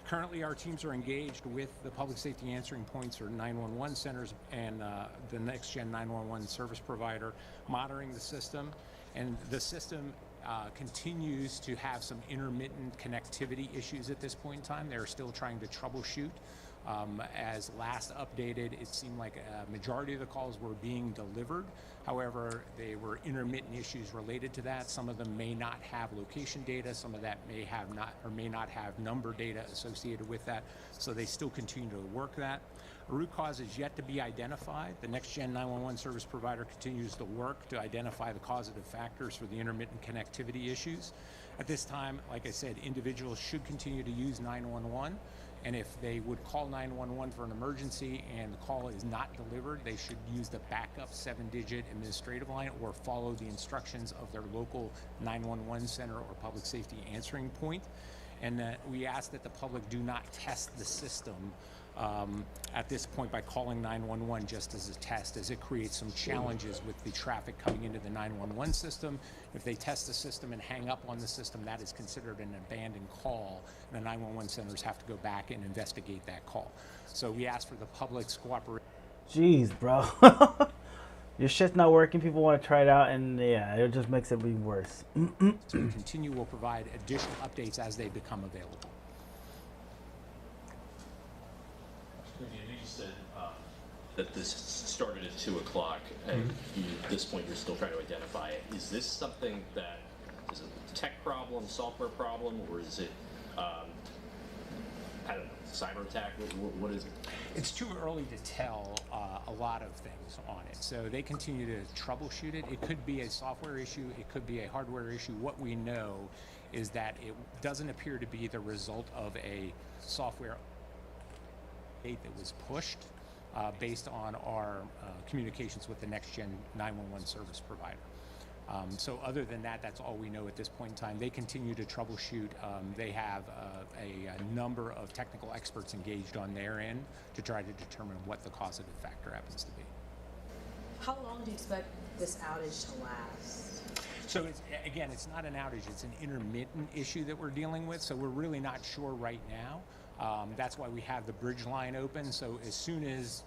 Currently, our teams are engaged with the public safety answering points or 911 centers and the next-gen 911 service provider monitoring the system. And the system continues to have some intermittent connectivity issues at this point in time. They're still trying to troubleshoot. As last updated, it seemed like a majority of the calls were being delivered. However, they were intermittent issues related to that. Some of them may not have location data. Some of that may have not or may not have number data associated with that. So they still continue to work that. A root cause is yet to be identified. The next-gen 911 service provider continues to work to identify the causative factors for the intermittent connectivity issues. At this time, like I said, individuals should continue to use 911. And if they would call 911 for an emergency and the call is not delivered, they should use the backup 7-digit administrative line or follow the instructions of their local 911 center or public safety answering point. And we ask that the public do not test the system at this point by calling 911 just as a test, as it creates some challenges with the traffic coming into the 911 system. If they test the system and hang up on the system, that is considered an abandoned call, and the 911 centers have to go back and investigate that call. So we ask for the public's cooperation. Jeez, bro. Your shit's not working. People want to try it out, and yeah, it just makes it be worse. So we continue will provide additional updates as they become available. You said that this started at 2 o'clock, and at this point you're still trying to identify it. Is this something that is a tech problem, software problem, or is it, I don't know, cyber attack? What is it? It's too early to tell a lot of things on it. So they continue to troubleshoot it. It could be a software issue. It could be a hardware issue. What we know is that it doesn't appear to be the result of a software update that was pushed based on our communications with the next-gen 911 service provider. So other than that, that's all we know at this point in time. They continue to troubleshoot. They have a number of technical experts engaged on their end to try to determine what the causative factor happens to be. How long do you expect this outage to last? So again, it's not an outage, it's an intermittent issue that we're dealing with, so we're really not sure right now. That's why we have the bridge line open. So as soon as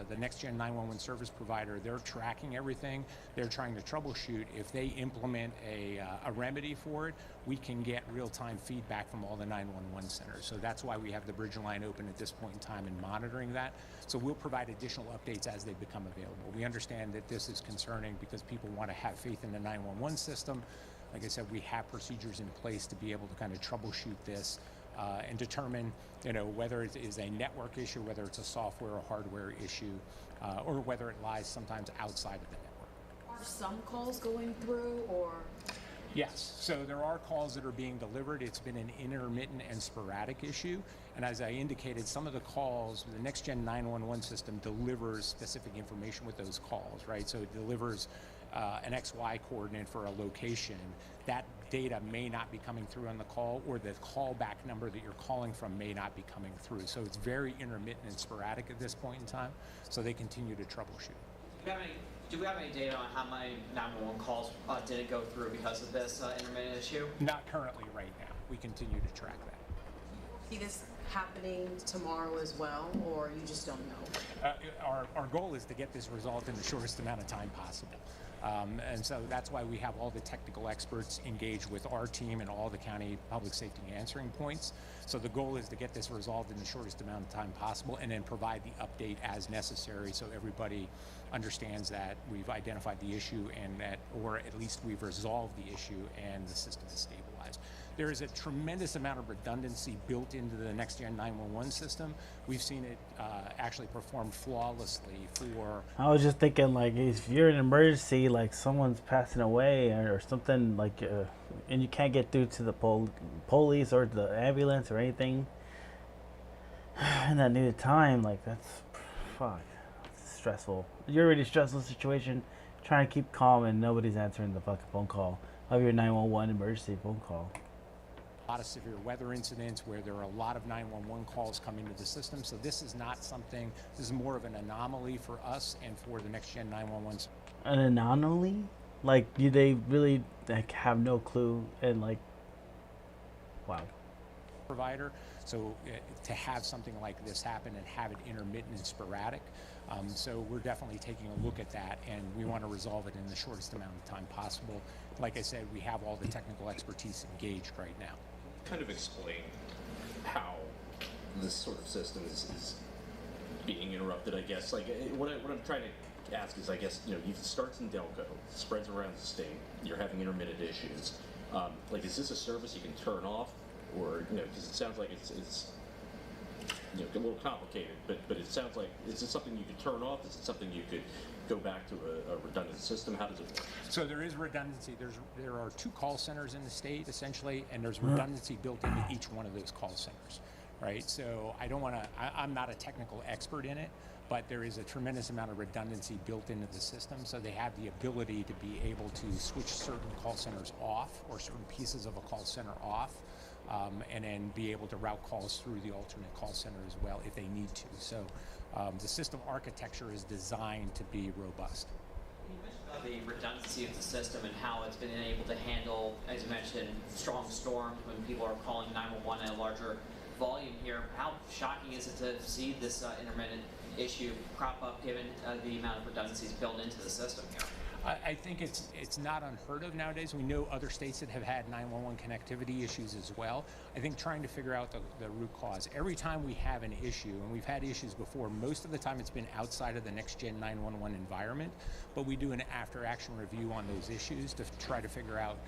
the next gen 911 service provider, they're tracking everything, they're trying to troubleshoot. If they implement a remedy for it, we can get real-time feedback from all the 911 centers. So that's why we have the bridge line open at this point in time and monitoring that. So we'll provide additional updates as they become available. We understand that this is concerning because people want to have faith in the 911 system. Like I said, we have procedures in place to be able to kind of troubleshoot this. And determine, whether it is a network issue, whether it's a software or hardware issue, or whether it lies sometimes outside of the network. Are some calls going through, or? Yes, so there are calls that are being delivered. It's been an intermittent and sporadic issue. And as I indicated, some of the calls, the next gen 911 system delivers specific information with those calls, right? So it delivers an XY coordinate for a location. That data may not be coming through on the call, or the callback number that you're calling from may not be coming through. So it's very intermittent and sporadic at this point in time. So they continue to troubleshoot. Do we have any data on how many 911 calls didn't go through because of this intermittent issue? Not currently right now. We continue to track that. See this happening tomorrow as well, or you just don't know? Our goal is to get this resolved in the shortest amount of time possible. And so that's why we have all the technical experts engaged with our team and all the county public safety answering points. So the goal is to get this resolved in the shortest amount of time possible and then provide the update as necessary so everybody understands that we've identified the issue and that, or at least we've resolved the issue and the system is stabilized. There is a tremendous amount of redundancy built into the next gen 911 system. We've seen it actually perform flawlessly for... I was just thinking, like, if you're in an emergency, like someone's passing away or something, like, and you can't get through to the police or the ambulance or anything in that needed time, like, that's, fuck, it's stressful. You're already stressful situation, trying to keep calm and nobody's answering the fucking phone call of your 911 emergency phone call. A lot of severe weather incidents where there are a lot of 911 calls coming to the system. So this is not something, this is more of an anomaly for us and for the next gen 911. An anomaly? Like, do they really have no clue and like, wow. Provider. So to have something like this happen and have it intermittent and sporadic. So we're definitely taking a look at that and we want to resolve it in the shortest amount of time possible. Like I said, we have all the technical expertise engaged right now. Kind of explain how this sort of system is being interrupted, I guess. Like, what I'm trying to ask is, I guess, it starts in Delco, spreads around the state, you're having intermittent issues. Like, is this a service you can turn off? Or, because it sounds like it's a little complicated, but it sounds like, is this something you could turn off? Is it something you could go back to a redundant system? How does it work? So there is redundancy. There are 2 call centers in the state, essentially, and there's redundancy built into each one of those call centers, right? So I'm not a technical expert in it, but there is a tremendous amount of redundancy built into the system, so they have the ability to be able to switch certain call centers off or certain pieces of a call center off. And then be able to route calls through the alternate call center as well if they need to. So the system architecture is designed to be robust. You mentioned about the redundancy of the system and how it's been able to handle, as you mentioned, strong storms when people are calling 911 at a larger volume here. How shocking is it to see this intermittent issue crop up given the amount of redundancies built into the system here? I think it's not unheard of nowadays. We know other states that have had 911 connectivity issues as well. I think trying to figure out the root cause. Every time we have an issue, and we've had issues before, most of the time it's been outside of the next-gen 911 environment, but we do an after-action review on those issues to try to figure out,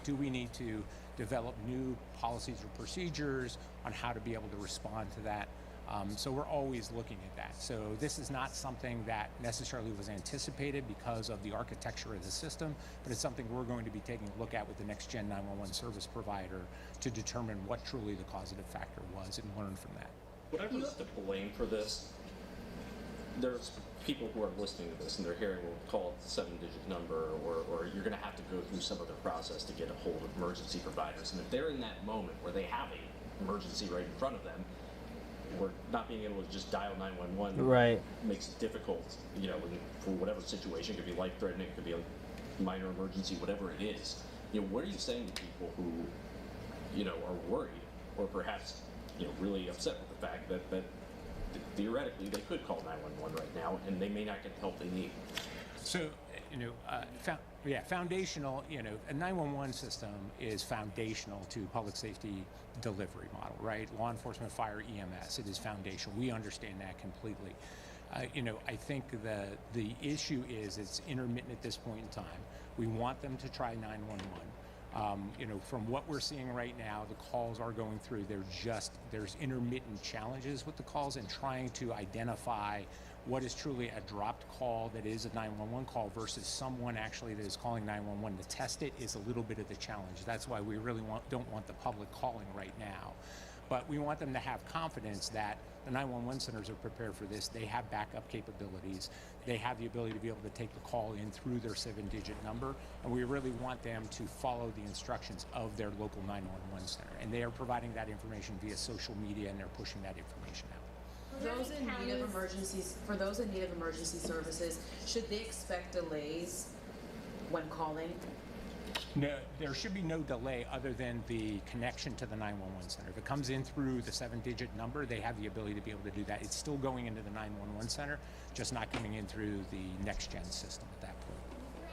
do we need to develop new policies or procedures on how to be able to respond to that. So we're always looking at that. So this is not something that necessarily was anticipated because of the architecture of the system, but it's something we're going to be taking a look at with the next gen 911 service provider to determine what truly the causative factor was and learn from that. Whatever's to blame for this, there's people who are listening to this and they're hearing, we'll call it the 7-digit number, or you're going to have to go through some other process to get a hold of emergency providers. And if they're in that moment where they have an emergency right in front of them, or not being able to just dial 911 right makes it difficult, you know, for whatever situation. It could be life-threatening, it could be a minor emergency, whatever it is. You know, what are you saying to people who, you know, are worried or perhaps, you know, really upset with the fact that theoretically they could call 911 right now and they may not get the help they need? So, you know, foundational, you know, a 911 system is foundational to public safety delivery model, right? Law enforcement, fire, EMS, it is foundational. We understand that completely. You know, I think the issue is it's intermittent at this point in time. We want them to try 911. You know, from what we're seeing right now, the calls are going through. There's intermittent challenges with the calls and trying to identify what is truly a dropped call that is a 911 call versus someone actually that is calling 911 to test it is a little bit of the challenge. That's why we really don't want the public calling right now. But we want them to have confidence that the 911 centers are prepared for this. They have backup capabilities. They have the ability to be able to take the call in through their 7-digit number. And we really want them to follow the instructions of their local 911 center. And they are providing that information via social media, and they're pushing that information out. Those in need of emergencies, for those in need of emergency services, should they expect delays when calling? No, there should be no delay other than the connection to the 911 center. If it comes in through the 7-digit number, they have the ability to be able to do that. It's still going into the 911 center, just not coming in through the next-gen system at that point.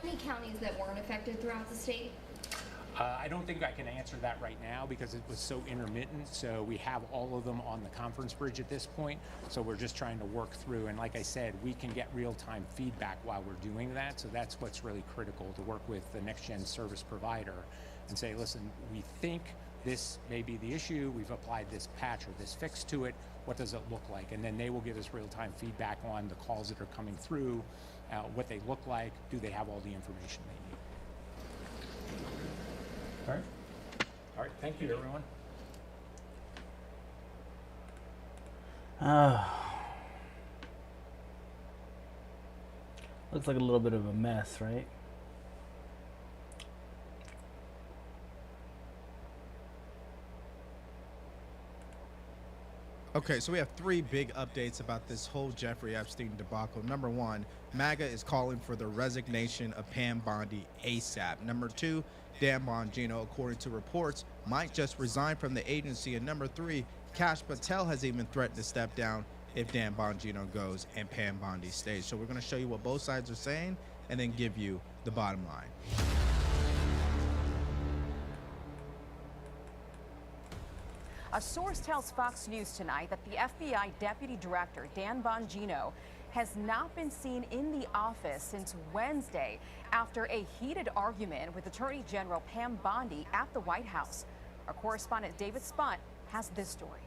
Any counties that weren't affected throughout the state? I don't think I can answer that right now because it was so intermittent. So we have all of them on the conference bridge at this point. So we're just trying to work through. And like I said, we can get real-time feedback while we're doing that. So that's what's really critical, to work with the next-gen service provider and say, listen, we think this may be the issue. We've applied this patch or this fix to it. What does it look like? And then they will give us real-time feedback on the calls that are coming through, what they look like, do they have all the information they need. All right. All right. Thank you, everyone. Looks like a little bit of a mess, right? Okay, so we have 3 big updates about this whole Jeffrey Epstein debacle. Number 1, MAGA is calling for the resignation of Pam Bondi ASAP. Number 2, Dan Bongino, according to reports, might just resign from the agency. And number 3, Kash Patel has even threatened to step down if Dan Bongino goes and Pam Bondi stays. So we're going to show you what both sides are saying and then give you the bottom line. A source tells Fox News tonight that the FBI Deputy Director, Dan Bongino, has not been seen in the office since Wednesday after a heated argument with Attorney General Pam Bondi at the White House. Our correspondent David Spunt has this story.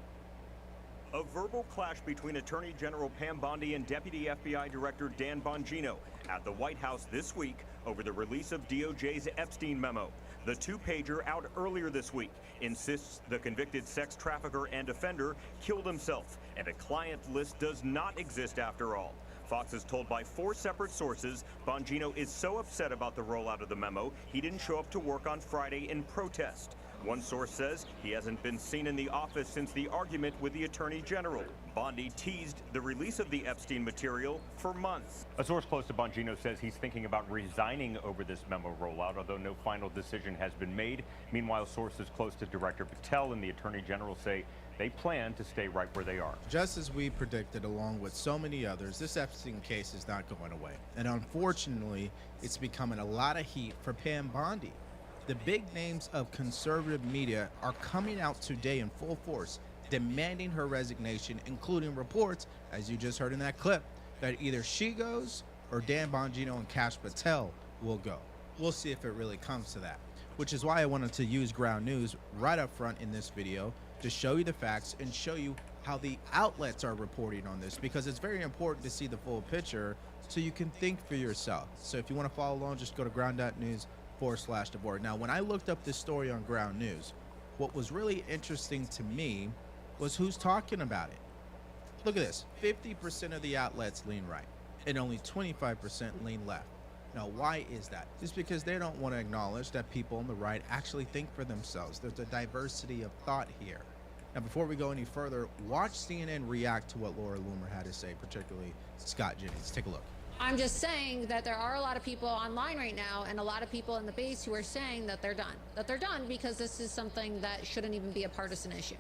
A verbal clash between Attorney General Pam Bondi and Deputy FBI Director Dan Bongino at the White House this week over the release of DOJ's Epstein memo. The 2-pager out earlier this week insists the convicted sex trafficker and offender killed himself, and a client list does not exist after all. Fox is told by 4 separate sources Bongino is so upset about the rollout of the memo, he didn't show up to work on Friday in protest. One source says he hasn't been seen in the office since the argument with the Attorney General. Bondi teased the release of the Epstein material for months. A source close to Bongino says he's thinking about resigning over this memo rollout, although no final decision has been made. Meanwhile, sources close to Director Patel and the Attorney General say they plan to stay right where they are. Just as we predicted, along with so many others, this Epstein case is not going away. And unfortunately, it's becoming a lot of heat for Pam Bondi. The big names of conservative media are coming out today in full force, demanding her resignation, including reports, as you just heard in that clip, that either she goes or Dan Bongino and Kash Patel will go. We'll see if it really comes to that, which is why I wanted to use Ground News right up front in this video to show you the facts and show you how the outlets are reporting on this, because it's very important to see the full picture so you can think for yourself. So if you want to follow along, just go to ground.news/DeVore. Now, when I looked up this story on Ground News, what was really interesting to me was who's talking about it. Look at this. 50% of the outlets lean right and only 25% lean left. Now, why is that? It's because they don't want to acknowledge that people on the right actually think for themselves. There's a diversity of thought here. Now, before we go any further, watch CNN react to what Laura Loomer had to say, particularly Scott Jennings. Take a look. I'm just saying that there are a lot of people online right now and a lot of people in the base who are saying that they're done. That they're done because this is something that shouldn't even be a partisan issue.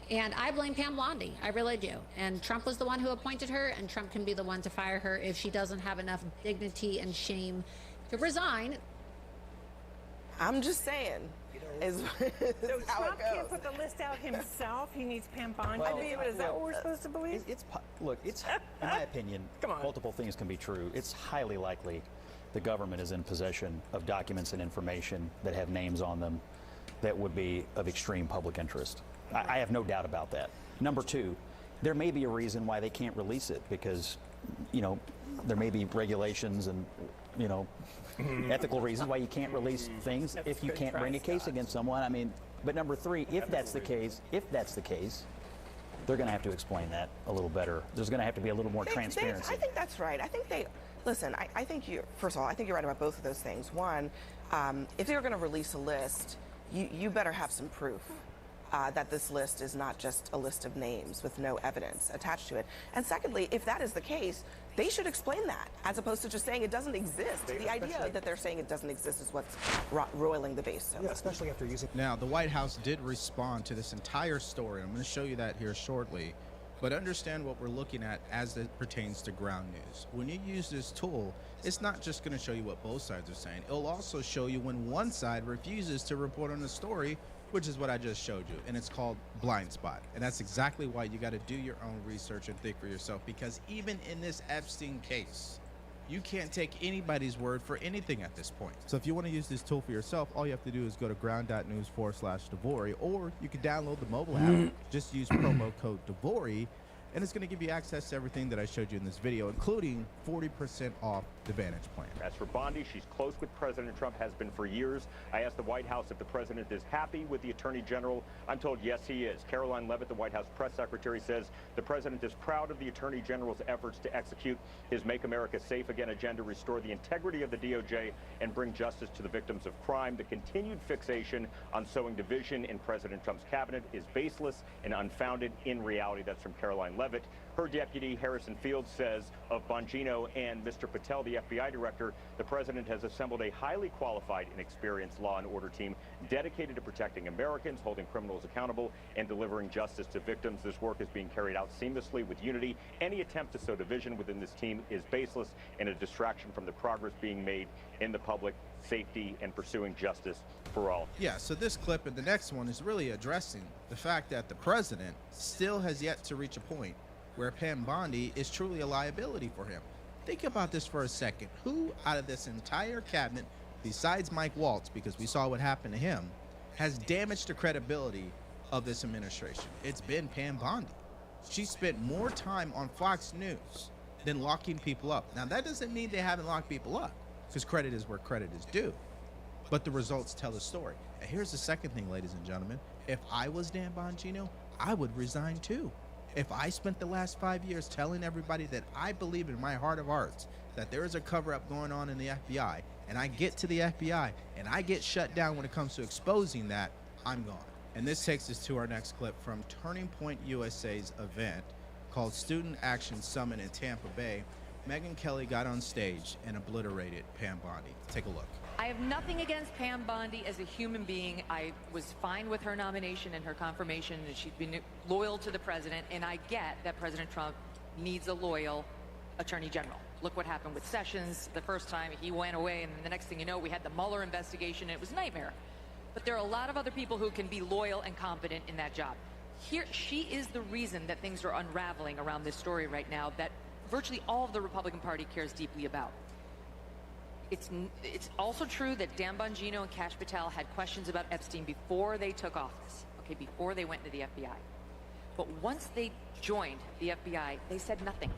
And I blame Pam Bondi. I really do. And Trump was the one who appointed her, and Trump can be the one to fire her if she doesn't have enough dignity and shame to resign. I'm just saying. Is So how Trump it can't goes. put the list out himself. He needs Pam Bondi. Well, I mean, is that what we're supposed to believe? Look, it's in my opinion, multiple things can be true. It's highly likely the government is in possession of documents and information that have names on them that would be of extreme public interest. I have no doubt about that. Number two, there may be a reason why they can't release it because, you know, there may be regulations and, you know, ethical reasons why you can't release things if you can't bring a case against someone. I mean, but number three, if that's the case, they're going to have to explain that a little better. There's going to have to be a little more transparency. I think that's right. I think they, listen, I think you, first of all, I think you're right about both of those things. One, if they're going to release a list, you better have some proof. That this list is not just a list of names with no evidence attached to it. And secondly, if that is the case, they should explain that, as opposed to just saying it doesn't exist. The idea that they're saying it doesn't exist is what's roiling the base. So. Yeah, especially after using. Now, the White House did respond to this entire story. I'm going to show you that here shortly. But understand what we're looking at as it pertains to Ground News. When you use this tool, it's not just going to show you what both sides are saying. It'll also show you when one side refuses to report on the story, which is what I just showed you, and it's called blind spot. And that's exactly why you got to do your own research and think for yourself, because even in this Epstein case, you can't take anybody's word for anything at this point. So if you want to use this tool for yourself, all you have to do is go to ground.news/DeVore, or you can download the mobile app. Just use promo code DeVore, and it's going to give you access to everything that I showed you in this video, including 40% off the Vantage plan. As for Bondi, she's close with President Trump, has been for years. I asked the White House if the president is happy with the Attorney General. I'm told yes, he is. Caroline Leavitt, the White House press secretary, says the president is proud of the Attorney General's efforts to execute his Make America Safe Again agenda, restore the integrity of the DOJ, and bring justice to the victims of crime. The continued fixation on sowing division in President Trump's cabinet is baseless and unfounded in reality. That's from Caroline Leavitt. Her deputy, Harrison Fields, says of Bongino and Mr. Patel, the FBI director, the president has assembled a highly qualified and experienced law and order team dedicated to protecting Americans, holding criminals accountable, and delivering justice to victims. This work is being carried out seamlessly with unity. Any attempt to sow division within this team is baseless and a distraction from the progress being made in the public safety and pursuing justice for all. Yeah, so this clip and the next one is really addressing the fact that the president still has yet to reach a point where Pam Bondi is truly a liability for him. Think about this for a second. Who out of this entire cabinet, besides Mike Waltz, because we saw what happened to him, has damaged the credibility of this administration? It's been Pam Bondi. She spent more time on Fox News than locking people up. Now, that doesn't mean they haven't locked people up, because credit is where credit is due. But the results tell the story. And here's the second thing, ladies and gentlemen. If I was Dan Bongino, I would resign too. If I spent the last 5 years telling everybody that I believe in my heart of hearts that there is a cover-up going on in the FBI, and I get to the FBI and I get shut down when it comes to exposing that, I'm gone. And this takes us to our next clip from Turning Point USA's event called Student Action Summit in Tampa Bay, Megyn Kelly got on stage and obliterated Pam Bondi. Take a look. I have nothing against Pam Bondi as a human being. I was fine with her nomination and her confirmation, and she's been loyal to the president, and I get that President Trump needs a loyal attorney general. Look what happened with Sessions the first time. He went away, and the next thing you know, we had the Mueller investigation, and it was a nightmare. But there are a lot of other people who can be loyal and competent in that job. Here, she is the reason that things are unraveling around this story right now that virtually all of the Republican Party cares deeply about. It's also true that Dan Bongino and Kash Patel had questions about Epstein before they took office, okay, before they went into the FBI. But once they joined the FBI, they said nothing.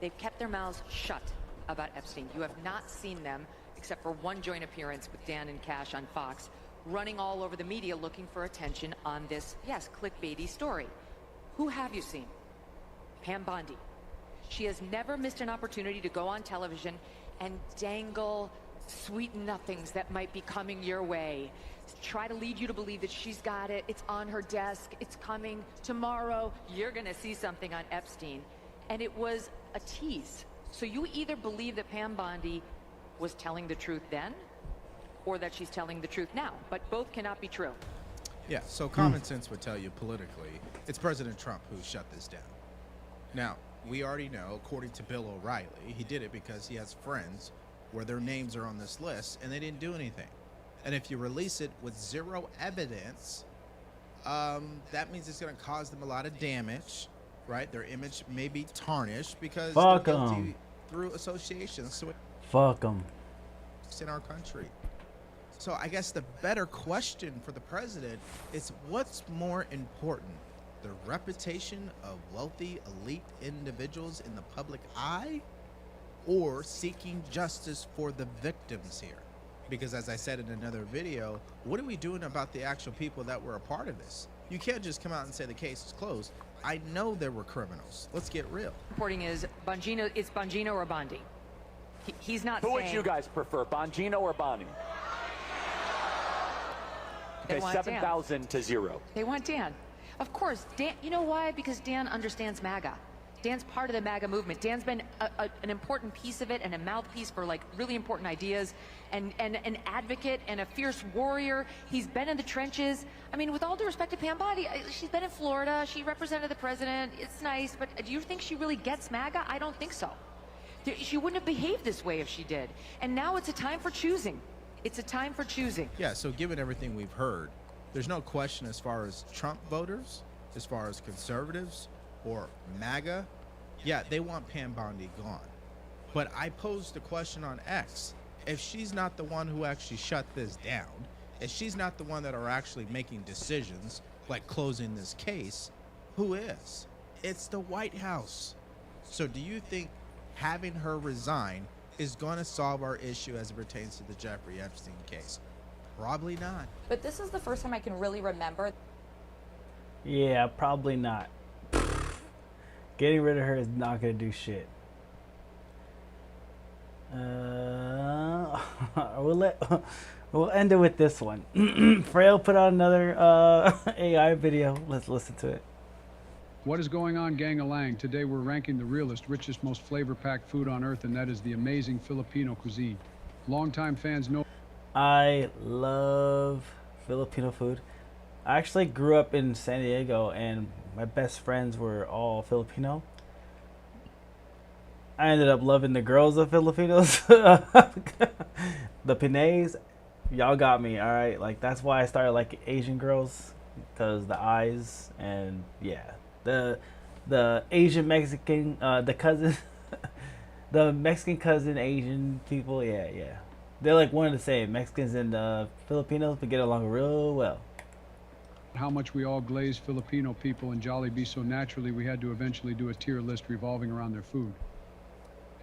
They've kept their mouths shut about Epstein. You have not seen them, except for one joint appearance with Dan and Kash on Fox, running all over the media looking for attention on this, yes, clickbaity story. Who have you seen? Pam Bondi. She has never missed an opportunity to go on television and dangle sweet nothings that might be coming your way. Try to lead you to believe that she's got it, it's on her desk, it's coming tomorrow, you're gonna see something on Epstein. And it was a tease. So you either believe that Pam Bondi was telling the truth then, or that she's telling the truth now, but both cannot be true. Yeah, so common sense would tell you politically, it's President Trump who shut this down. Now, we already know, according to Bill O'Reilly, he did it because he has friends where their names are on this list and they didn't do anything. And if you release it with zero evidence, that means it's going to cause them a lot of damage, right? Their image may be tarnished because Fuck they're guilty 'em. through association. So Fuck them. it's in our country. So I guess the better question for the president is what's more important? The reputation of wealthy elite individuals in the public eye, or seeking justice for the victims here? Because as I said in another video, what are we doing about the actual people that were a part of this? You can't just come out and say the case is closed. I know there were criminals. Let's get real. Reporting is Bongino, it's Bongino or Bondi. He's not Who saying... would you guys prefer, Bongino or Bondi? They Okay, want 7,000 to 0. They want Dan. Of course, Dan, you know why? Because Dan understands MAGA. Dan's part of the MAGA movement. Dan's been an important piece of it and a mouthpiece for like really important ideas and an advocate and a fierce warrior. He's been in the trenches. I mean, with all due respect to Pam Bondi, she's been in Florida. She represented the president. It's nice, but do you think she really gets MAGA? I don't think so. She wouldn't have behaved this way if she did. And now it's a time for choosing. It's a time for choosing. Yeah, so given everything we've heard, there's no question as far as Trump voters, as far as conservatives, or MAGA, yeah, they want Pam Bondi gone. But I posed the question on X. If she's not the one who actually shut this down, if she's not the one that are actually making decisions, like closing this case, who is? It's the White House. So do you think having her resign is going to solve our issue as it pertains to the Jeffrey Epstein case? Probably not. But this is the first time I can really remember. Yeah, probably not. Getting rid of her is not gonna do shit. We'll end it with this one. Frail put out another AI video. Let's listen to it. What is going on, Gang of Lang? Today we're ranking the realest, richest, most flavor-packed food on earth, and that is the amazing Filipino cuisine. Longtime fans know. I love Filipino food. I actually grew up in San Diego, and my best friends were all Filipino. I ended up loving the girls of Filipinos. The Pinays, y'all got me, all right? Like, that's why I started liking Asian girls, because the eyes, and yeah. The Asian Mexican, the cousin, the Mexican cousin Asian people, yeah. They're like one and the same. Mexicans and Filipinos get along real well. How much we all glaze Filipino people in Jollibee, so naturally we had to eventually do a tier list revolving around their food.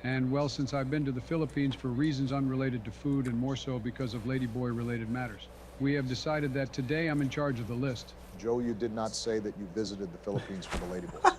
And well, since I've been to the Philippines for reasons unrelated to food and more so because of Ladyboy related matters, we have decided that today I'm in charge of the list. Joe, you did not say that you visited the Philippines for the Ladyboys.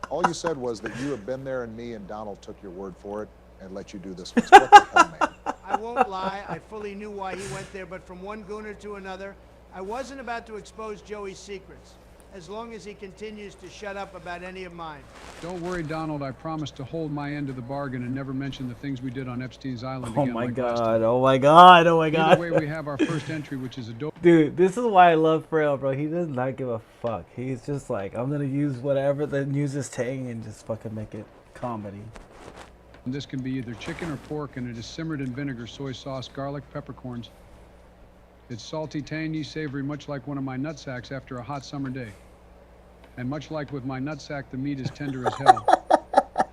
All you said was that you have been there and me and Donald took your word for it and let you do this. What the hell, man? I won't lie, I fully knew why he went there, but from one gooner to another, I wasn't about to expose Joey's secrets. as long as he continues to shut up about any of mine. Don't worry, Donald. I promise to hold my end of the bargain and never mention the things we did on Epstein's Island Oh again. my like last god! time. Oh my god! Oh my god! Either way, we have our first entry, which is a dope. Dude, this is why I love Frail, bro. He does not give a fuck. He's just like, I'm gonna use whatever the news is saying and just fucking make it comedy. This can be either chicken or pork, and it is simmered in vinegar, soy sauce, garlic, peppercorns. It's salty, tangy, savory, much like one of my nutsacks after a hot summer day. And much like with my nutsack, the meat is tender as hell.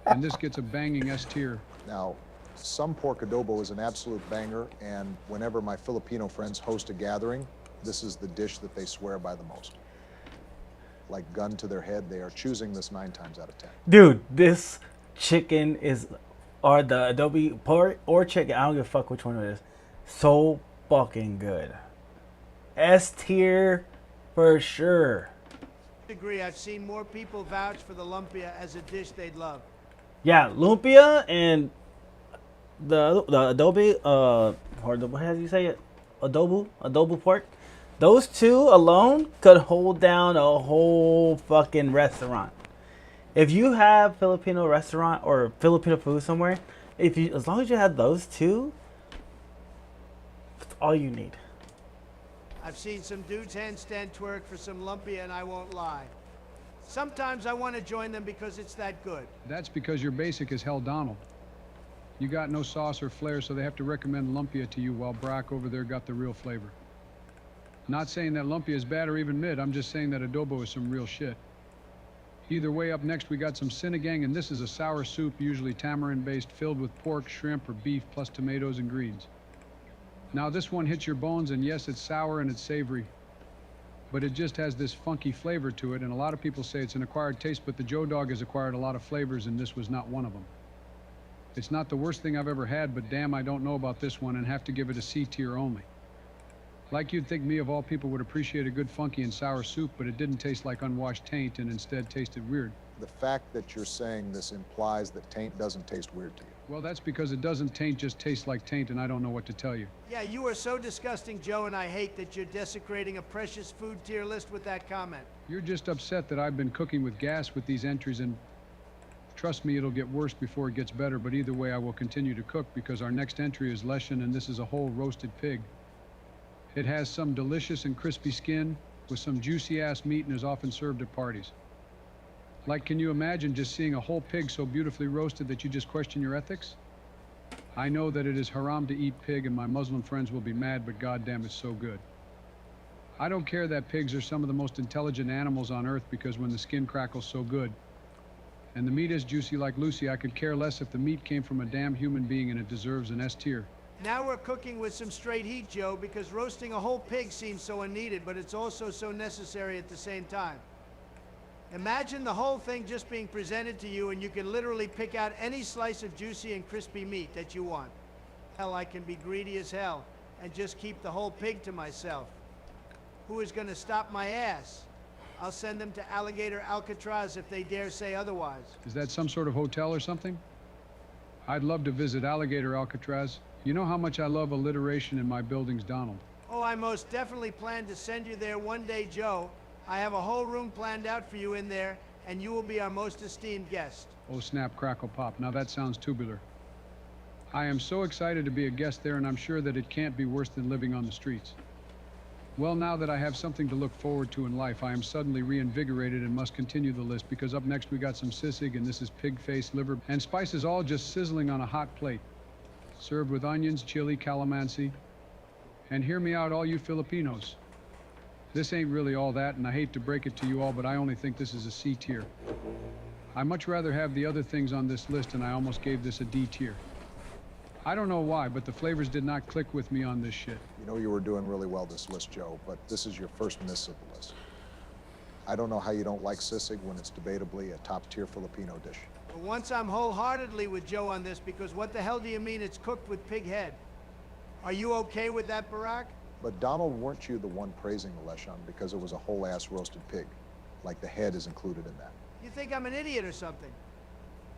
And this gets a banging S tier. Now, some pork adobo is an absolute banger, and whenever my Filipino friends host a gathering, this is the dish that they swear by the most. Like gun to their head, they are choosing this 9 times out of 10. Dude, this chicken is, or the adobe pork or chicken, I don't give a fuck which one it is, so fucking good. S tier for sure. Agree. I've seen more people vouch for the lumpia as a dish they'd love. Yeah, lumpia and the adobe, or the, what do you say it? Adobo pork. Those two alone could hold down a whole fucking restaurant. If you have Filipino restaurant or Filipino food somewhere, as long as you have those two, that's all you need. I've seen some dudes handstand twerk for some lumpia, and I won't lie. Sometimes I want to join them because it's that good. That's because you're basic as hell, Donald. You got no sauce or flair, so they have to recommend lumpia to you while Barack over there got the real flavor. Not saying that lumpia is bad or even mid, I'm just saying that adobo is some real shit. Either way, up next we got some sinigang, and this is a sour soup, usually tamarind-based, filled with pork, shrimp, or beef, plus tomatoes and greens. Now this one hits your bones, and yes, it's sour and it's savory, but it just has this funky flavor to it, and a lot of people say it's an acquired taste, but the Joe Dog has acquired a lot of flavors, and this was not one of them. It's not the worst thing I've ever had, but damn, I don't know about this one and have to give it a C tier only. Like you'd think me of all people would appreciate a good funky and sour soup, but it didn't taste like unwashed taint and instead tasted weird. The fact that you're saying this implies that taint doesn't taste weird to you. Well, that's because it doesn't taint, just tastes like taint, and I don't know what to tell you. Yeah, you are so disgusting, Joe, and I hate that you're desecrating a precious food tier list with that comment. You're just upset that I've been cooking with gas with these entries, and trust me, it'll get worse before it gets better, but either way, I will continue to cook because our next entry is Leshan, and this is a whole roasted pig. It has some delicious and crispy skin with some juicy-ass meat and is often served at parties. Like, can you imagine just seeing a whole pig so beautifully roasted that you just question your ethics? I know that it is haram to eat pig, and my Muslim friends will be mad, but goddamn, it's so good. I don't care that pigs are some of the most intelligent animals on earth, because when the skin crackles so good, and the meat is juicy like Lucy, I could care less if the meat came from a damn human being, and it deserves an S tier. Now we're cooking with some straight heat, Joe, because roasting a whole pig seems so unneeded, but it's also so necessary at the same time. Imagine the whole thing just being presented to you, and you can literally pick out any slice of juicy and crispy meat that you want. Hell, I can be greedy as hell and just keep the whole pig to myself. Who is going to stop my ass? I'll send them to Alligator Alcatraz if they dare say otherwise. Is that some sort of hotel or something? I'd love to visit Alligator Alcatraz. You know how much I love alliteration in my buildings, Donald. Oh, I most definitely plan to send you there one day, Joe. I have a whole room planned out for you in there, and you will be our most esteemed guest. Oh, snap, crackle, pop. Now that sounds tubular. I am so excited to be a guest there, and I'm sure that it can't be worse than living on the streets. Well, now that I have something to look forward to in life, I am suddenly reinvigorated and must continue the list, because up next we got some sisig, and this is pig face, liver, and spices all just sizzling on a hot plate. Served with onions, chili, calamansi. And hear me out, all you Filipinos. This ain't really all that, and I hate to break it to you all, but I only think this is a C tier. I much rather have the other things on this list, and I almost gave this a D tier. I don't know why, but the flavors did not click with me on this shit. You know you were doing really well this list, Joe, but this is your first miss of the list. I don't know how you don't like sisig when it's debatably a top-tier Filipino dish. For once, I'm wholeheartedly with Joe on this, because what the hell do you mean it's cooked with pig head? Are you okay with that, Barack? But Donald, weren't you the one praising the Leshan because it was a whole-ass roasted pig? Like the head is included in that. You think I'm an idiot or something?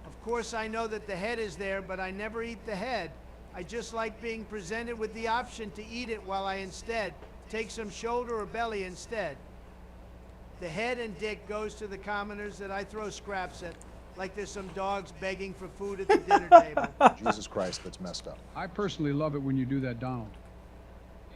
Of course, I know that the head is there, but I never eat the head. I just like being presented with the option to eat it while I instead take some shoulder or belly instead. the head and dick goes to the commoners that I throw scraps at, like there's some dogs begging for food at the dinner table. Jesus Christ, that's messed up. I personally love it when you do that, Donald.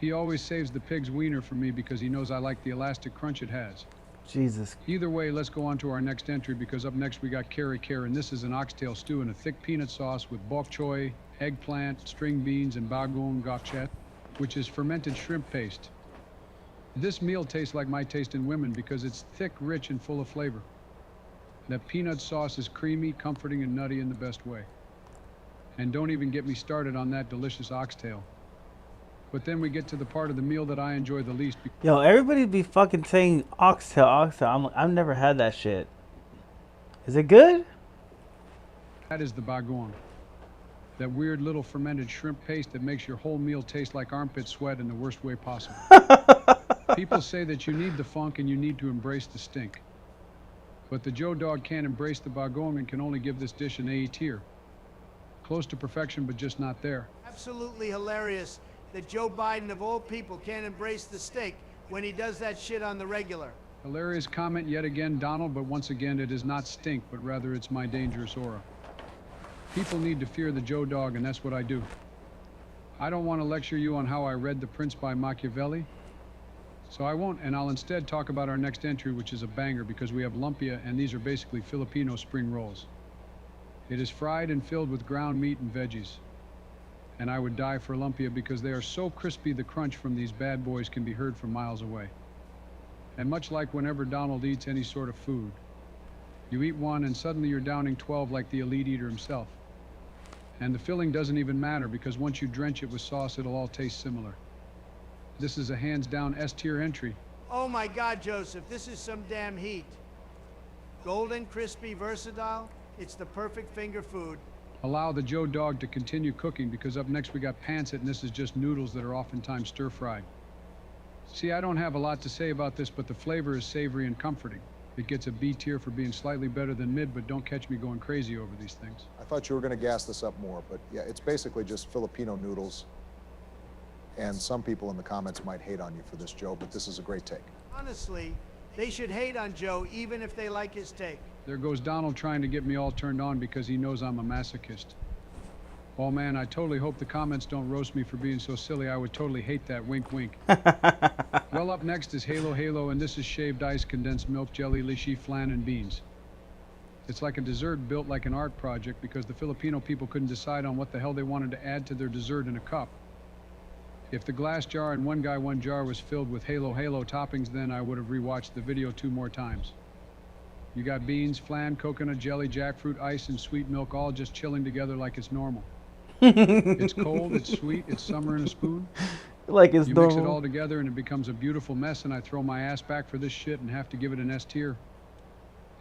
He always saves the pig's wiener for me because he knows I like the elastic crunch it has. Jesus. Either way, let's go on to our next entry because up next we got Kari Kare, and this is an oxtail stew in a thick peanut sauce with bok choy, eggplant, string beans, and bagoong gokchet, which is fermented shrimp paste. This meal tastes like my taste in women because it's thick, rich, and full of flavor. That peanut sauce is creamy, comforting, and nutty in the best way. And don't even get me started on that delicious oxtail. But then we get to the part of the meal that I enjoy the least. Yo, everybody be fucking saying oxtail, oxtail. I've never had that shit. Is it good? That is the bagoong. That weird little fermented shrimp paste that makes your whole meal taste like armpit sweat in the worst way possible. People say that you need the funk and you need to embrace the stink. But the Joe Dog can't embrace the bagoong and can only give this dish an A tier. Close to perfection, but just not there. Absolutely hilarious that Joe Biden, of all people, can't embrace the steak when he does that shit on the regular. Hilarious comment yet again, Donald, but once again, it is not stink, but rather it's my dangerous aura. People need to fear the Joe Dog, and that's what I do. I don't want to lecture you on how I read The Prince by Machiavelli, so I won't, and I'll instead talk about our next entry, which is a banger because we have lumpia, and these are basically Filipino spring rolls. It is fried and filled with ground meat and veggies. And I would die for lumpia because they are so crispy the crunch from these bad boys can be heard from miles away. And much like whenever Donald eats any sort of food, you eat one and suddenly you're downing 12 like the elite eater himself. And the filling doesn't even matter because once you drench it with sauce, it'll all taste similar. This is a hands-down S-tier entry. Oh my God, Joseph, this is some damn heat. Golden, crispy, versatile, it's the perfect finger food. Allow the Joe Dog to continue cooking because up next we got pancit, and this is just noodles that are oftentimes stir-fried. See, I don't have a lot to say about this, but the flavor is savory and comforting. It gets a B tier for being slightly better than mid, but don't catch me going crazy over these things. I thought you were going to gas this up more, but yeah, it's basically just Filipino noodles. And some people in the comments might hate on you for this, Joe, but this is a great take. Honestly, they should hate on Joe even if they like his take. There goes Donald trying to get me all turned on because he knows I'm a masochist. Oh man, I totally hope the comments don't roast me for being so silly. I would totally hate that, wink wink. Well, up next is Halo Halo, and this is shaved ice, condensed milk, jelly, lychee, flan, and beans. It's like a dessert built like an art project because the Filipino people couldn't decide on what the hell they wanted to add to their dessert in a cup. If the glass jar and one guy one jar was filled with Halo Halo toppings, then I would have rewatched the video 2 more times. You got beans, flan, coconut jelly, jackfruit, ice, and sweet milk all just chilling together like it's normal. It's cold, it's sweet, it's summer in a spoon. Like it's normal. You mix it all together and it becomes a beautiful mess, and I throw my ass back for this shit and have to give it an S tier.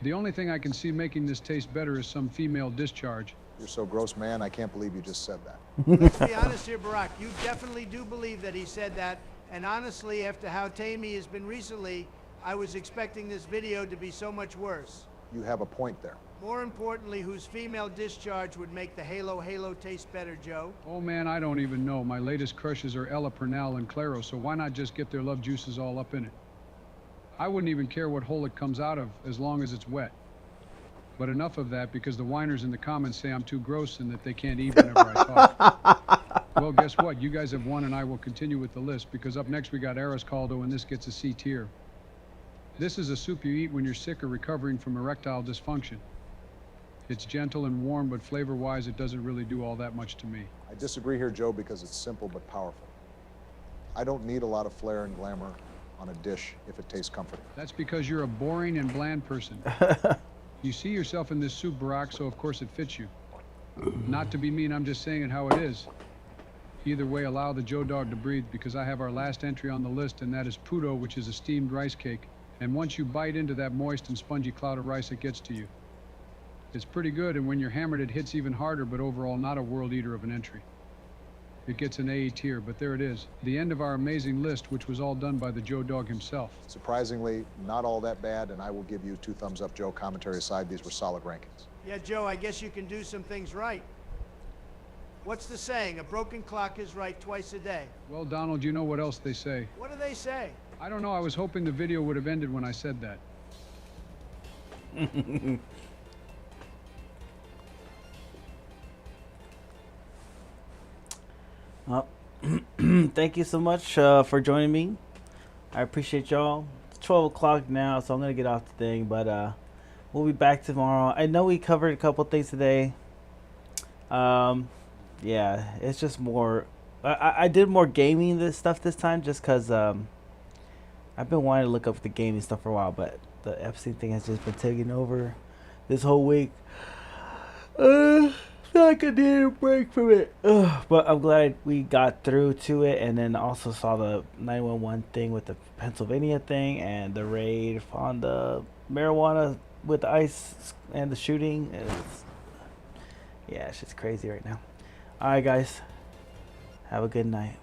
The only thing I can see making this taste better is some female discharge. You're so gross, man. I can't believe you just said that. Let's be honest here, Barack. You definitely do believe that he said that. And honestly, after how tame he has been recently, I was expecting this video to be so much worse. You have a point there. More importantly, whose female discharge would make the Halo Halo taste better, Joe? Oh man, I don't even know. My latest crushes are Ella Purnell and Claro, so why not just get their love juices all up in it? I wouldn't even care what hole it comes out of, as long as it's wet. But enough of that, because the whiners in the comments say I'm too gross and that they can't eat whenever I talk. Well, guess what? You guys have won, and I will continue with the list, because up next we got Aras Caldo, and this gets a C tier. This is a soup you eat when you're sick or recovering from erectile dysfunction. It's gentle and warm, but flavor-wise, it doesn't really do all that much to me. I disagree here, Joe, because it's simple but powerful. I don't need a lot of flair and glamour on a dish if it tastes comforting. That's because you're a boring and bland person. You see yourself in this soup, Barack, so of course it fits you. Not to be mean, I'm just saying it how it is. Either way, allow the Joe Dog to breathe, because I have our last entry on the list, and that is puto, which is a steamed rice cake. And once you bite into that moist and spongy cloud of rice, it gets to you. It's pretty good, and when you're hammered, it hits even harder, but overall not a world eater of an entry. It gets an A tier, but there it is. The end of our amazing list, which was all done by the Joe Dog himself. Surprisingly, not all that bad, and I will give you 2 thumbs up, Joe. Commentary aside, these were solid rankings. Yeah, Joe, I guess you can do some things right. What's the saying? A broken clock is right twice a day. Well, Donald, you know what else they say. What do they say? I don't know. I was hoping the video would have ended when I said that. Well, thank you so much for joining me. I appreciate y'all. It's 12 o'clock now, so I'm going to get off the thing, but we'll be back tomorrow. I know we covered a couple things today. Yeah, it's just more... I did more gaming stuff this time just because I've been wanting to look up the gaming stuff for a while, but the Epstein thing has just been taking over this whole week. I feel like I need a break from it. But I'm glad we got through to it, and then also saw the 911 thing with the Pennsylvania thing and the raid on the marijuana with the ICE and the shooting. Yeah, it's just crazy right now. Alright, guys. Have a good night.